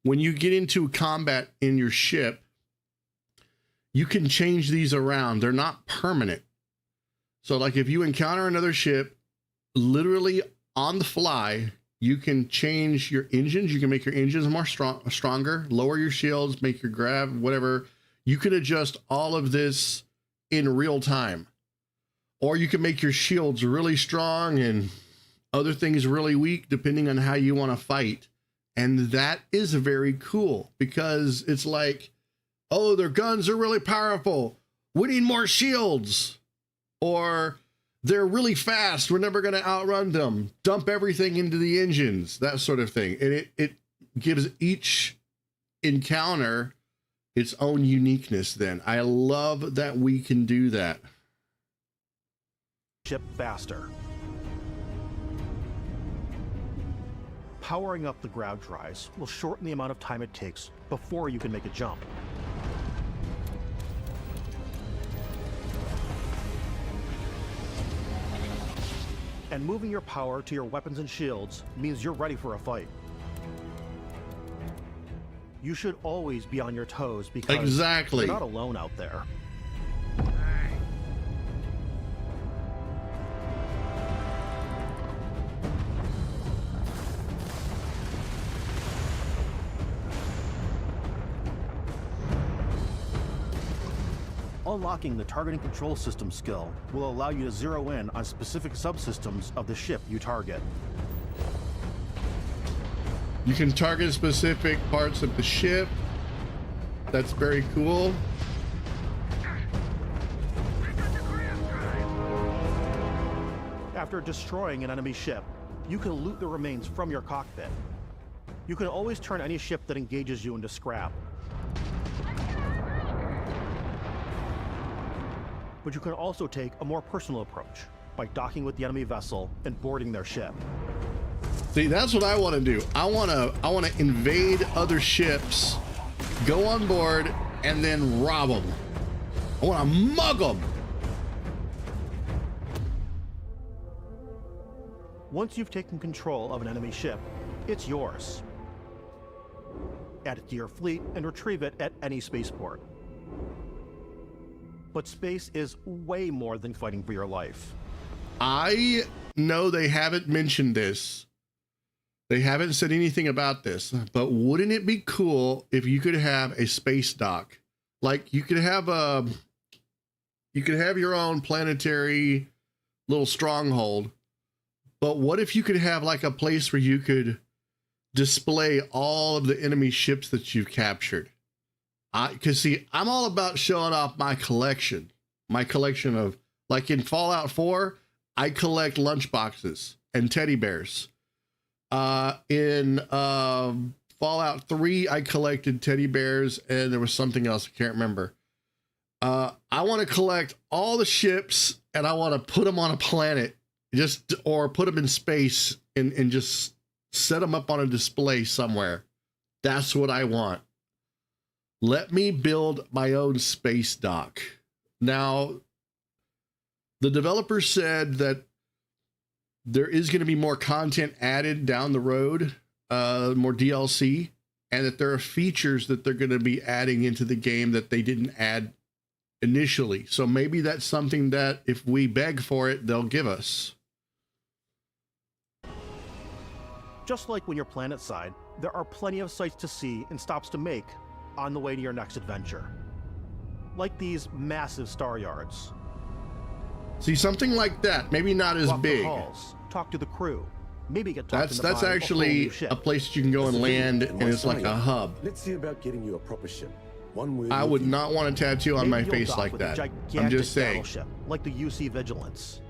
when you get into combat in your ship, you can change these around. They're not permanent. So like if you encounter another ship, literally on the fly, you can change your engines. You can make your engines more stronger, lower your shields, make your grav, whatever. You can adjust all of this in real time. Or you can make your shields really strong and other things really weak, depending on how you want to fight. And that is very cool because it's like, oh, their guns are really powerful. We need more shields. Or they're really fast. We're never going to outrun them. Dump everything into the engines, that sort of thing. And it gives each encounter its own uniqueness then. I love that we can do that. ship faster. Powering up the grav drives will shorten the amount of time it takes before you can make a jump. And moving your power to your weapons and shields means you're ready for a fight. You should always be on your toes because you're not alone out there. Unlocking the targeting control system skill will allow you to zero in on specific subsystems of the ship you target. You can target specific parts of the ship. That's very cool. After destroying an enemy ship, you can loot the remains from your cockpit. You can always turn any ship that engages you into scrap. But you can also take a more personal approach by docking with the enemy vessel and boarding their ship. See, that's what I want to do. I want to invade other ships, go on board, and then rob them. I want to mug them. Once you've taken control of an enemy ship, it's yours. Add it to your fleet and retrieve it at any spaceport. But space is way more than fighting for your life. I know they haven't mentioned this. They haven't said anything about this, but wouldn't it be cool if you could have a space dock? Like you could have your own planetary little stronghold, but what if you could have like a place where you could display all of the enemy ships that you've captured? Because see, I'm all about showing off my collection of, like in Fallout 4, I collect lunchboxes and teddy bears. In Fallout 3, I collected teddy bears and there was something else I can't remember. I want to collect all the ships and I want to put them on a planet, or put them in space and just set them up on a display somewhere. That's what I want. Let me build my own space dock. Now, the developer said that there is going to be more content added down the road, more DLC, and that there are features that they're going to be adding into the game that they didn't add initially. So maybe that's something that if we beg for it, they'll give us. Just like when you're planetside, there are plenty of sights to see and stops to make on the way to your next adventure. Like these massive star yards. See, something like that, maybe not as Walk big. the halls, talk to the crew, maybe get talked into That's buying actually a whole new a place that you can go and land, and it's like a hub. Let's see about getting you a proper ship. One with I would not want a tattoo on my Maybe you'll face dock like with a that. I'm gigantic just saying. battleship, like the UC Vigilance.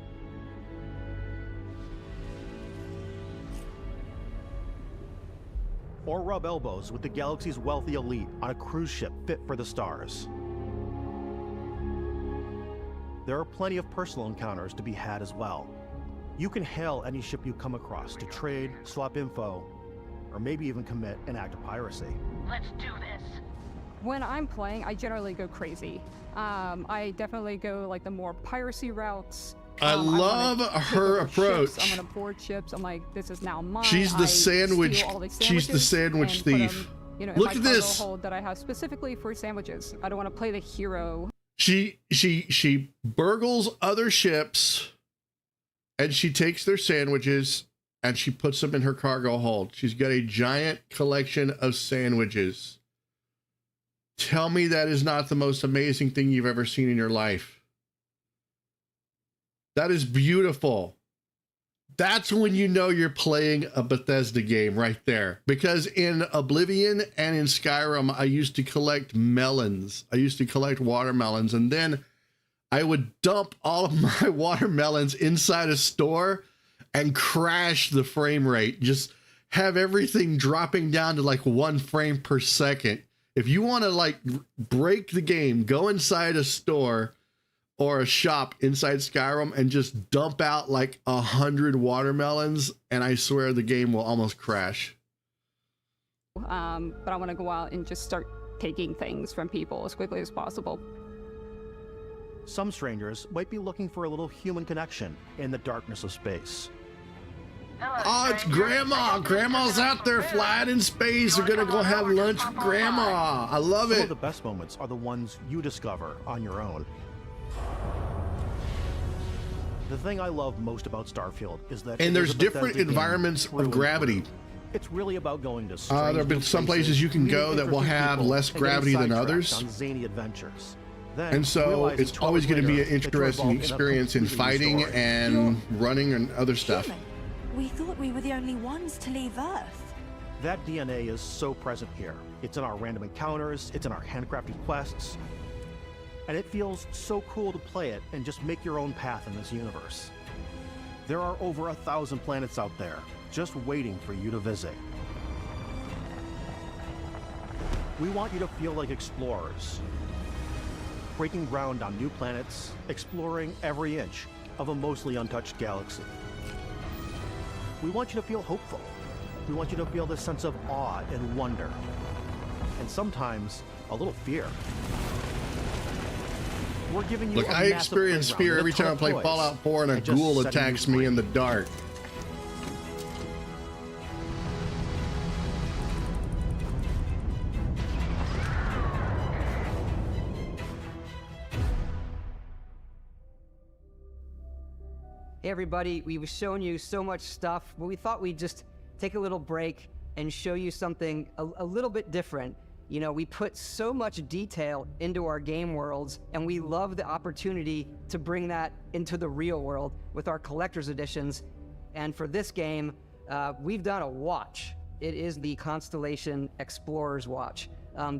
Or rub elbows with the galaxy's wealthy elite on a cruise ship fit for the stars. There are plenty of personal encounters to be had as well. You can hail any ship you come across to trade, swap info, or maybe even commit an act of piracy. Let's do this. When I'm playing, I generally go crazy. I definitely go like the more piracy routes. I love her approach. Ships. I'm gonna board ships. I'm like, this is now mine. She's the sandwich. Steal all these She's the sandwich and put 'em, thief. you know, Look in at my cargo this. hold that I have specifically for sandwiches. I don't want to play the hero. She burgles other ships, and she takes their sandwiches and she puts them in her cargo hold. She's got a giant collection of sandwiches. Tell me that is not the most amazing thing you've ever seen in your life. That is beautiful. That's when you know you're playing a Bethesda game right there. Because in Oblivion and in Skyrim, I used to collect melons. I used to collect watermelons, and then I would dump all of my watermelons inside a store and crash the frame rate. Just have everything dropping down to like 1 frame per second. If you want to like break the game, go inside a store or a shop inside Skyrim and just dump out like 100 watermelons, and I swear the game will almost crash. But I want to go out and just start taking things from people as quickly as possible. Some strangers might be looking for a little human connection in the darkness of space. Oh, it's Grandma. Grandma's out there flying in space. We're gonna go have lunch with Grandma. I love Some it. of the best moments are the ones you discover on your own. The thing I love most about Starfield is that And it there's is a different Bethesda game environments through of and gravity. through. It's really about going to There have been some places you can go that will have less gravity than others. On zany adventures. Then And so realizing it's always 12 going to be an later that you're interesting involved in a experience in completely new fighting story. and running and other stuff. We thought we were the only ones to leave Earth. That DNA is so present here. It's in our random encounters, it's in our handcrafted quests, and it feels so cool to play it and just make your own path in this universe. There are over 1,000 planets out there, just waiting for you to visit. We want you to feel like explorers, breaking ground on new planets, exploring every inch of a mostly untouched galaxy. We want you to feel hopeful. We want you to feel this sense of awe and wonder, and sometimes a little fear. We're giving you Look, a I massive experience playground fear with a every ton time I of play toys, Fallout 4 and a just ghoul setting you attacks me free. in the dark. Hey everybody, we've shown you so much stuff, but we thought we'd just take a little break and show you something a little bit different. You know, we put so much detail into our game worlds, and we love the opportunity to bring that into the real world with our collector's editions. And for this game, we've done a watch. It is the Constellation Explorer's Watch.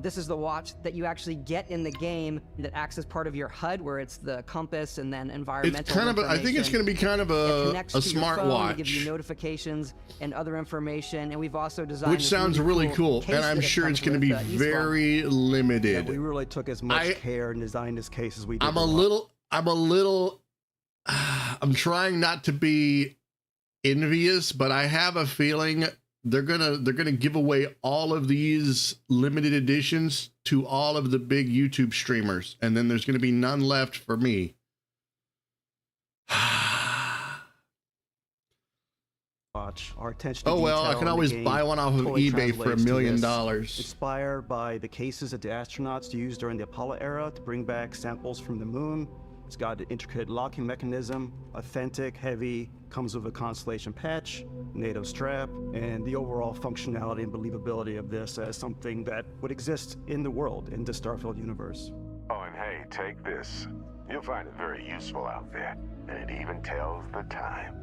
This is the watch that you actually get in the game that acts as part of your HUD, where it's the compass and then environmental It's kind of I think it's going to be kind of a smart watch. To give you notifications and other information, and we've also designed Which sounds really cool, and I'm sure it's going to be very limited. Yeah, we really took as much care and designed this case as we did. I'm trying not to be envious, but I have a feeling they're gonna give away all of these limited editions to all of the big YouTube streamers, and then there's gonna be none left for me. Watch our attention. Oh to well, I detail can in the always game buy one off of totally eBay for $1 translates to million. this. Inspired by the cases that the astronauts used during the Apollo era to bring back samples from the moon. It's got an intricate locking mechanism, authentic, heavy, comes with a Constellation patch, NATO strap, and the overall functionality and believability of this as something that would exist in the world, in the Starfield universe. Oh, and hey, take this. You'll find it very useful out there, and it even tells the time.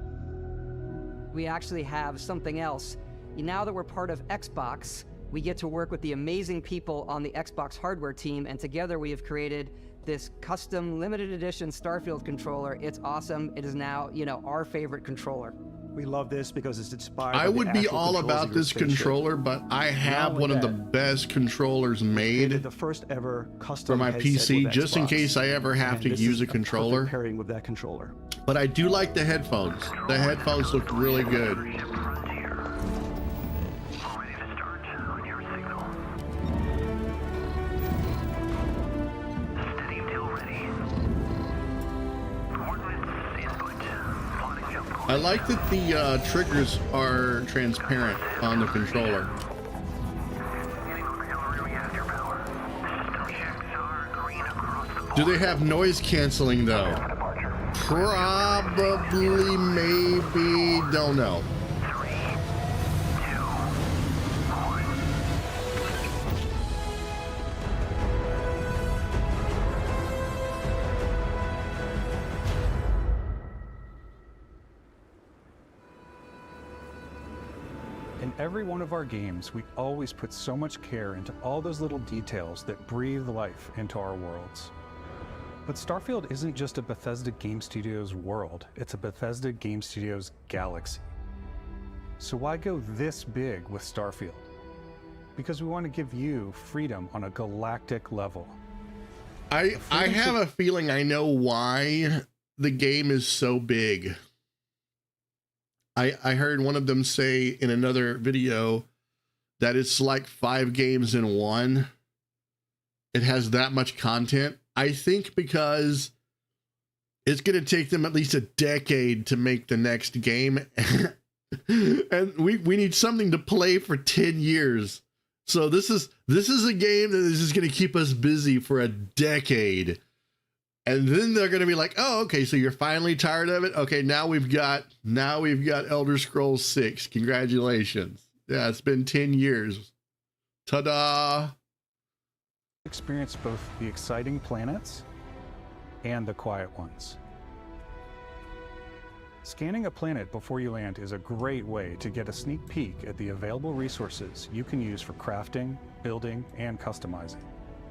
We actually have something else. Now that we're part of Xbox, we get to work with the amazing people on the Xbox hardware team, and together we have created this custom limited edition Starfield controller. It's awesome. It is now, you know, our favorite controller. We love this because it's inspired. I would be all about this controller, but I have one of the best controllers made the first ever for custom my headset PC, with just in Xbox. case I ever have And to this use is a controller. perfect pairing with that controller. But I do like the headphones. The headphones look really good. I like that the triggers are transparent on the controller. Do they have noise canceling though? Probably, maybe, don't know. In every one of our games, we always put so much care into all those little details that breathe life into our worlds. But Starfield isn't just a Bethesda Game Studios world, it's a Bethesda Game Studios galaxy. So why go this big with Starfield? Because we want to give you freedom on a galactic level. I have a feeling I know why the game is so big. I heard one of them say in another video that it's like 5 games in one. It has that much content. I think because it's going to take them at least a decade to make the next game. And we need something to play for 10 years. So this is a game that is just going to keep us busy for a decade. And then they're going to be like, oh, okay, so you're finally tired of it? Okay, now we've got Elder Scrolls 6. Congratulations. Yeah, it's been 10 years. Ta-da! Experience both the exciting planets and the quiet ones. Scanning a planet before you land is a great way to get a sneak peek at the available resources you can use for crafting, building, and customizing.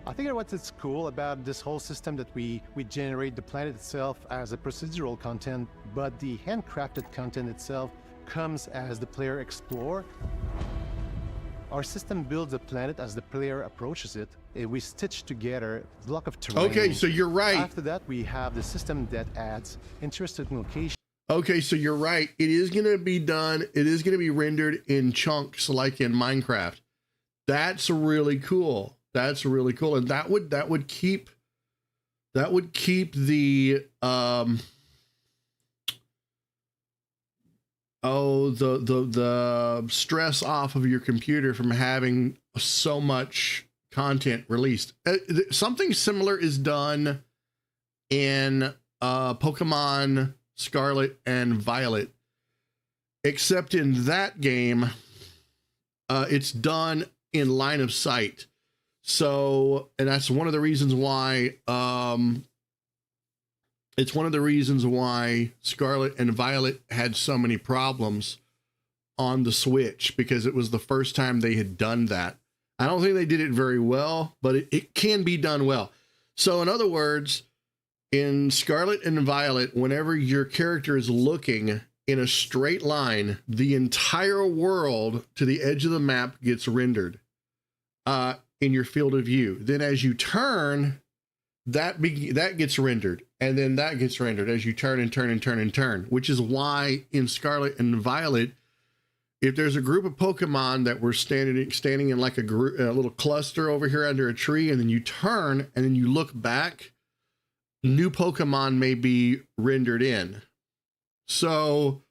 I think what's cool about this whole system that we generate the planet itself as a procedural content, but the handcrafted content itself comes as the player explore. Our system builds a planet as the player approaches it. We stitch together a block of terrain. Okay, so you're right. After that, we have the system that adds interesting locations. Okay, so you're right. It is going to be done. It is going to be rendered in chunks like in Minecraft. That's really cool. That's really cool. And that would keep the the stress off of your computer from having so much content released. Something similar is done in Pokemon Scarlet and Violet, except in that game, it's done in line of sight. So, and that's one of the reasons why, it's one of the reasons why Scarlet and Violet had so many problems on the Switch, because it was the first time they had done that. I don't think they did it very well, but it can be done well. So in other words, in Scarlet and Violet, whenever your character is looking in a straight line, the entire world to the edge of the map gets rendered in your field of view. Then as you turn, that gets rendered, and then that gets rendered as you turn and turn and turn and turn, which is why in Scarlet and Violet, if there's a group of Pokemon that were standing in like a little cluster over here under a tree, and then you turn and then you look back, new Pokemon may be rendered in. So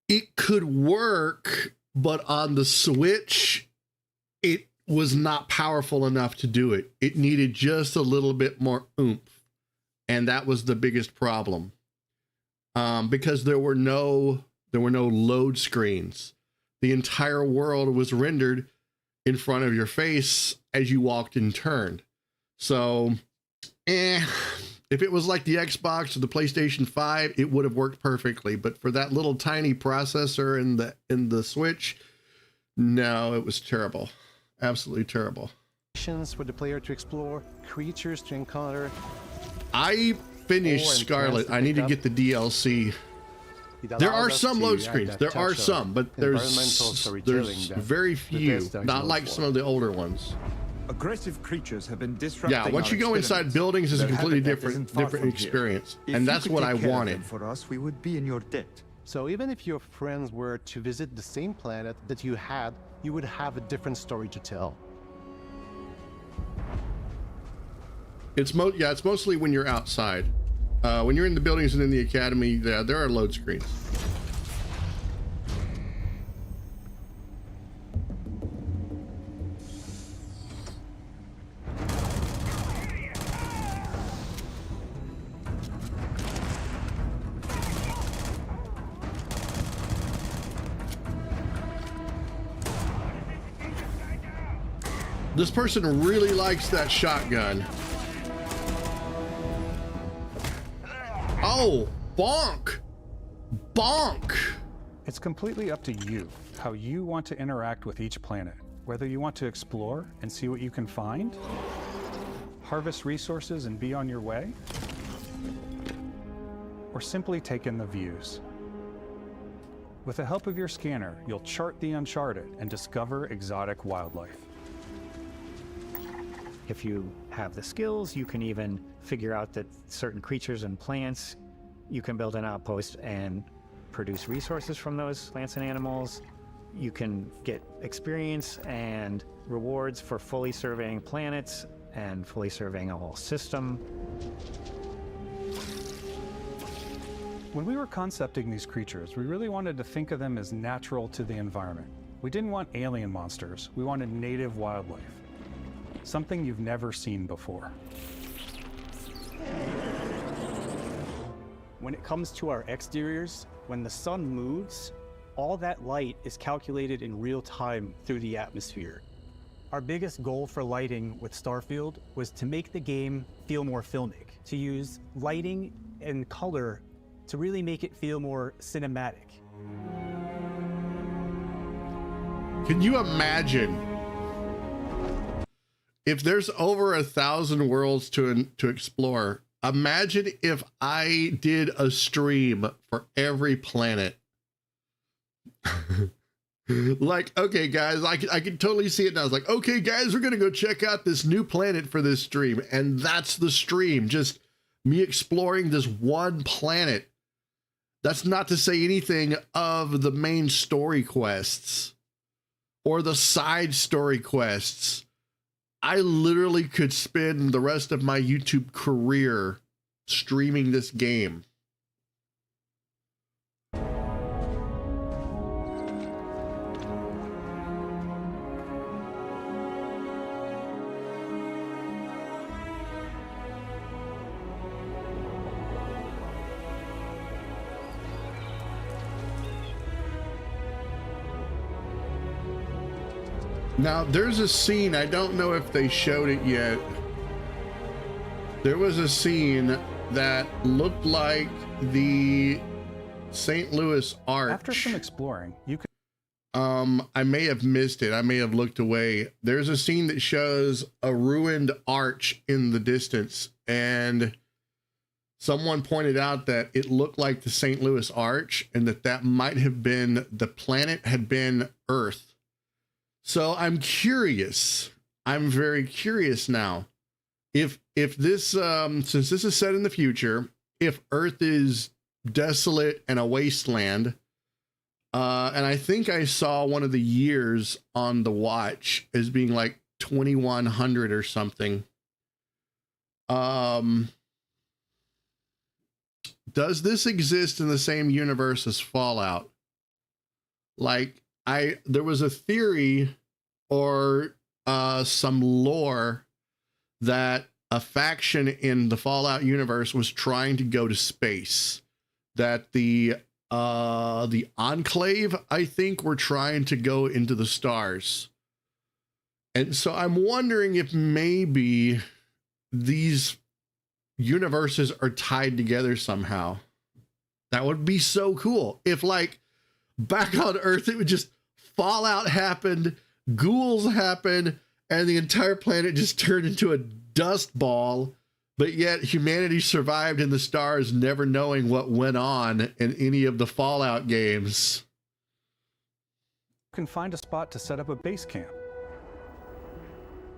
it could work, but on the Switch, it was not powerful enough to do it. It needed just a little bit more oomph. And that was the biggest problem. Because there were no load screens. The entire world was rendered in front of your face as you walked and turned. So, if it was like the Xbox or the PlayStation 5, it would have worked perfectly. But for that little tiny processor in the Switch, no, it was terrible. Absolutely terrible. For the player to explore, creatures to encounter. I finished Scarlet. I need to get the DLC. There are some load screens. There are some, but there's very few. Not like some of the older ones. Aggressive creatures have been disrupting. Yeah, once you go inside buildings, it's a completely different experience, and that's what I wanted. For us, we would be in your debt. So even if your friends were to visit the same planet that you had, you would have a different story to tell. It's mostly when you're outside. When you're in the buildings and in the academy, there are load screens. This person really likes that shotgun. Oh, bonk! Bonk! It's completely up to you how you want to interact with each planet. Whether you want to explore and see what you can find, harvest resources and be on your way, or simply take in the views. With the help of your scanner, you'll chart the uncharted and discover exotic wildlife. If you have the skills, you can even figure out that certain creatures and plants, you can build an outpost and produce resources from those plants and animals. You can get experience and rewards for fully surveying planets and fully surveying a whole system. When we were concepting these creatures, we really wanted to think of them as natural to the environment. We didn't want alien monsters, we wanted native wildlife. Something you've never seen before. When it comes to our exteriors, when the sun moves, all that light is calculated in real time through the atmosphere. Our biggest goal for lighting with Starfield was to make the game feel more filmic, to use lighting and color to really make it feel more cinematic. Can you imagine if there's over 1,000 worlds to explore? Imagine if I did a stream for every planet. Like, okay, guys, I can totally see it now. It's like, okay, guys, we're going to go check out this new planet for this stream. And that's the stream, just me exploring this one planet. That's not to say anything of the main story quests or the side story quests. I literally could spend the rest of my YouTube career streaming this game. Now, there's a scene, I don't know if they showed it yet. There was a scene that looked like the St. Louis Arch. After some exploring, you could... I may have missed it. I may have looked away. There's a scene that shows a ruined arch in the distance, and someone pointed out that it looked like the St. Louis Arch, and that might have been, the planet had been Earth. So I'm curious. I'm very curious now. If this, since this is set in the future, if Earth is desolate and a wasteland, and I think I saw one of the years on the watch as being like 2100 or something. Does this exist in the same universe as Fallout? Like, there was a theory or some lore that a faction in the Fallout universe was trying to go to space, that the Enclave, I think, were trying to go into the stars. And so I'm wondering if maybe these universes are tied together somehow. That would be so cool if, like, back on Earth, it would just Fallout happened, ghouls happened, and the entire planet just turned into a dust ball, but yet humanity survived in the stars, never knowing what went on in any of the Fallout games. You can find a spot to set up a base camp.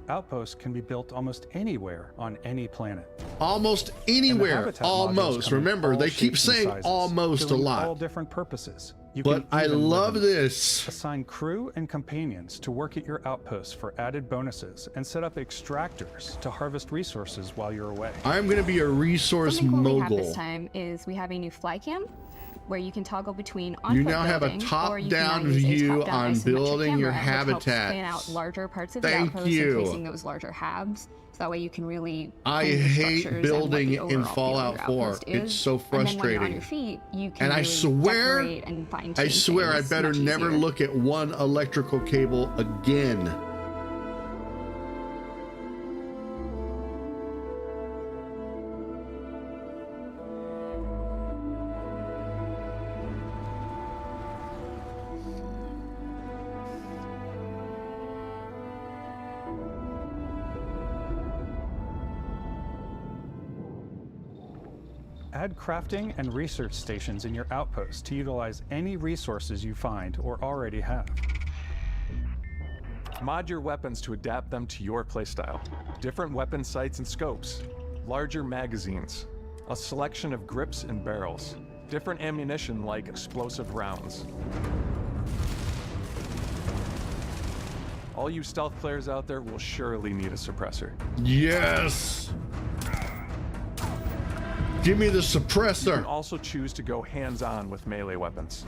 outposts can be built almost anywhere on any planet. Almost And the anywhere. habitat modules Almost. come in Remember, all they keep shapes and saying sizes, almost a filling lot. all different purposes. You But can I even love live in them. this. Assign crew and companions to work at your outposts for added bonuses, and set up extractors to harvest resources while you're away. I'm going to be a resource Something cool we have this mogul. time is we have a new fly cam where you can toggle between You on-foot now have a building, or you can now top-down use a view top-down on isometric building your camera, which helps habitats. plan out larger parts of Thank the outpost you. and placing those larger habs. So that way you can really I plan your hate structures and what building the in overall feel of Fallout your 4. outpost It's is. so And then when you're on frustrating. your feet, you can And I really swear, decorate and fine-tune I swear I things better much never easier. look at one electrical cable again. Add crafting and research stations in your outpost to utilize any resources you find or already have. Mod your weapons to adapt them to your playstyle. Different weapon sights and scopes, larger magazines, a selection of grips and barrels, different ammunition like explosive rounds. All you stealth players out there will surely need a suppressor. Yes! Give me the You suppressor. can also choose to go hands-on with melee weapons.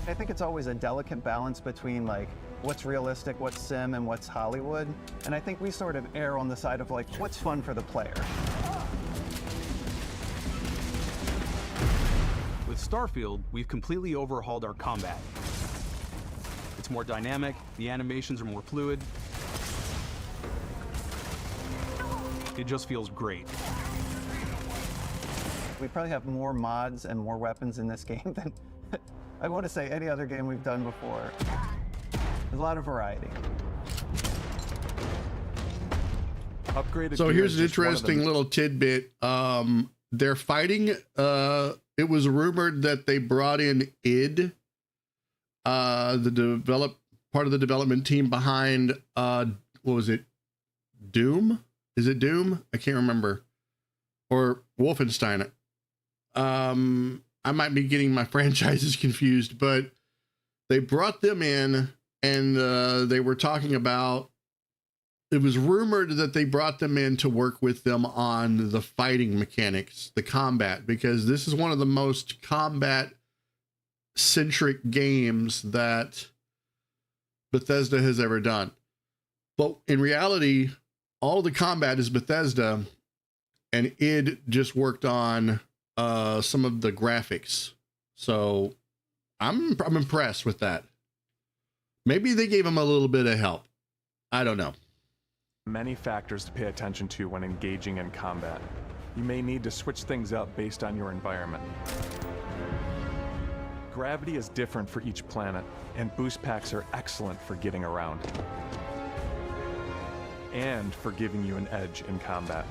I think it's always a delicate balance between like what's realistic, what's sim, and what's Hollywood. And I think we sort of err on the side of like what's fun for the player. With Starfield, we've completely overhauled our combat. It's more dynamic, the animations are more fluid. It just feels great. We probably have more mods and more weapons in this game than I want to say any other game we've done before. There's a lot of variety. Upgraded So gear here's is an just one of interesting the- little tidbit. They're fighting. It was rumored that they brought in id, the part of the development team behind what was it? Doom? Is it Doom? I can't remember. Or Wolfenstein. I might be getting my franchises confused, but they brought them in and they were talking about, it was rumored that they brought them in to work with them on the fighting mechanics, the combat, because this is one of the most combat centric games that Bethesda has ever done. But in reality, all the combat is Bethesda, and id just worked on some of the graphics. So I'm impressed with that. Maybe they gave them a little bit of help. I don't know. Many factors to pay attention to when engaging in combat. You may need to switch things up based on your environment. Gravity is different for each planet, and boost packs are excellent for getting around. And for giving you an edge in combat.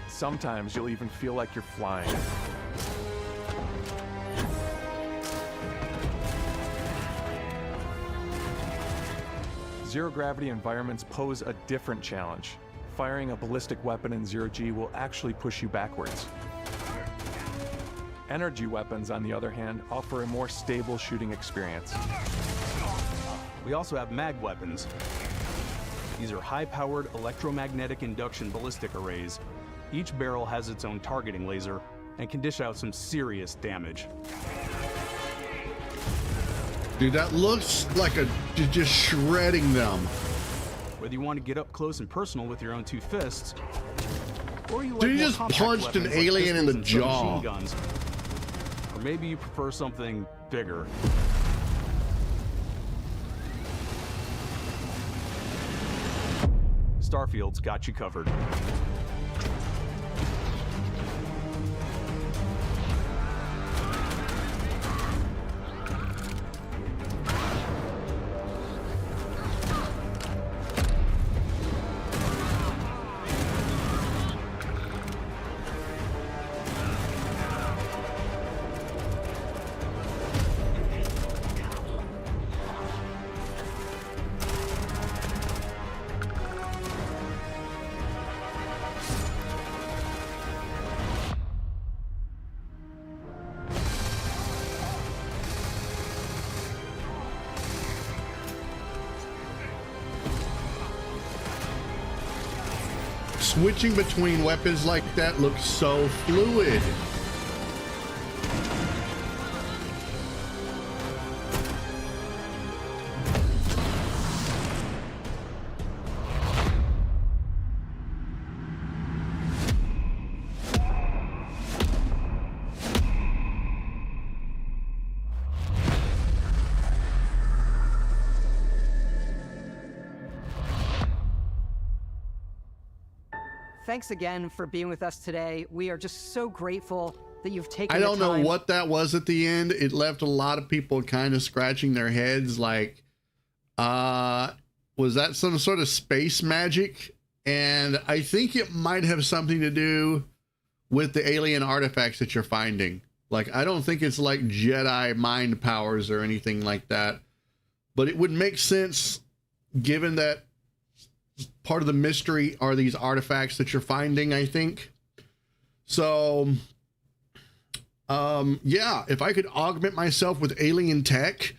Sometimes you'll even feel like you're flying. Zero-gravity environments pose a different challenge. Firing a ballistic weapon in zero-G will actually push you backwards. Energy weapons, on the other hand, offer a more stable shooting experience. We also have mag weapons. These are high-powered electromagnetic induction ballistic arrays. Each barrel has its own targeting laser and can dish out some serious damage. Dude, that looks like just shredding them. Whether you want to get up close and personal with your own two fists, or you like Dude, he more just compact punched an weapons like alien in the pistols and jaw. submachine guns, or maybe you prefer something bigger. Starfield's got you covered. switching between weapons like that looks so fluid. Thanks again for being with us today. We are just so grateful that you've taken I don't the time. know what that was at the end. It left a lot of people kind of scratching their heads like, was that some sort of space magic? And I think it might have something to do with the alien artifacts that you're finding. Like, I don't think it's like Jedi mind powers or anything like that, but it would make sense given that part of the mystery are these artifacts that you're finding, I think. So, yeah, if I could augment myself with alien tech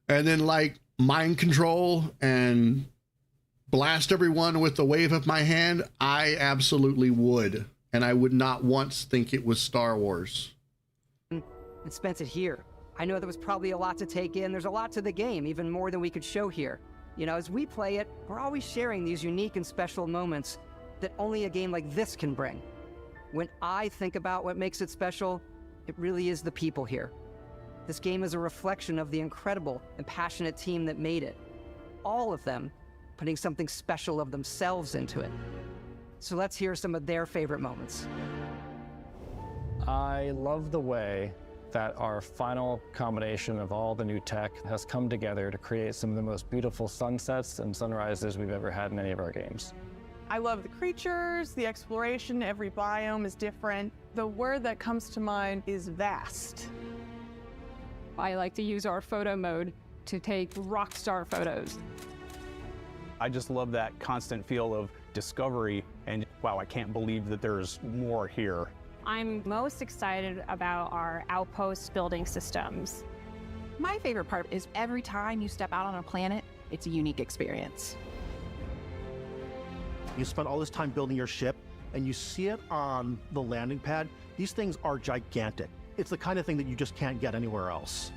and then like mind control and blast everyone with the wave of my hand, I absolutely would. And I would not once think it was Star Wars. And spent it here. I know there was probably a lot to take in. There's a lot to the game, even more than we could show here. You know, as we play it, we're always sharing these unique and special moments that only a game like this can bring. When I think about what makes it special, it really is the people here. This game is a reflection of the incredible and passionate team that made it. All of them putting something special of themselves into it. So let's hear some of their favorite moments. I love the way that our final combination of all the new tech has come together to create some of the most beautiful sunsets and sunrises we've ever had in any of our games. I love the creatures, the exploration, every biome is different. The word that comes to mind is vast. I like to use our photo mode to take rock star photos. I just love that constant feel of discovery and wow, I can't believe that there's more here. I'm most excited about our outpost building systems. My favorite part is every time you step out on a planet, it's a unique experience. You spent all this time building your ship, and you see it on the landing pad. These things are gigantic. It's the kind of thing that you just can't get anywhere else.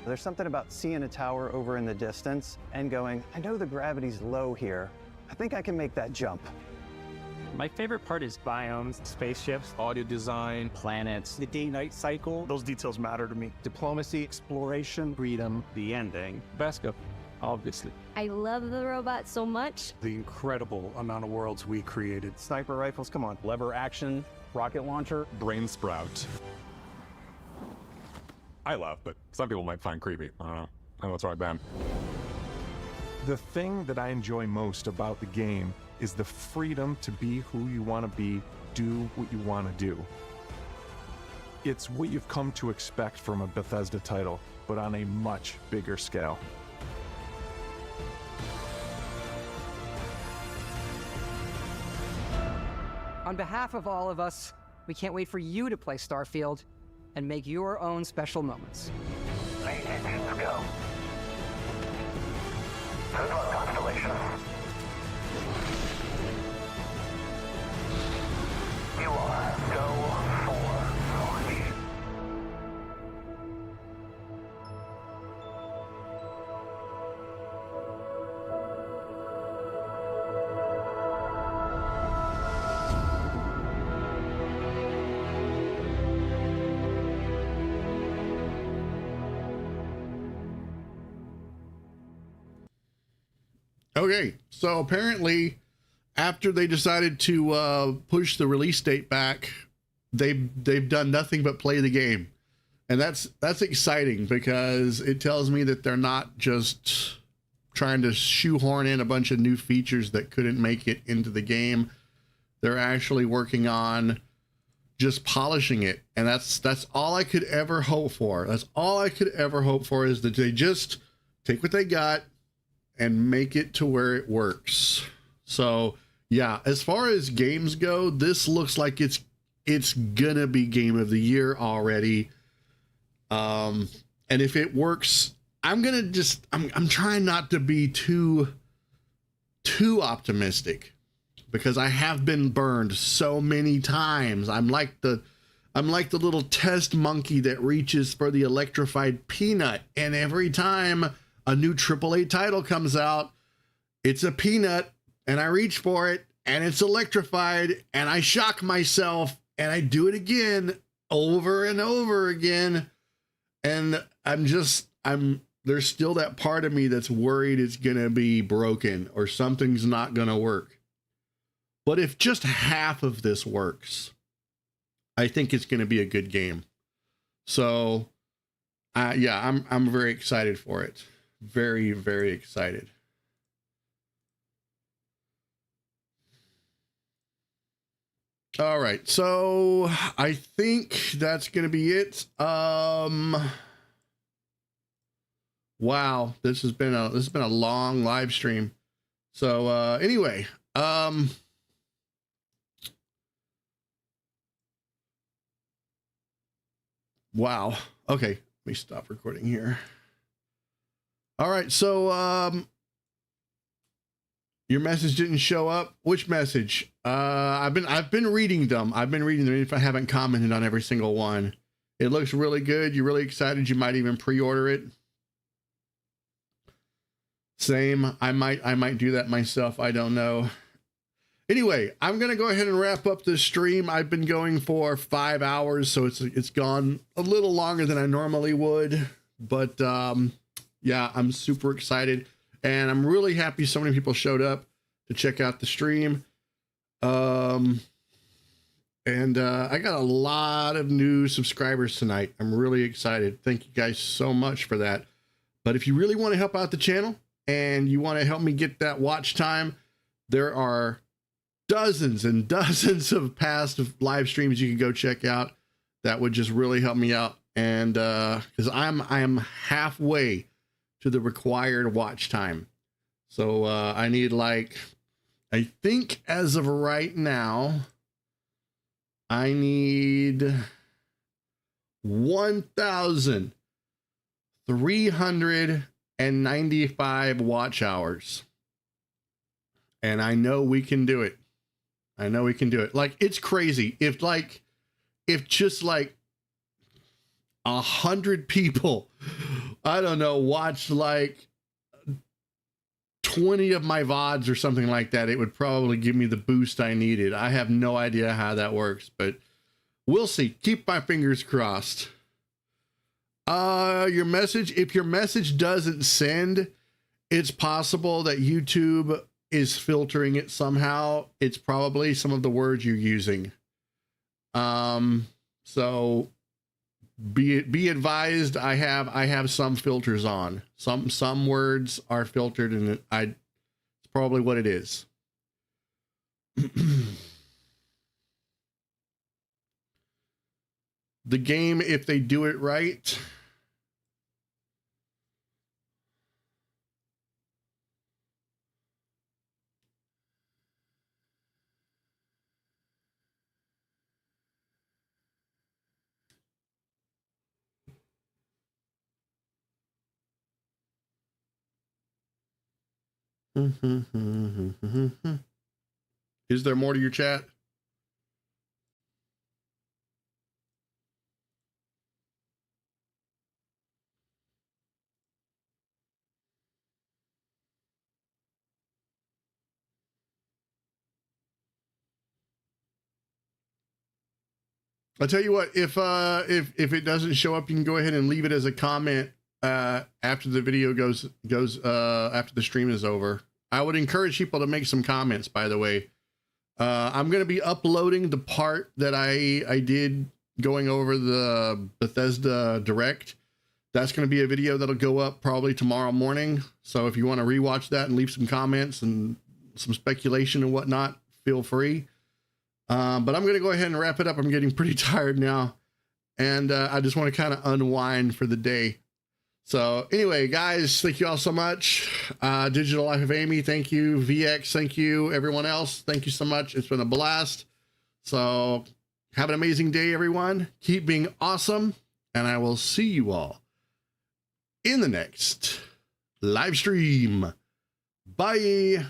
There's something about seeing a tower over in the distance and going, I know the gravity's low here. I think I can make that jump. My favorite part is biomes, spaceships, audio design, planets, The day-night cycle, those details matter to me. Diplomacy, Exploration, freedom. the ending. Basco, obviously. I love the robot so much. The incredible amount of worlds we created. Sniper rifles, come on. lever action, rocket launcher. Brain sprout. I love, but some people might find creepy. I don't know. I know it's right, Ben. The thing that I enjoy most about the game is the freedom to be who you want to be, do what you want to do. It's what you've come to expect from a Bethesda title, but on a much bigger scale. On behalf of all of us, we can't wait for you to play Starfield and make your own special moments. Let's go. Good luck, Constellation. You are go for launch. Okay, so apparently after they decided to push the release date back, they've done nothing but play the game. And that's exciting because it tells me that they're not just trying to shoehorn in a bunch of new features that couldn't make it into the game. They're actually working on just polishing it. And that's all I could ever hope for. That's all I could ever hope for, is that they just take what they got and make it to where it works. So yeah, as far as games go, this looks like it's gonna be game of the year already. And if it works, I'm trying not to be too optimistic, because I have been burned so many times. I'm like the little test monkey that reaches for the electrified peanut, and every time a new AAA title comes out, it's a peanut, and I reach for it, and it's electrified, and I shock myself, and I do it again, over and over again, and there's still that part of me that's worried it's gonna be broken or something's not gonna work. But if just half of this works, I think it's gonna be a good game. So, yeah, I'm very excited for it. Very, very excited. All right, so I think that's gonna be it. Wow, this has been a long live stream. So anyway, wow. Okay, let me stop recording here. All right, so your message didn't show up. Which message? I've been reading them. If I haven't commented on every single one. It looks really good. You're really excited. You might even pre-order it. Same. I might do that myself. I don't know. Anyway, I'm gonna go ahead and wrap up this stream. I've been going for 5 hours, so it's gone a little longer than I normally would. But yeah, I'm super excited, and I'm really happy so many people showed up to check out the stream. And I got a lot of new subscribers tonight. I'm really excited. Thank you guys so much for that. But if you really want to help out the channel and you want to help me get that watch time, there are dozens and dozens of past live streams you can go check out. That would just really help me out. And because I am halfway to the required watch time. So I need, like, I think as of right now, I need 1,395 watch hours. And I know we can do it. I know we can do it. Like, it's crazy. If just like 100 people, I don't know, watched like 20 of my VODs or something like that, it would probably give me the boost I needed. I have no idea how that works, but we'll see. Keep my fingers crossed. Your message, if your message doesn't send, it's possible that YouTube is filtering it somehow. It's probably some of the words you're using. So be advised, I have some filters on. Some words are filtered, and it's probably what it is. The game, if they do it right, is there more to your chat? I'll tell you what, if it doesn't show up, you can go ahead and leave it as a comment after the video goes after the stream is over. I would encourage people to make some comments, by the way. I'm going to be uploading the part that I did going over the Bethesda Direct. That's going to be a video that'll go up probably tomorrow morning. So if you want to rewatch that and leave some comments and some speculation and whatnot, feel free. But I'm going to go ahead and wrap it up. I'm getting pretty tired now, and I just want to kind of unwind for the day. So anyway, guys, thank you all so much. Digital Life of Amy, thank you. VX, thank you. Everyone else, thank you so much. It's been a blast. So have an amazing day, everyone. Keep being awesome, and I will see you all in the next live stream. Bye.